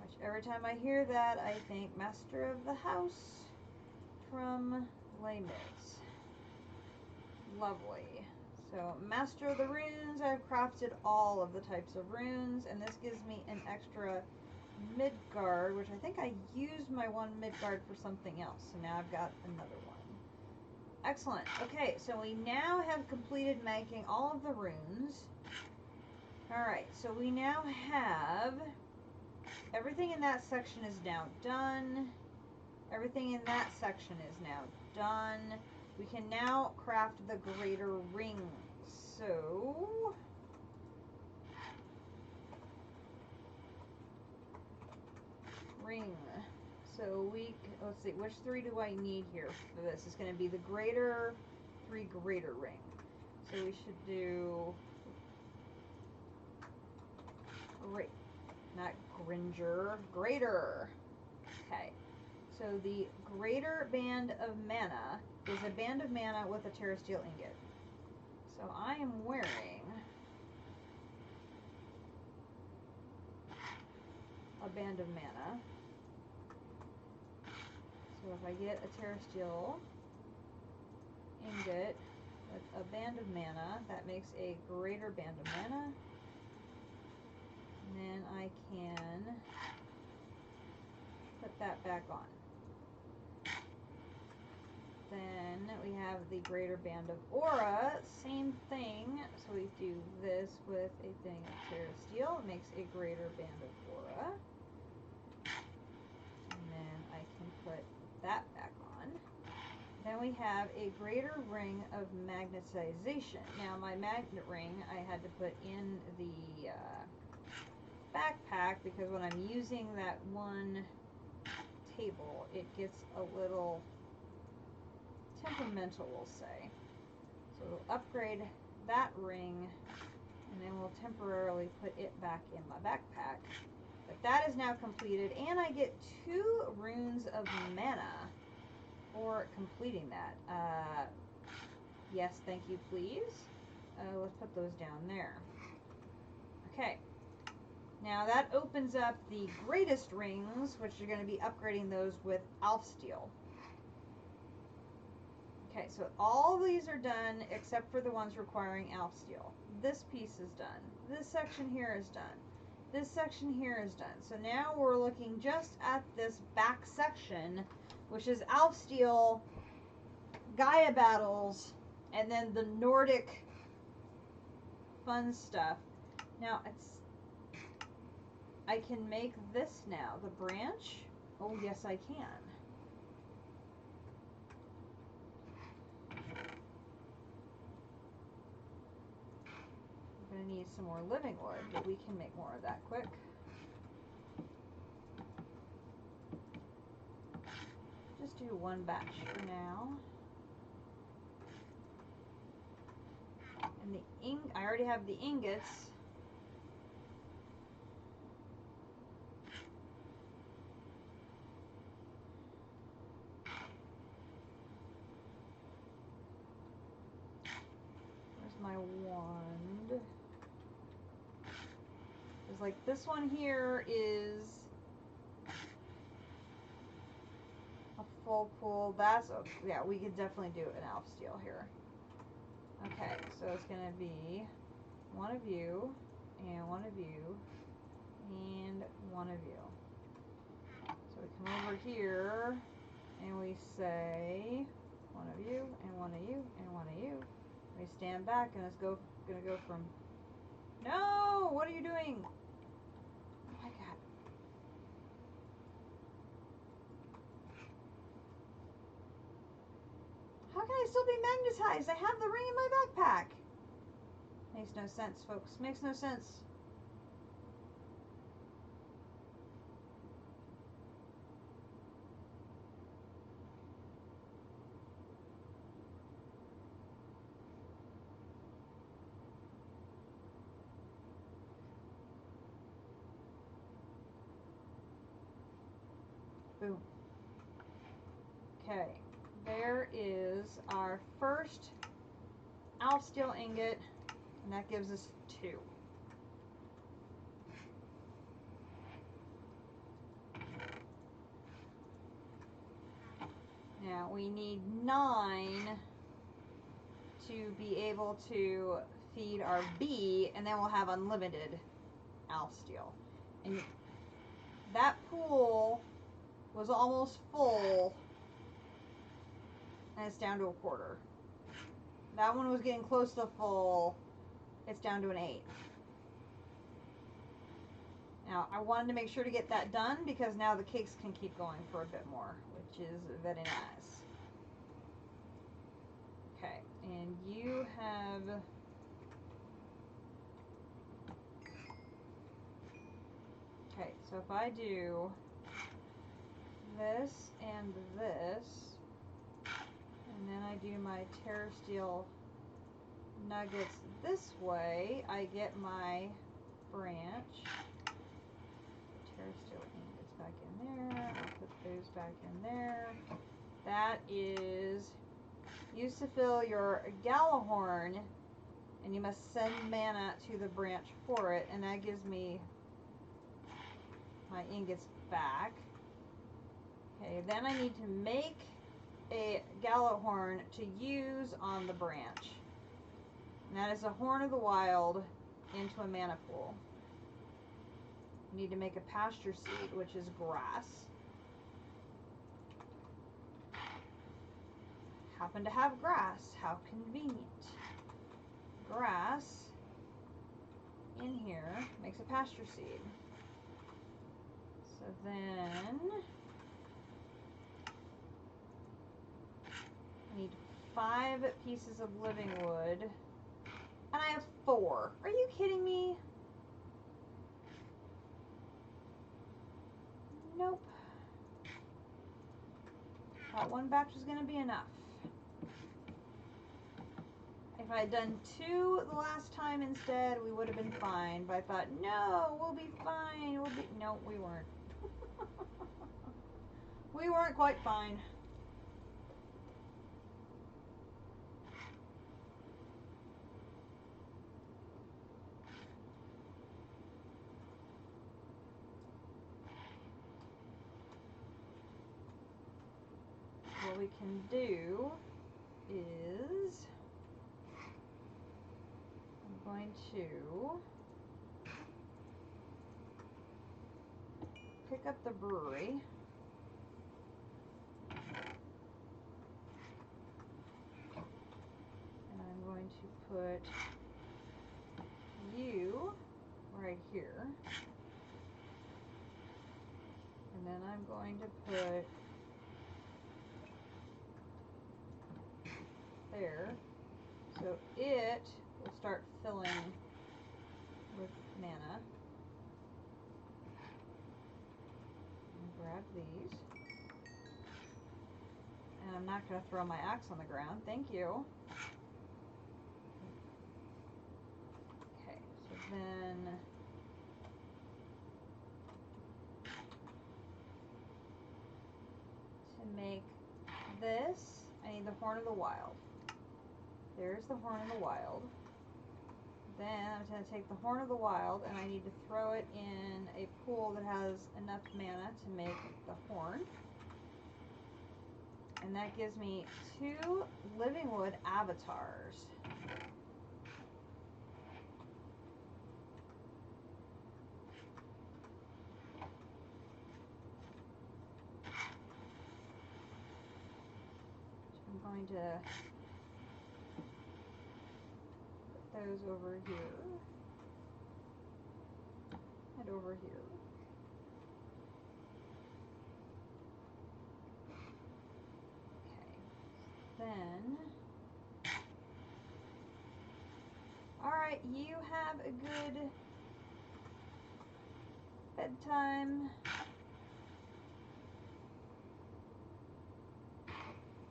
Which every time I hear that, I think Master of the House from Les Mis. Lovely. So, Master of the Runes, I've crafted all of the types of runes, and this gives me an extra Midgard, which I think I used my one Midgard for something else, so now I've got another one. Excellent. Okay, so we now have completed making all of the runes. Alright, so we now have everything in that section is now done. Everything in that section is now done. We can now craft the greater ring. So ring. So let's see, which 3 do I need here for this? It's going to be the greater, 3 greater ring. So we should do great, not Gringer, greater. Okay. So the greater band of mana is a band of mana with a terra steel ingot. So I am wearing a band of mana. So if I get a terra steel ingot with a band of mana, that makes a greater band of mana. And then I can put that back on. Then we have the greater band of aura, same thing. So we do this with a thing of terra steel. It makes a greater band of aura. And then I can put that back on. Then we have a greater ring of magnetization. Now my magnet ring I had to put in the backpack because when I'm using that one table, it gets a little temperamental, we'll say. So we'll upgrade that ring, and then we'll temporarily put it back in my backpack. But that is now completed, and I get 2 runes of mana for completing that. Yes, thank you, please. Let's put those down there. Okay. Now that opens up the greatest rings, which are going to be upgrading those with elf steel. Okay, so all these are done except for the ones requiring elf steel. This piece is done. This section here is done. This section here is done. So now we're looking just at this back section, which is elf steel, Gaia battles, and then the Nordic fun stuff. Now I can make this now, the branch. Oh yes, I can. I'm gonna need some more living wood, but we can make more of that quick. Just do one batch for now. And the I already have the ingots. Where's my wand? It's like this one here is a full pool. That's okay. Yeah, we could definitely do an elf steel here. Okay, so it's gonna be one of you, and one of you, and one of you. So we come over here, and we say one of you, and one of you, and one of you. We stand back, and it's gonna go from. No, what are you doing? Oh my God. How can I still be magnetized? I have the ring in my backpack. Makes no sense, folks. Makes no sense. Boom. Okay. There is our first elf steel ingot, and that gives us 2. Now we need 9 to be able to feed our bee, and then we'll have unlimited elf steel. And that pool was almost full, and it's down to a quarter. That one was getting close to full. It's down to an 8. Now, I wanted to make sure to get that done because now the cakes can keep going for a bit more, which is very nice. Okay, and you have... Okay, so if I do this and this, and then I do my Terra Steel nuggets this way, I get my branch. Terra Steel ingots back in there. I'll put those back in there. That is used to fill your Gallahorn, and you must send mana to the branch for it, and that gives me my ingots back. Okay, then I need to make a Gallahorn to use on the branch. And that is a Horn of the Wild into a mana pool. You need to make a pasture seed, which is grass. Happen to have grass. How convenient. Grass in here makes a pasture seed. So then I need 5 pieces of living wood, and I have 4. Are you kidding me? Nope. Thought one batch was going to be enough. If I had done 2 the last time instead, we would have been fine. But I thought, no, we'll be fine. No, we weren't. We weren't quite fine. What we can do is I'm going to pick up the brewery. And I'm going to put you right here. And then I'm going to put there. So it will start filling mana. Grab these. And I'm not going to throw my axe on the ground. Thank you. Okay, so then... to make this, I need the Horn of the Wild. There's the Horn of the Wild. Then I'm going to take the Horn of the Wild and I need to throw it in a pool that has enough mana to make the horn. And that gives me 2 Living Wood avatars. I'm going to put those over here and over here. Then, alright, you have a good bedtime.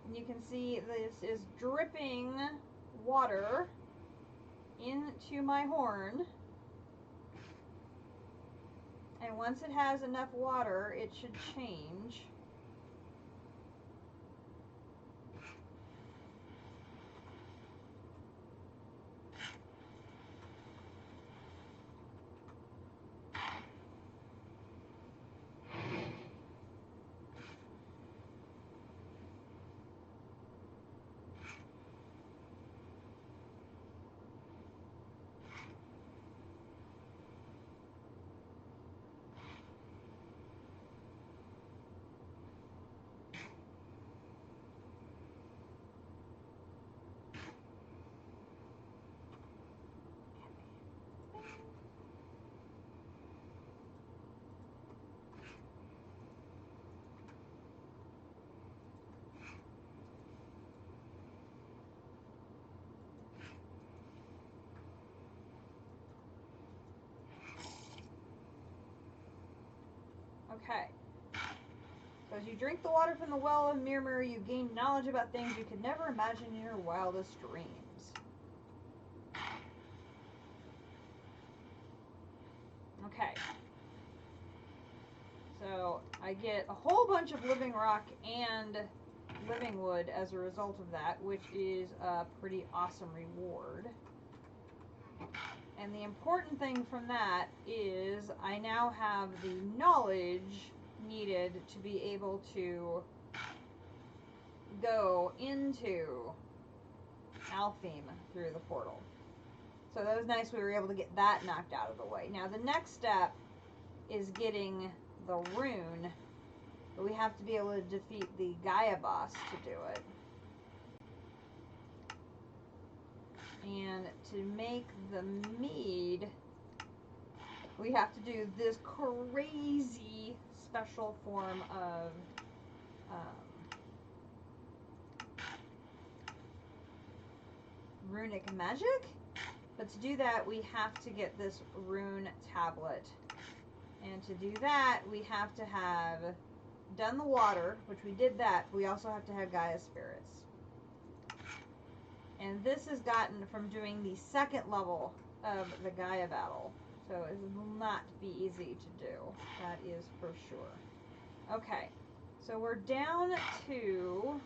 And you can see this is dripping water into my horn. And once it has enough water, it should change. Okay. So as you drink the water from the well of Mirror, you gain knowledge about things you could never imagine in your wildest dreams. Okay. So I get a whole bunch of living rock and living wood as a result of that, which is a pretty awesome reward. And the important thing from that is I now have the knowledge needed to be able to go into Alfheim through the portal. So that was nice we were able to get that knocked out of the way. Now the next step is getting the rune, but we have to be able to defeat the Gaia boss to do it. And to make the mead, we have to do this crazy special form of runic magic. But to do that, we have to get this rune tablet. And to do that, we have to have done the water, which we did that. But we also have to have Gaia spirits. And this is gotten from doing the second level of the Gaia battle. So it will not be easy to do. That is for sure. Okay. So we're down to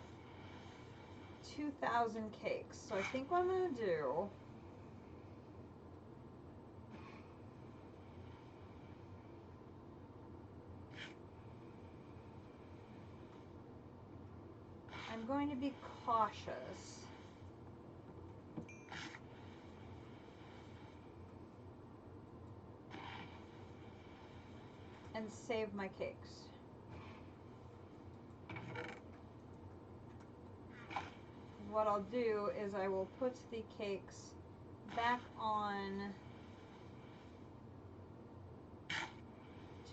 2,000 cakes. So I think what I'm going to do... I'm going to be cautious. And save my cakes. What I'll do is I will put the cakes back on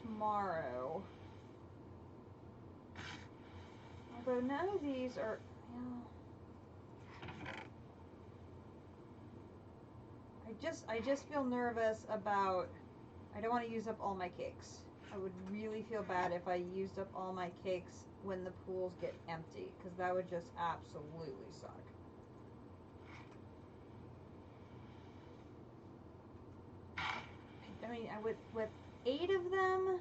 tomorrow. Although none of these are, you know, I I just feel nervous about, I don't want to use up all my cakes. I would really feel bad if I used up all my cakes when the pools get empty, because that would just absolutely suck. I mean, with 8 of them,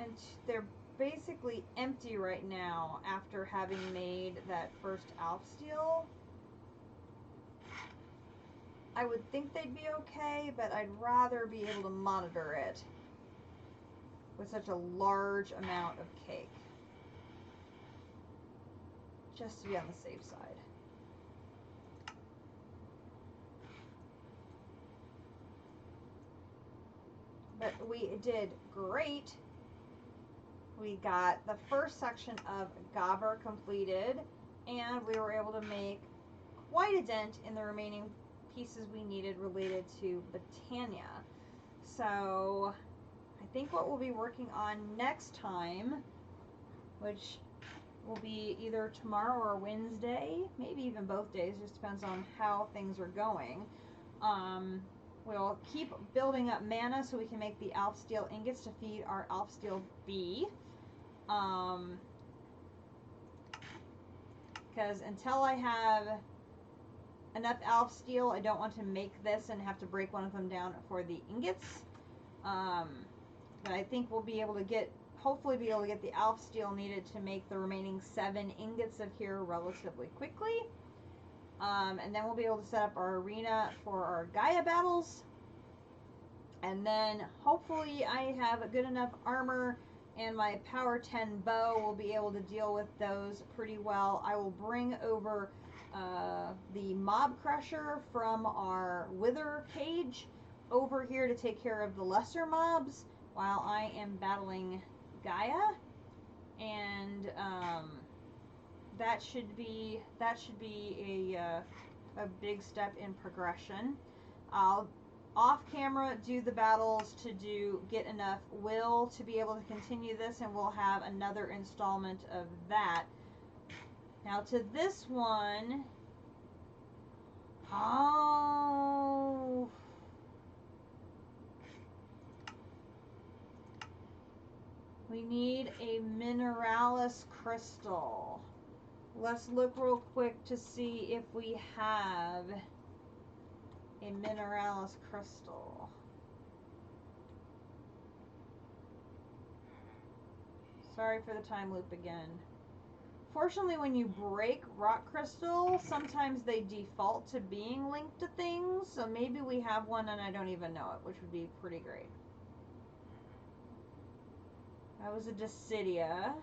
and they're basically empty right now after having made that first Alf Steel. I would think they'd be okay, but I'd rather be able to monitor it with such a large amount of cake, just to be on the safe side. But we did great. We got the first section of Gobber completed, and we were able to make quite a dent in the remaining pieces we needed related to Britannia. So I think what we'll be working on next time, which will be either tomorrow or Wednesday, maybe even both days, just depends on how things are going. We'll keep building up mana so we can make the Alf Steel ingots to feed our Alf Steel bee. Because until I have enough Alf Steel, I don't want to make this and have to break one of them down for the ingots. But I think we'll be able to hopefully be able to get the Alf Steel needed to make the remaining 7 ingots of here relatively quickly. And then we'll be able to set up our arena for our Gaia battles. And then hopefully I have a good enough armor and my power 10 bow will be able to deal with those pretty well. I will bring over the mob crusher from our wither cage over here to take care of the lesser mobs while I am battling Gaia. And that should be a big step in progression. I'll off camera do the battles to get enough will to be able to continue this, and we'll have another installment of that. Now to this one, oh, we need a Mineralis crystal. Let's look real quick to see if we have a Mineralis crystal. Sorry for the time loop again. Fortunately, when you break rock crystal, sometimes they default to being linked to things, so maybe we have one and I don't even know it, which would be pretty great. That was a Decidia.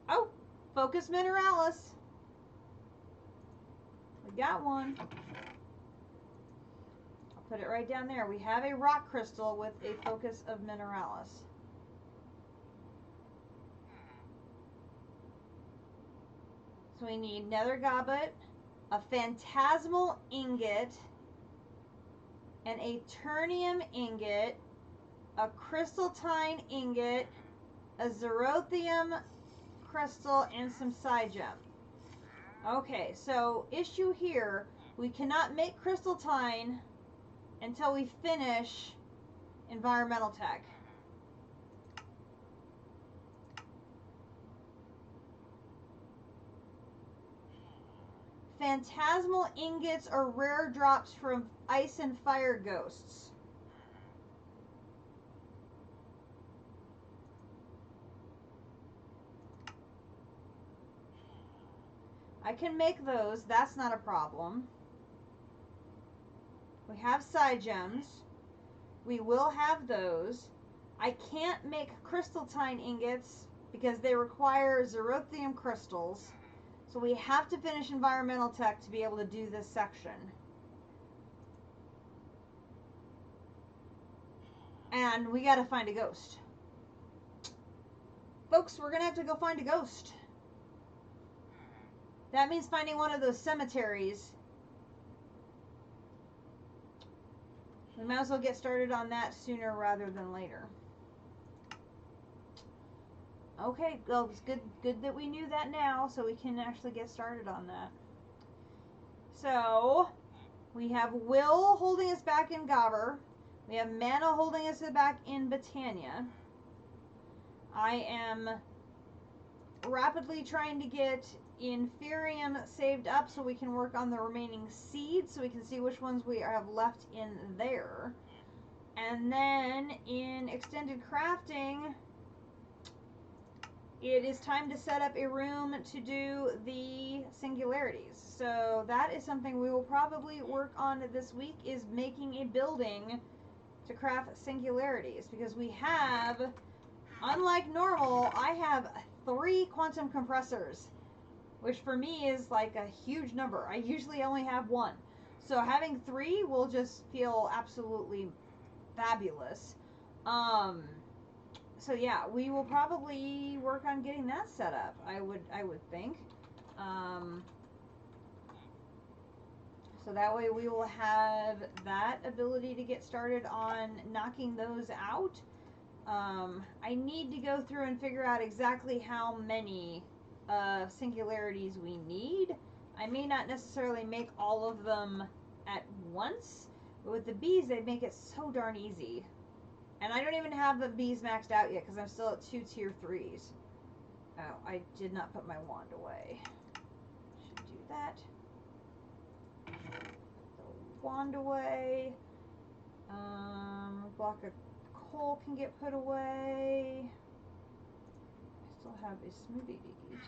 Oh, Focus Mineralis. We got one. I'll put it right down there. We have a rock crystal with a focus of Mineralis. So we need Nether Goblet, a Phantasmal Ingot, an Aeternium Ingot, a Crystaltine Ingot, a Zerothium Crystal, and some Psygem. Okay, so issue here, we cannot make Crystaltine until we finish Environmental Tech. Phantasmal Ingots are rare drops from Ice and Fire Ghosts. I can make those, that's not a problem. We have Psygems. We will have those. I can't make Crystaltine Ingots because they require Zerothium Crystals. So we have to finish Environmental Tech to be able to do this section. And we gotta find a ghost. Folks, we're gonna have to go find a ghost. That means finding one of those cemeteries. We might as well get started on that sooner rather than later. Okay, well, it's good that we knew that now, so we can actually get started on that. So we have Will holding us back in Gobber. We have Mana holding us back in Botania. I am rapidly trying to get Inferium saved up so we can work on the remaining seeds, so we can see which ones we have left in there. And then in extended crafting, it is time to set up a room to do the singularities. So that is something we will probably work on this week, is making a building to craft singularities, because we have, unlike normal, I have 3 quantum compressors, which for me is like a huge number. I usually only have 1. So having 3 will just feel absolutely fabulous. So yeah, we will probably work on getting that set up, I would think. So that way we will have that ability to get started on knocking those out. I need to go through and figure out exactly how many singularities we need. I may not necessarily make all of them at once, but with the bees they make it so darn easy. And I don't even have the bees maxed out yet because I'm still at 2 tier 3s. Oh, I did not put my wand away. Should do that. Put the wand away. Block of coal can get put away. I still have a smoothie to eat.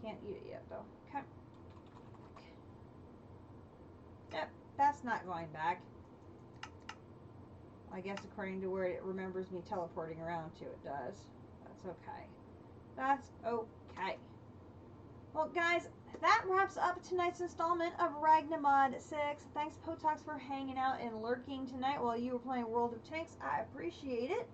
Can't eat it yet though. Okay. Yep, that's not going back. I guess according to where it remembers me teleporting around to, it does. That's okay. That's okay. Well, guys, that wraps up tonight's installment of Ragnamod 6. Thanks, Potox, for hanging out and lurking tonight while you were playing World of Tanks. I appreciate it.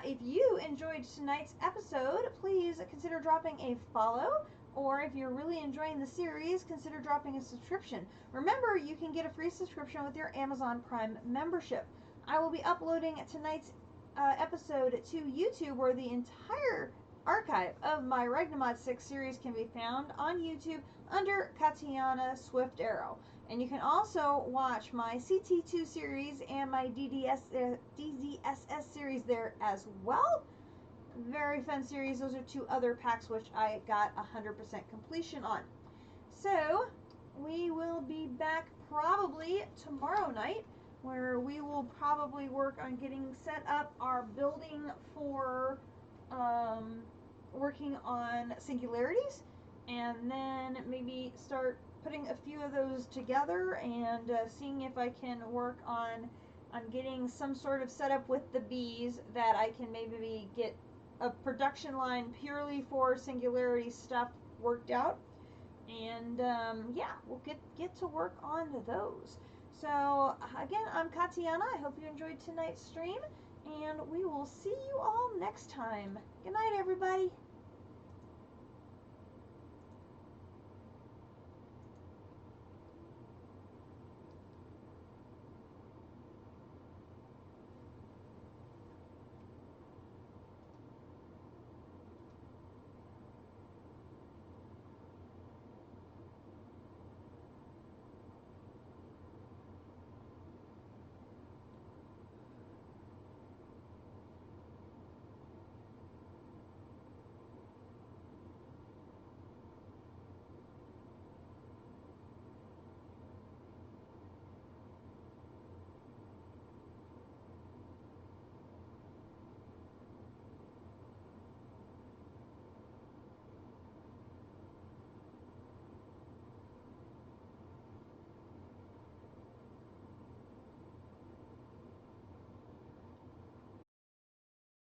If you enjoyed tonight's episode, please consider dropping a follow. Or if you're really enjoying the series, consider dropping a subscription. Remember, you can get a free subscription with your Amazon Prime membership. I will be uploading tonight's episode to YouTube, where the entire archive of my Ragnamod 6 series can be found on YouTube under Katiana Swift Arrow. And you can also watch my CT2 series and my DZSS series there as well. Very fun series. Those are 2 other packs which I got 100% completion on. So we will be back probably tomorrow night, where we will probably work on getting set up our building for working on singularities, and then maybe start putting a few of those together and seeing if I can work on getting some sort of setup with the bees that I can maybe get a production line purely for singularity stuff worked out. And yeah, we'll get to work on those. So again, I'm Katiana. I hope you enjoyed tonight's stream, and we will see you all next time. Good night, everybody.